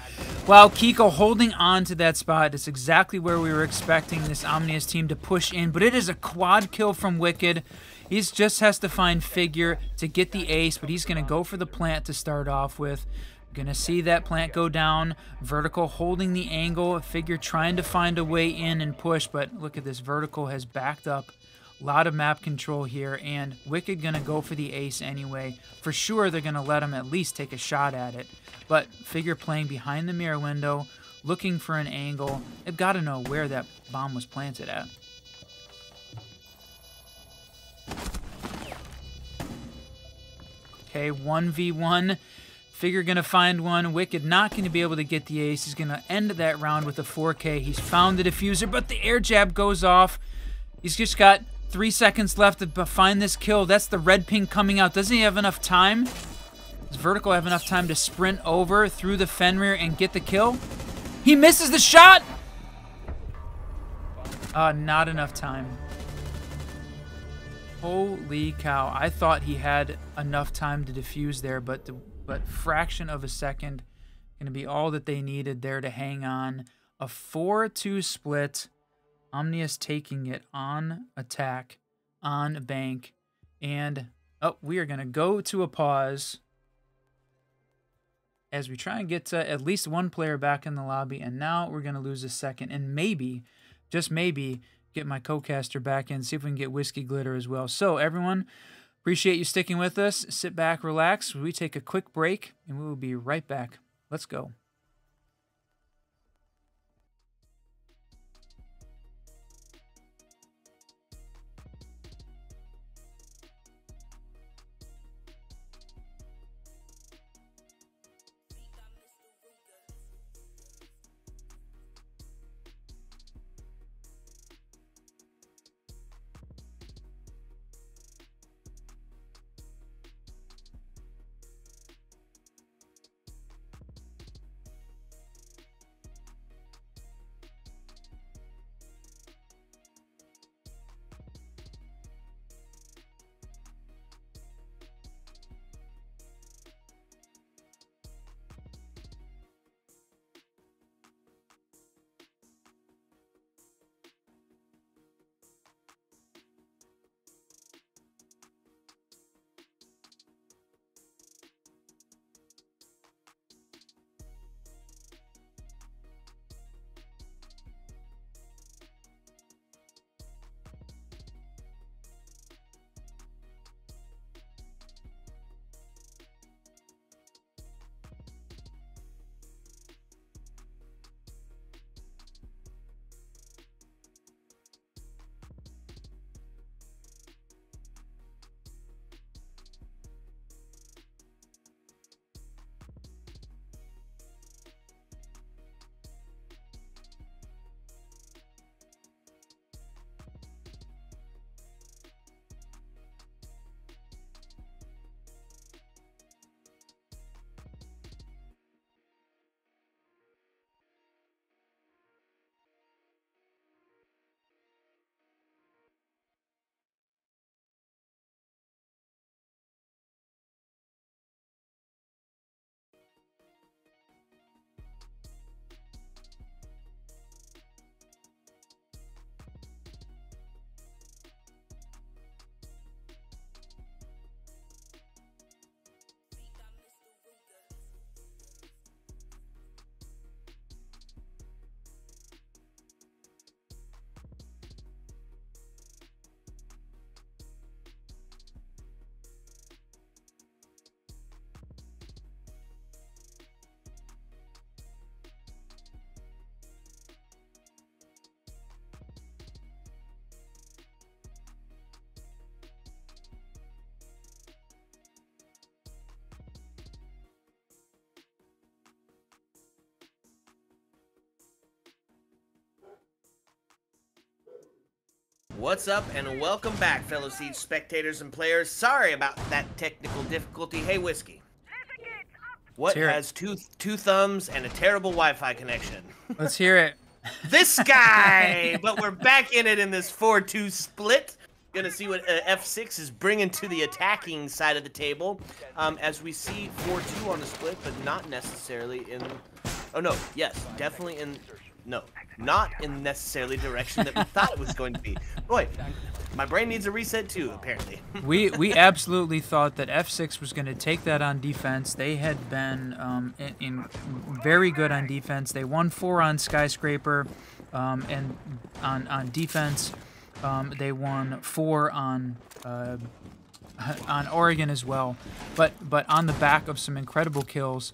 Wow, Kiko holding on to that spot. It's exactly where we were expecting this Omnius team to push in, but it is a quad kill from Wicked. He just has to find Figure to get the ace, but he's going to go for the plant to start off with. Going to see that plant go down. Vertical holding the angle. Figure trying to find a way in and push, but look at this. Vertical has backed up. A lot of map control here, and Wicked gonna go for the ace anyway. For sure, they're gonna let him at least take a shot at it. But Figure playing behind the mirror window, looking for an angle. They've got to know where that bomb was planted at. Okay, 1v1. Figure gonna find one. Wicked not gonna be able to get the ace. He's gonna end that round with a 4K. He's found the diffuser, but the air jab goes off. He's just got 3 seconds left to find this kill. That's the red ping coming out. Doesn't he have enough time? Does Vertical have enough time to sprint over through the Fenrir and get the kill? He misses the shot! Not enough time. Holy cow. I thought he had enough time to defuse there, but fraction of a second going to be all that they needed there to hang on. A 4-2 split. Omnius taking it on attack, on bank, and we are going to go to a pause as we try and get at least one player back in the lobby, and now we're going to lose a second, and maybe, just maybe, get my co-caster back in, see if we can get Whiskey Glitter as well. So, everyone, appreciate you sticking with us. Sit back, relax. We take a quick break, and we will be right back. Let's go. What's up, and welcome back, fellow Siege spectators and players. Sorry about that technical difficulty. Hey, Whiskey. What has two thumbs and a terrible Wi-Fi connection? Let's hear it. This guy! But we're back in it in this 4-2 split. Gonna see what F6 is bringing to the attacking side of the table. As we see 4-2 on the split, but not necessarily in... Oh, no. Yes, definitely in... No, not in necessarily direction that we thought it was going to be. Boy, my brain needs a reset too, apparently. we absolutely thought that F6 was going to take that on defense. They had been in very good on defense. They won 4 on Skyscraper, and on defense, they won 4 on Oregon as well, but on the back of some incredible kills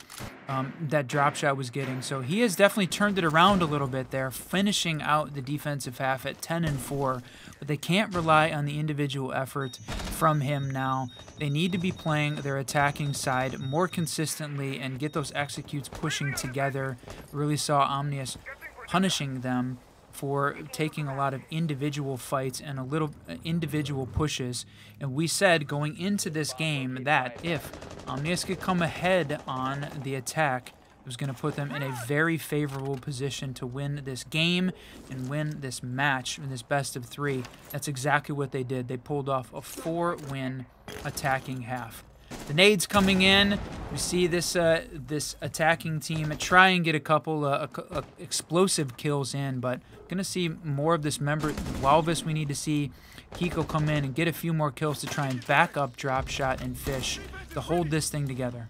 that Dropshot was getting. So he has definitely turned it around a little bit there, finishing out the defensive half at 10-4, but they can't rely on the individual effort from him now. They need to be playing their attacking side more consistently and get those executes pushing together. Really saw Omnius punishing them for taking a lot of individual fights and a little individual pushes. And we said going into this game that if Omnius could come ahead on the attack, it was going to put them in a very favorable position to win this game and win this match in this best of 3. That's exactly what they did. They pulled off a 4-win attacking half. The nades coming in. We see this this attacking team try and get a couple explosive kills in, but gonna see more of this member. Walvis, we need to see Kiko come in and get a few more kills to try and back up Dropshot and Fish to hold this thing together.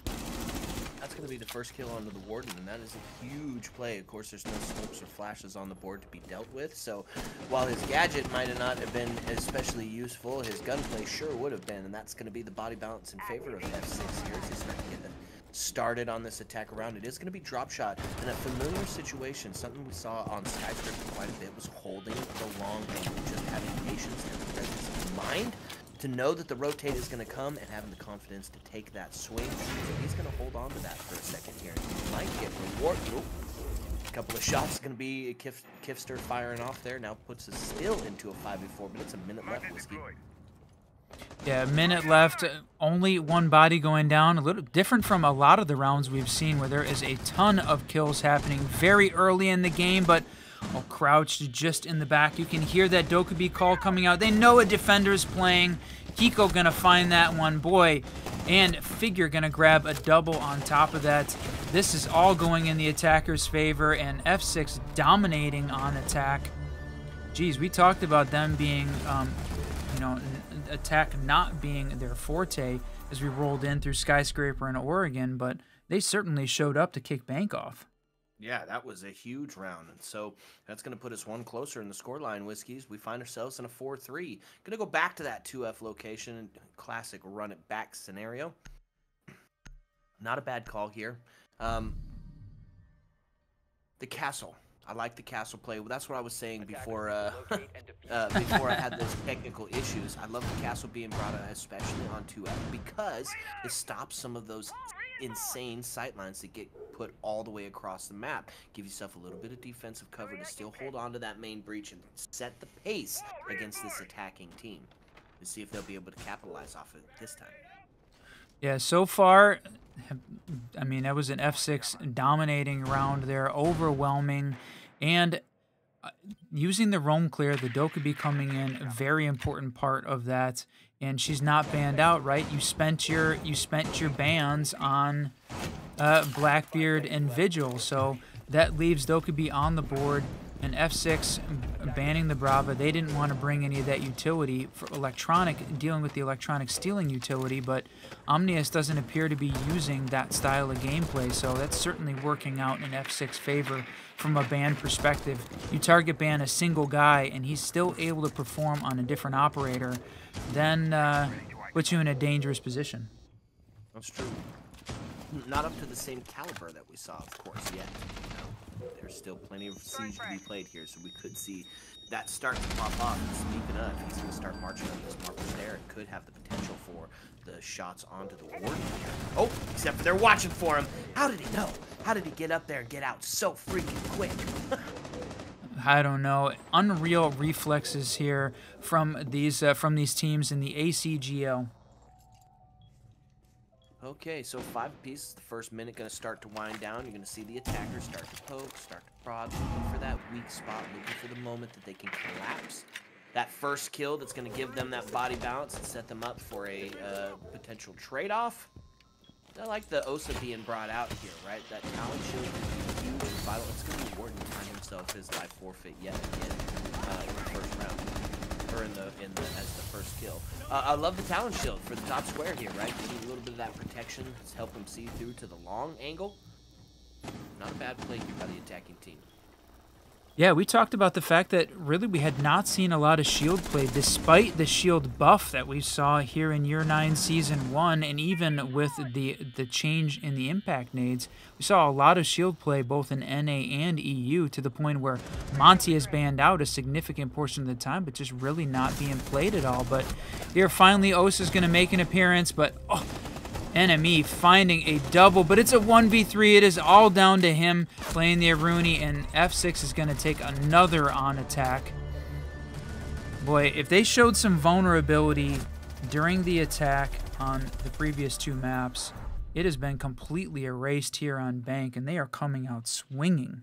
That's going to be the first kill onto the Warden, and that is a huge play. Of course, there's no smokes or flashes on the board to be dealt with, so while his gadget might not have been especially useful, his gunplay sure would have been, and that's going to be the body balance in favor of F6 here as he's starting to get started on this attack around. It is going to be Dropshot in a familiar situation. Something we saw on Skyscraper quite a bit was holding the long game, just having patience and the presence of mind to know that the rotate is going to come and having the confidence to take that swing. So he's going to hold on to that for a second here. He might get reward. A couple of shots going to be Kifster firing off there. Now puts us still into a 5v4, but it's a minute left, Whiskey. Yeah, a minute left. Only one body going down. A little different from a lot of the rounds we've seen where there is a ton of kills happening very early in the game, but crouched just in the back. You can hear that Dokubi call coming out. They know a defender is playing. Kiko gonna find that one, boy. And Figure gonna grab a double on top of that. This is all going in the attacker's favor, and F6 dominating on attack. Geez, we talked about them being, attack not being their forte as we rolled in through Skyscraper in Oregon, but they certainly showed up to kick bank off. Yeah, that was a huge round, and so that's going to put us one closer in the scoreline, Whiskies. We find ourselves in a 4-3. Going to go back to that 2F location, classic run-it-back scenario. Not a bad call here. The castle. I like the castle play. Well, that's what I was saying before before I had those technical issues. I love the castle being brought out, especially on 2F, because it stops some of those insane sightlines that get put all the way across the map. Give yourself a little bit of defensive cover to still hold on to that main breach and set the pace against this attacking team. To see if they'll be able to capitalize off it this time. Yeah, so far, I mean, that was an F6 dominating round there, overwhelming, and using the roam clear, the Dokubi coming in, a very important part of that. And she's not banned out, right? You spent your bans on Blackbeard and Vigil, so that leaves Dokubi on the board. And F6 banning the Brava. They didn't want to bring any of that utility for dealing with the electronic stealing utility, but Omnius doesn't appear to be using that style of gameplay, so that's certainly working out in F6 favor from a ban perspective. You target ban a single guy, and he's still able to perform on a different operator, then puts you in a dangerous position. That's true. Not up to the same caliber that we saw, of course, yet. There's still plenty of siege to be played here, so we could see that start to pop off. And speaking of, he's going to start marching up those markers there. It could have the potential for the shots onto the Warden here. Oh, except they're watching for him. How did he know? How did he get up there and get out so freaking quick? I don't know, unreal reflexes here from these teams in the ACGL. Okay, so 5 apiece. The first minute going to start to wind down. You're going to see the attackers start to poke, start to prod, looking for that weak spot, looking for the moment that they can collapse. That first kill that's going to give them that body balance and set them up for a potential trade-off. I like the OSA being brought out here, right? That talent shield is huge and vital. It's going to be Warden find himself his life forfeit yet again in the first round. Or as the first kill. I love the talent shield for the top square here, right? Getting a little bit of that protection to help him see through to the long angle. Not a bad play here by the attacking team. Yeah, we talked about the fact that really we had not seen a lot of shield play despite the shield buff that we saw here in Year 9 Season 1, and even with the change in the impact nades, we saw a lot of shield play both in NA and EU to the point where Monty has banned out a significant portion of the time, but just really not being played at all. But here finally Osa's going to make an appearance, but NME finding a double, but it's a 1v3. It is all down to him playing the Aruni, and F6 is going to take another on attack. Boy, if they showed some vulnerability during the attack on the previous 2 maps, it has been completely erased here on Bank, and they are coming out swinging.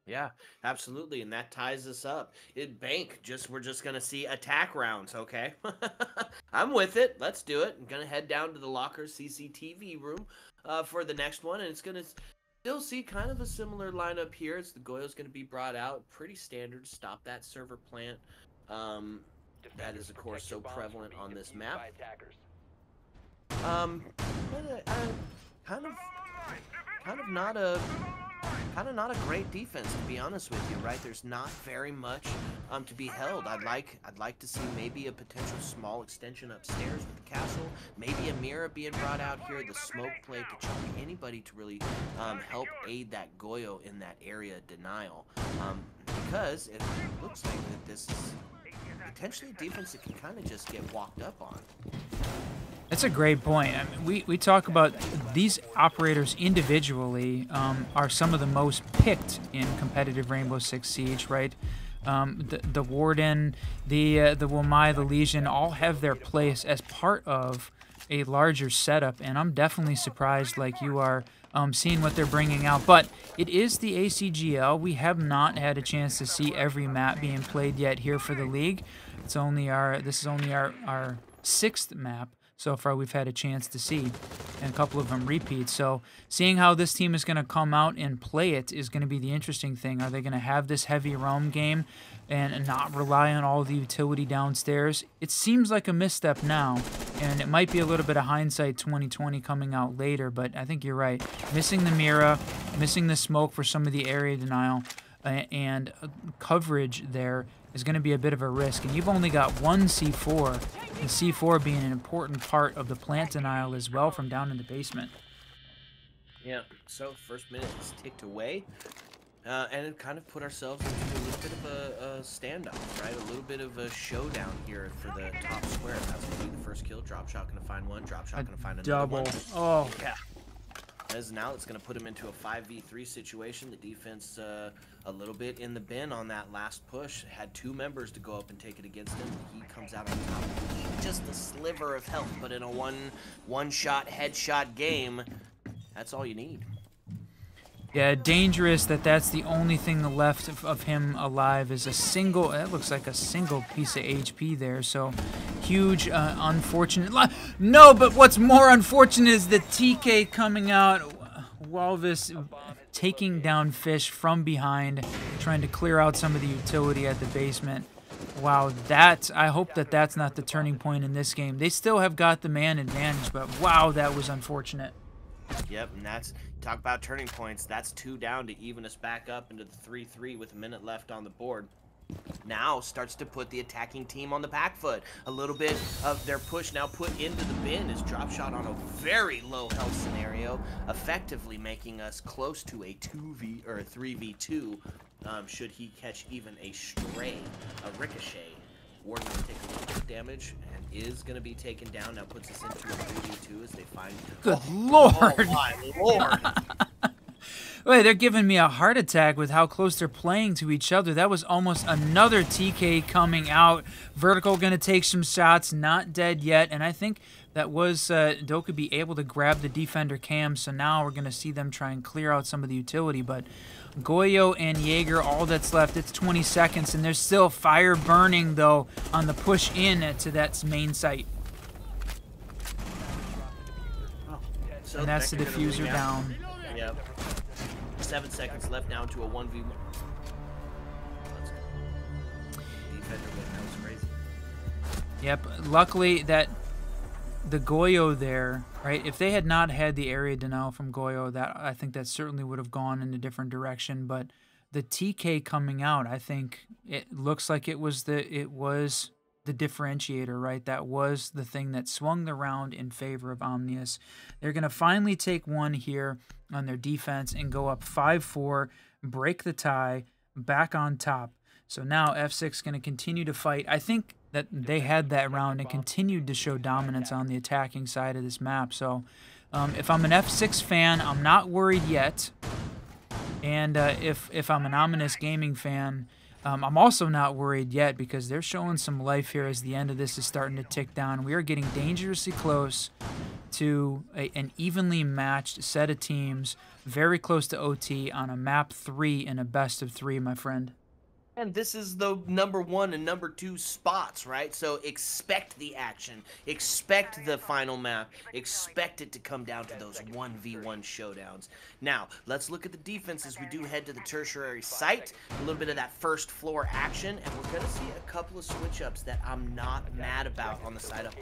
Yeah, absolutely, and that ties us up. We're just gonna see attack rounds, okay? I'm with it. Let's do it. I'm gonna head down to the locker CCTV room for the next one, and it's gonna still see kind of a similar lineup here. It's the Goyo's gonna be brought out, pretty standard. Stop that server plant. That is of course so prevalent on this map. Kind of not a great defense, to be honest with you, right? There's not very much to be held. I'd like to see maybe a potential small extension upstairs with the castle, maybe a mirror being brought out here, the smoke play to chunk anybody to really help aid that Goyo in that area denial. Because it looks like that this is potentially a defense that can kind of just get walked up on. That's a great point. I mean, we talk about these operators individually are some of the most picked in competitive Rainbow Six Siege, right? The Warden, the Wamai, the Legion all have their place as part of a larger setup, and I'm definitely surprised, like you are, seeing what they're bringing out. But it is the ACGL. We have not had a chance to see every map being played yet here for the league. This is only our 6th map. So far we've had a chance to see, and a couple of them repeat. So seeing how this team is going to come out and play it is going to be the interesting thing. Are they going to have this heavy roam game and not rely on all the utility downstairs? It seems like a misstep now, and it might be a little bit of hindsight 2020 coming out later, but I think you're right. Missing the Mira, missing the smoke for some of the area denial, and coverage there is going to be a bit of a risk. And you've only got one C4, and C4 being an important part of the plant denial as well from down in the basement. Yeah, so first minute is ticked away, and it kind of put ourselves into a little bit of a standoff, right? A little bit of a showdown here for the top square. That's going to be the first kill. Drop shot going to find one. Drop shot going to find another one. Oh, yeah. As now it's going to put him into a 5v3 situation. The defense a little bit in the bin on that last push. Had 2 members to go up and take it against him. He comes out on top. Just a sliver of health, but in a one-shot headshot game, that's all you need. Yeah, dangerous that's the only thing left of him alive is a single, it looks like a single piece of HP there, so huge, unfortunate. No, but what's more unfortunate is the TK coming out, Walvis taking down Fish from behind, trying to clear out some of the utility at the basement. Wow, I hope that's not the turning point in this game. They still have got the man advantage, but wow, that was unfortunate. Yep, and talk about turning points. That's 2 down to even us back up into the 3-3 with a minute left on the board. Now starts to put the attacking team on the back foot. A little bit of their push now put into the bin is drop shot on a very low health scenario, effectively making us close to a 2v or a 3v2. Should he catch even a stray, a ricochet. Warden will take a little bit of damage and is going to be taken down. Now puts us into a 3v2 as they find... Good Lord! Oh my Lord! Boy, they're giving me a heart attack with how close they're playing to each other. That was almost another TK coming out. Vertical going to take some shots, not dead yet. And I think that was Dokubi able to grab the defender cam. So now we're going to see them try and clear out some of the utility. But Goyo and Jaeger, all that's left, it's 20 seconds. And there's still fire burning, though, on the push in to that main site. So and that's the diffuser down. Yep. 7 seconds left now into a 1v1. Let's go. Defender win. That was crazy. Yep. Luckily that the Goyo there, right? If they had not had the area denial from Goyo, that I think that certainly would have gone in a different direction. But the TK coming out, I think it looks like it was the differentiator, right? That was the thing that swung the round in favor of Omnius. They're going to finally take one here on their defense and go up 5-4, break the tie, back on top. So now F6 going to continue to fight. I think that they had that round and continued to show dominance on the attacking side of this map. So if I'm an F6 fan, I'm not worried yet. And if I'm an Omnius Gaming fan, I'm also not worried yet because they're showing some life here as the end of this is starting to tick down. We are getting dangerously close to an evenly matched set of teams, very close to OT on a map 3 in a best of 3, my friend. And this is the #1 and #2 spots, right? So expect the action. Expect the final map. Expect it to come down to those 1v1 showdowns. Now, let's look at the defense as we do head to the tertiary site. A little bit of that first floor action, and we're going to see a couple of switch-ups that I'm not mad about on the side of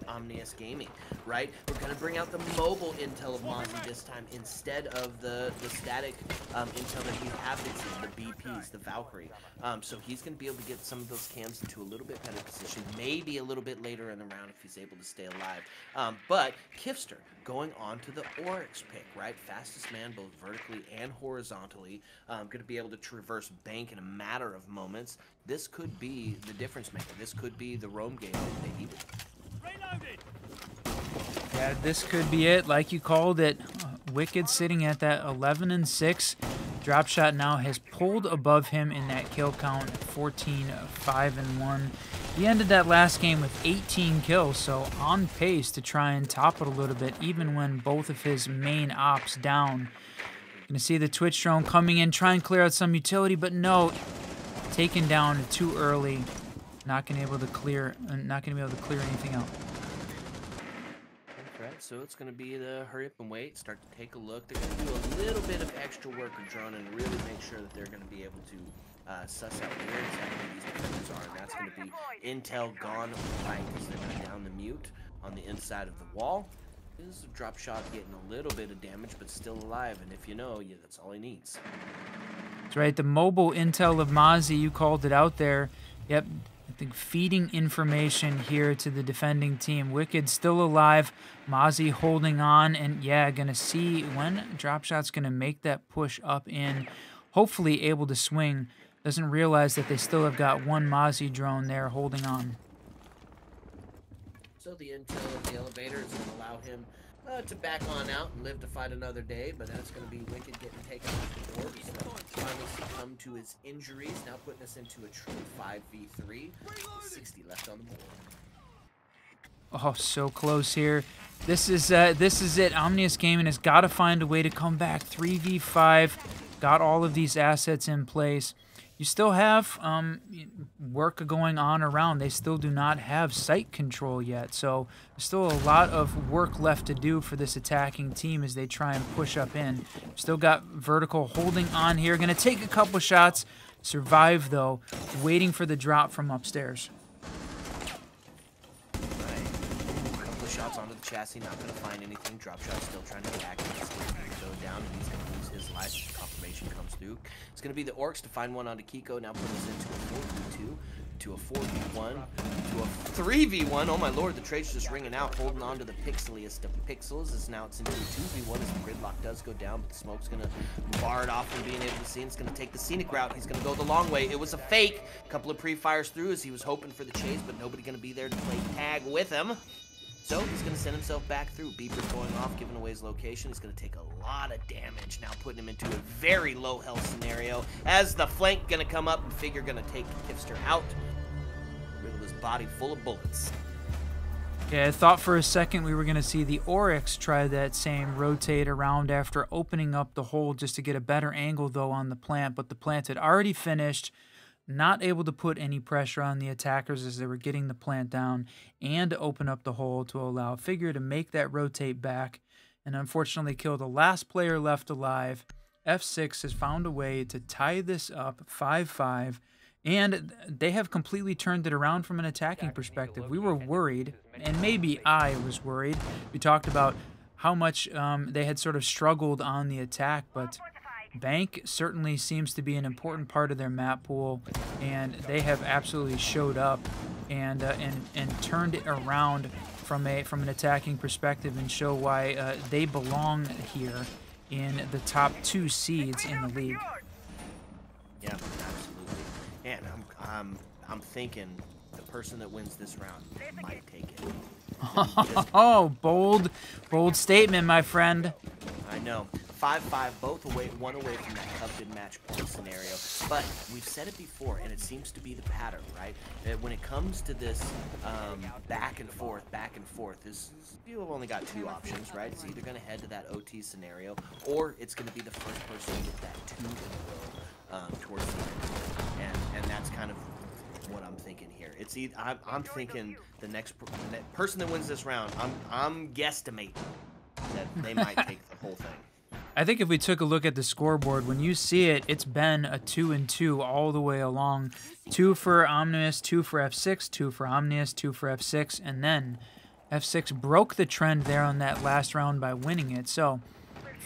Omnius Gaming, right? We're going to bring out the mobile intel of Mozzie this time instead of the static intel that we have been seeing, the BPs, the Valkyrie. So he's going to be able to get some of those cams into a little bit better position, maybe a little bit later in the round if he's able to stay alive. But Kifster going on to the Oryx pick, right? Fastest man both vertically and horizontally. Going to be able to traverse bank in a matter of moments. This could be the difference maker. This could be the roam game that they needed. Yeah, this could be it. Like you called it, Wicked sitting at that 11-6. Drop shot now has pulled above him in that kill count, 14-5-1. He ended that last game with 18 kills, so on pace to try and top it a little bit, even when both of his main ops down. Gonna see the Twitch drone coming in, try and clear out some utility, but no, taken down too early. Not gonna be able to clear anything out. So it's going to be the hurry up and wait, start to take a look. They're going to do a little bit of extra work with drone and really make sure that they're going to be able to suss out where exactly these defenders are. And that's going to be intel gone right because they're going to down the mute on the inside of the wall. This is a drop shot getting a little bit of damage, but still alive. And if you know, yeah, that's all he needs. That's right. The mobile intel of Mozzie, you called it out there. Yep. I think feeding information here to the defending team. Wicked still alive. Mozzie holding on. And yeah, going to see when Dropshot's going to make that push up in. Hopefully able to swing. Doesn't realize that they still have got one Mozzie drone there holding on. So the intel of the elevator is going to allow him to back on out and live to fight another day, but that's going to be Wicked getting taken off the board. He's finally succumbed to his injuries, now putting us into a true 5v3. 60 left on the board. Oh, so close here. This is it. Omnius Gaming has got to find a way to come back. 3v5. Got all of these assets in place. You still have work going on around. They still do not have site control yet. So there's still a lot of work left to do for this attacking team as they try and push up in. Still got Vertical holding on here. Going to take a couple shots. Survive, though. Waiting for the drop from upstairs. Shots onto the chassis, not going to find anything. Drop shot still trying to attack. He's going to go down and he's going to lose his life if the confirmation comes through. It's going to be the Orcs to find one onto Kiko. Now put us into a 4v2, to a 4v1, to a 3v1. Oh my lord, the trade's just ringing out, holding on to the pixeliest of pixels. As now it's into a 2v1 as the gridlock does go down, but the smoke's going to bar it off from being able to see. It's going to take the scenic route. He's going to go the long way. It was a fake. A couple of pre-fires through as he was hoping for the chase, but nobody going to be there to play tag with him. So he's going to send himself back through. Beeper's going off, giving away his location. He's going to take a lot of damage, now putting him into a very low health scenario. As the flank going to come up, and Figure going to take Tipster out. Riddle his body full of bullets. Yeah, I thought for a second we were going to see the Oryx try that same rotate around after opening up the hole just to get a better angle, though, on the plant. But the plant had already finished, not able to put any pressure on the attackers as they were getting the plant down and open up the hole to allow Figure to make that rotate back and unfortunately kill the last player left alive. F6 has found a way to tie this up 5-5. And they have completely turned it around from an attacking perspective. We were worried, and maybe I was worried. We talked about how much they had sort of struggled on the attack, but Bank certainly seems to be an important part of their map pool, and they have absolutely showed up and turned it around from an attacking perspective and show why they belong here in the top 2 seeds in the league. Yeah, absolutely. And I'm thinking the person that wins this round might take it. Oh, bold statement, my friend. I know. 5-5, both away, one away from that coveted match point scenario. But we've said it before, and it seems to be the pattern, right? That when it comes to this back and forth, you have only got 2 options, right? It's either going to head to that OT scenario, or it's going to be the first person to get that 2 in a row towards the end. And that's kind of what I'm thinking here. It's either, I'm thinking the next person that wins this round, I'm guesstimating that they might take the whole thing. I think if we took a look at the scoreboard, when you see it, it's been a 2-2 all the way along. 2 for Omnius, 2 for F6, 2 for Omnius, 2 for F6, and then F6 broke the trend there on that last round by winning it. So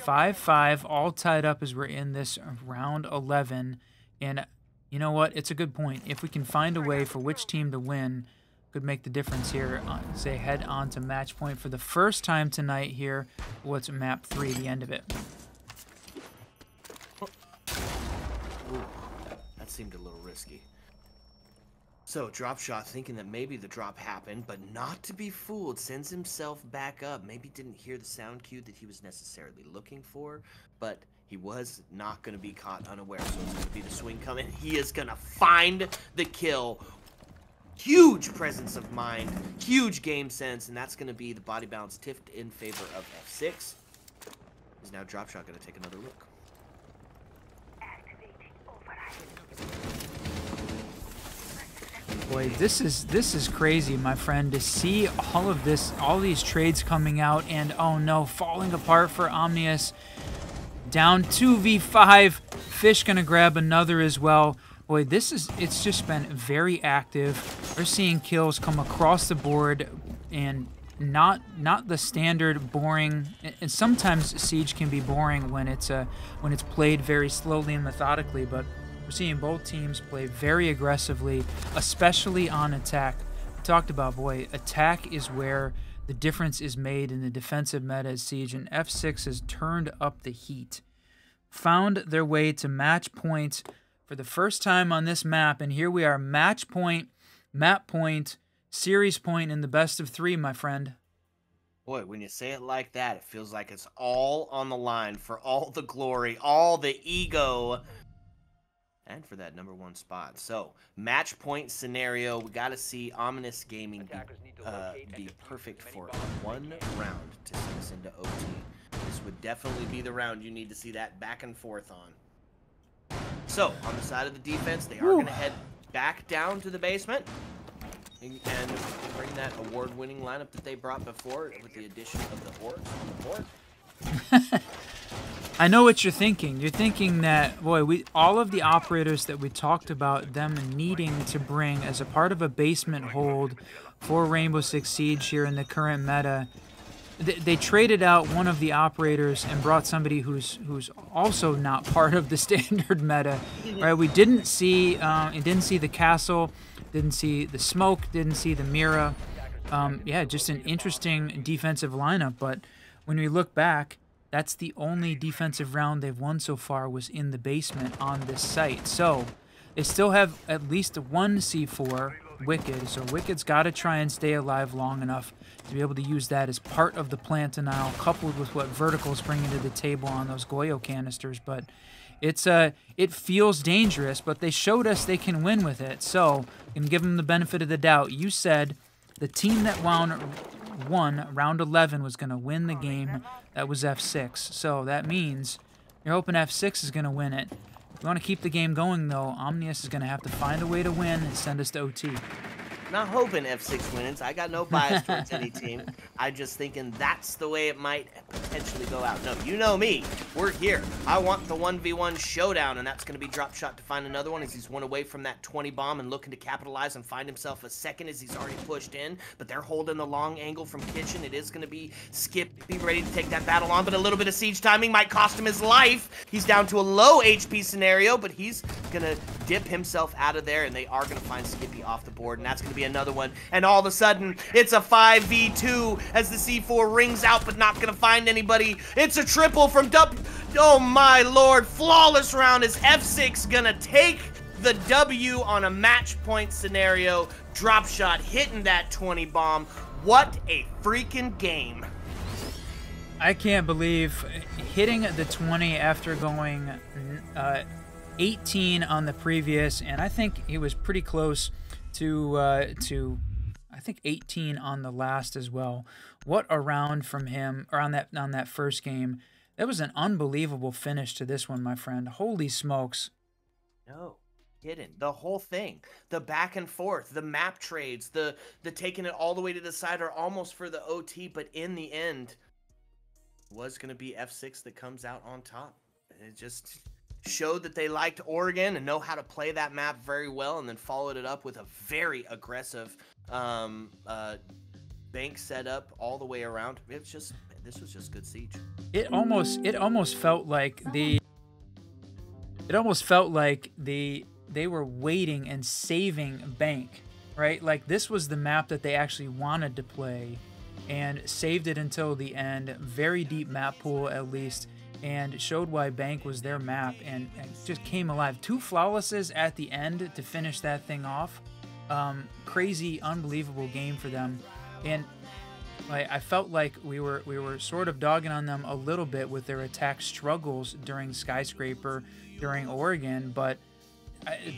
5-5, all tied up as we're in this round 11. And you know what? It's a good point. If we can find a way for which team to win, could make the difference here. Say head on to match point for the first time tonight here. What's map 3, the end of it? Ooh, that seemed a little risky. So Drop Shot, thinking that maybe the drop happened, but not to be fooled, sends himself back up. Maybe didn't hear the sound cue that he was necessarily looking for, but he was not going to be caught unaware. So it's going to be the swing coming. He is going to find the kill. Huge presence of mind, huge game sense, and that's going to be the body balance tipped in favor of F6. Is now Drop Shot going to take another look? Boy, this is crazy, my friend, to see all these trades coming out, and oh no, falling apart for Omnius. Down 2v5, Fish gonna grab another as well. Boy, it's just been very active. We're seeing kills come across the board, and not the standard boring. And sometimes Siege can be boring when it's played very slowly and methodically, but we're seeing both teams play very aggressively, especially on attack. We talked about, boy, attack is where the difference is made in the defensive meta at Siege, and F6 has turned up the heat. Found their way to match point for the first time on this map, and here we are, match point, map point, series point in the best of 3, my friend. Boy, when you say it like that, it feels like it's all on the line for all the glory, all the ego, and for that #1 spot. So, match point scenario, we got to see Omnius Gaming be perfect for 1 round to send us into OT. This would definitely be the round you need to see that back and forth on. So, on the side of the defense, they are going to head back down to the basement and bring that award-winning lineup that they brought before with the addition of the Orcs on the board. I know what you're thinking. You're thinking that, boy, all of the operators that we talked about them needing to bring as a part of a basement hold for Rainbow Six Siege here in the current meta, they traded out one of the operators and brought somebody who's also not part of the standard meta. Right? We didn't see the castle, didn't see the smoke, didn't see the Mira. Yeah, just an interesting defensive lineup. But when we look back, that's the only defensive round they've won so far was in the basement on this site. So they still have at least one C4 Wicked. So Wicked's got to try and stay alive long enough to be able to use that as part of the plant denial, coupled with what Vertical's bringing to the table on those Goyo canisters. But it feels dangerous, but they showed us they can win with it. So I'm going to give them the benefit of the doubt. You said the team that won round 11 was going to win the game. That was F6. So that means you're hoping F6 is going to win it. If you want to keep the game going, though, Omnius is going to have to find a way to win and send us to OT. Not hoping F6 wins. I got no bias towards any team. I just thinking that's the way it might potentially go out. No, you know me. We're here. I want the 1v1 showdown, and that's going to be drop shot to find another one as he's one away from that 20 bomb and looking to capitalize and find himself a second as he's already pushed in. But they're holding the long angle from Kitchen. It is going to be Skippy ready to take that battle on, but a little bit of siege timing might cost him his life. He's down to a low HP scenario, but he's going to dip himself out of there, and they are going to find Skippy off the board, and that's going to be another one. And all of a sudden, it's a 5v2 as the C4 rings out, but not going to find anybody. It's a triple from Oh my lord, flawless round. Is F6 going to take the W on a match point scenario? Drop shot hitting that 20 bomb. What a freaking game. I can't believe hitting the 20 after going 18 on the previous, and I think he was pretty close to I think 18 on the last as well. What a round from him, or on that first game. That was an unbelievable finish to this one, my friend. Holy smokes. No, hidden. The whole thing. The back and forth, the map trades, the taking it all the way to the side or almost for the OT, but in the end was going to be F6 that comes out on top. It just showed that they liked Oregon and know how to play that map very well, and then followed it up with a very aggressive bank setup all the way around. This was just good siege. It almost felt like they were waiting and saving bank, right? Like this was the map that they actually wanted to play and saved it until the end. Very deep map pool at least, and showed why bank was their map, and just came alive. 2 flawlesses at the end to finish that thing off. Crazy, unbelievable game for them. And I felt like we were sort of dogging on them a little bit with their attack struggles during Skyscraper, during Oregon, but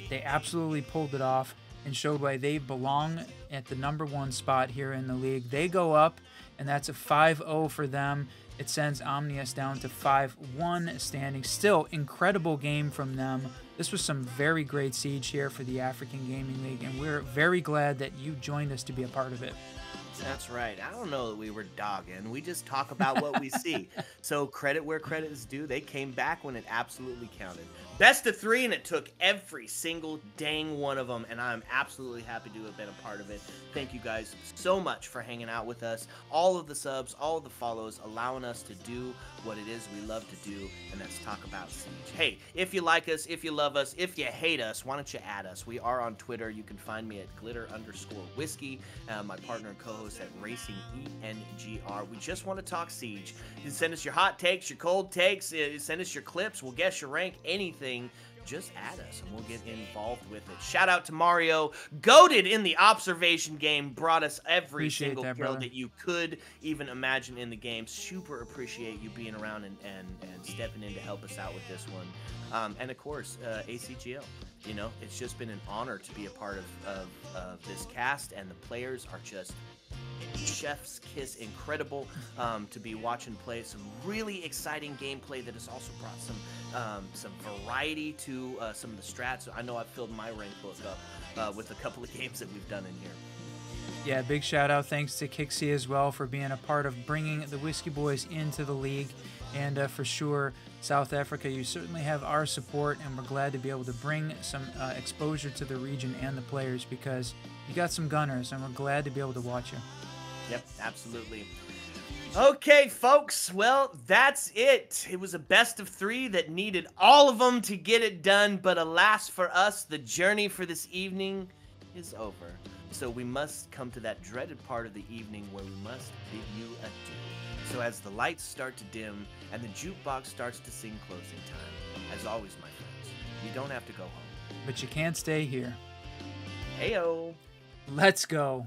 they absolutely pulled it off and showed why they belong at the #1 spot here in the league. They go up, and that's a 5-0 for them. It sends Omnius down to 5-1 standing. Still, incredible game from them. This was some very great siege here for the African Gaming League, and we're very glad that you joined us to be a part of it. That's right. I don't know that we were dogging. We just talk about what we see. So credit where credit is due. They came back when it absolutely counted. Best of 3, and it took every single dang one of them, and I'm absolutely happy to have been a part of it. Thank you guys so much for hanging out with us. All of the subs, all of the follows, allowing us to do what it is we love to do, and that's talk about Siege. Hey, if you like us, if you love us, if you hate us, why don't you add us? We are on Twitter. You can find me at glitter_whiskey, my partner and co-host at RacingENGR. We just want to talk Siege. You can send us your hot takes, your cold takes, send us your clips. We'll guess your rank, anything. Just add us and we'll get involved with it. Shout out to Mario, goated in the observation game, brought us every single kill that you could even imagine in the game. Super appreciate you being around and stepping in to help us out with this one. And of course, ACGL. You know, it's just been an honor to be a part of this cast, and the players are just chef's kiss incredible to be watching play. Some really exciting gameplay that has also brought some variety to some of the strats. I know I've filled my rank book up with a couple of games that we've done in here. Yeah, big shout out thanks to Kixie as well for being a part of bringing the Whiskey Boys into the league. And for sure, South Africa, you certainly have our support, and we're glad to be able to bring some exposure to the region and the players, because you got some gunners, and we're glad to be able to watch you. Yep, absolutely. Okay, folks, well, that's it. It was a best of 3 that needed all of them to get it done, but alas for us, the journey for this evening is over. So we must come to that dreaded part of the evening where we must bid you adieu. So as the lights start to dim and the jukebox starts to sing closing time, as always, my friends, you don't have to go home. But you can't stay here. Heyo. Let's go.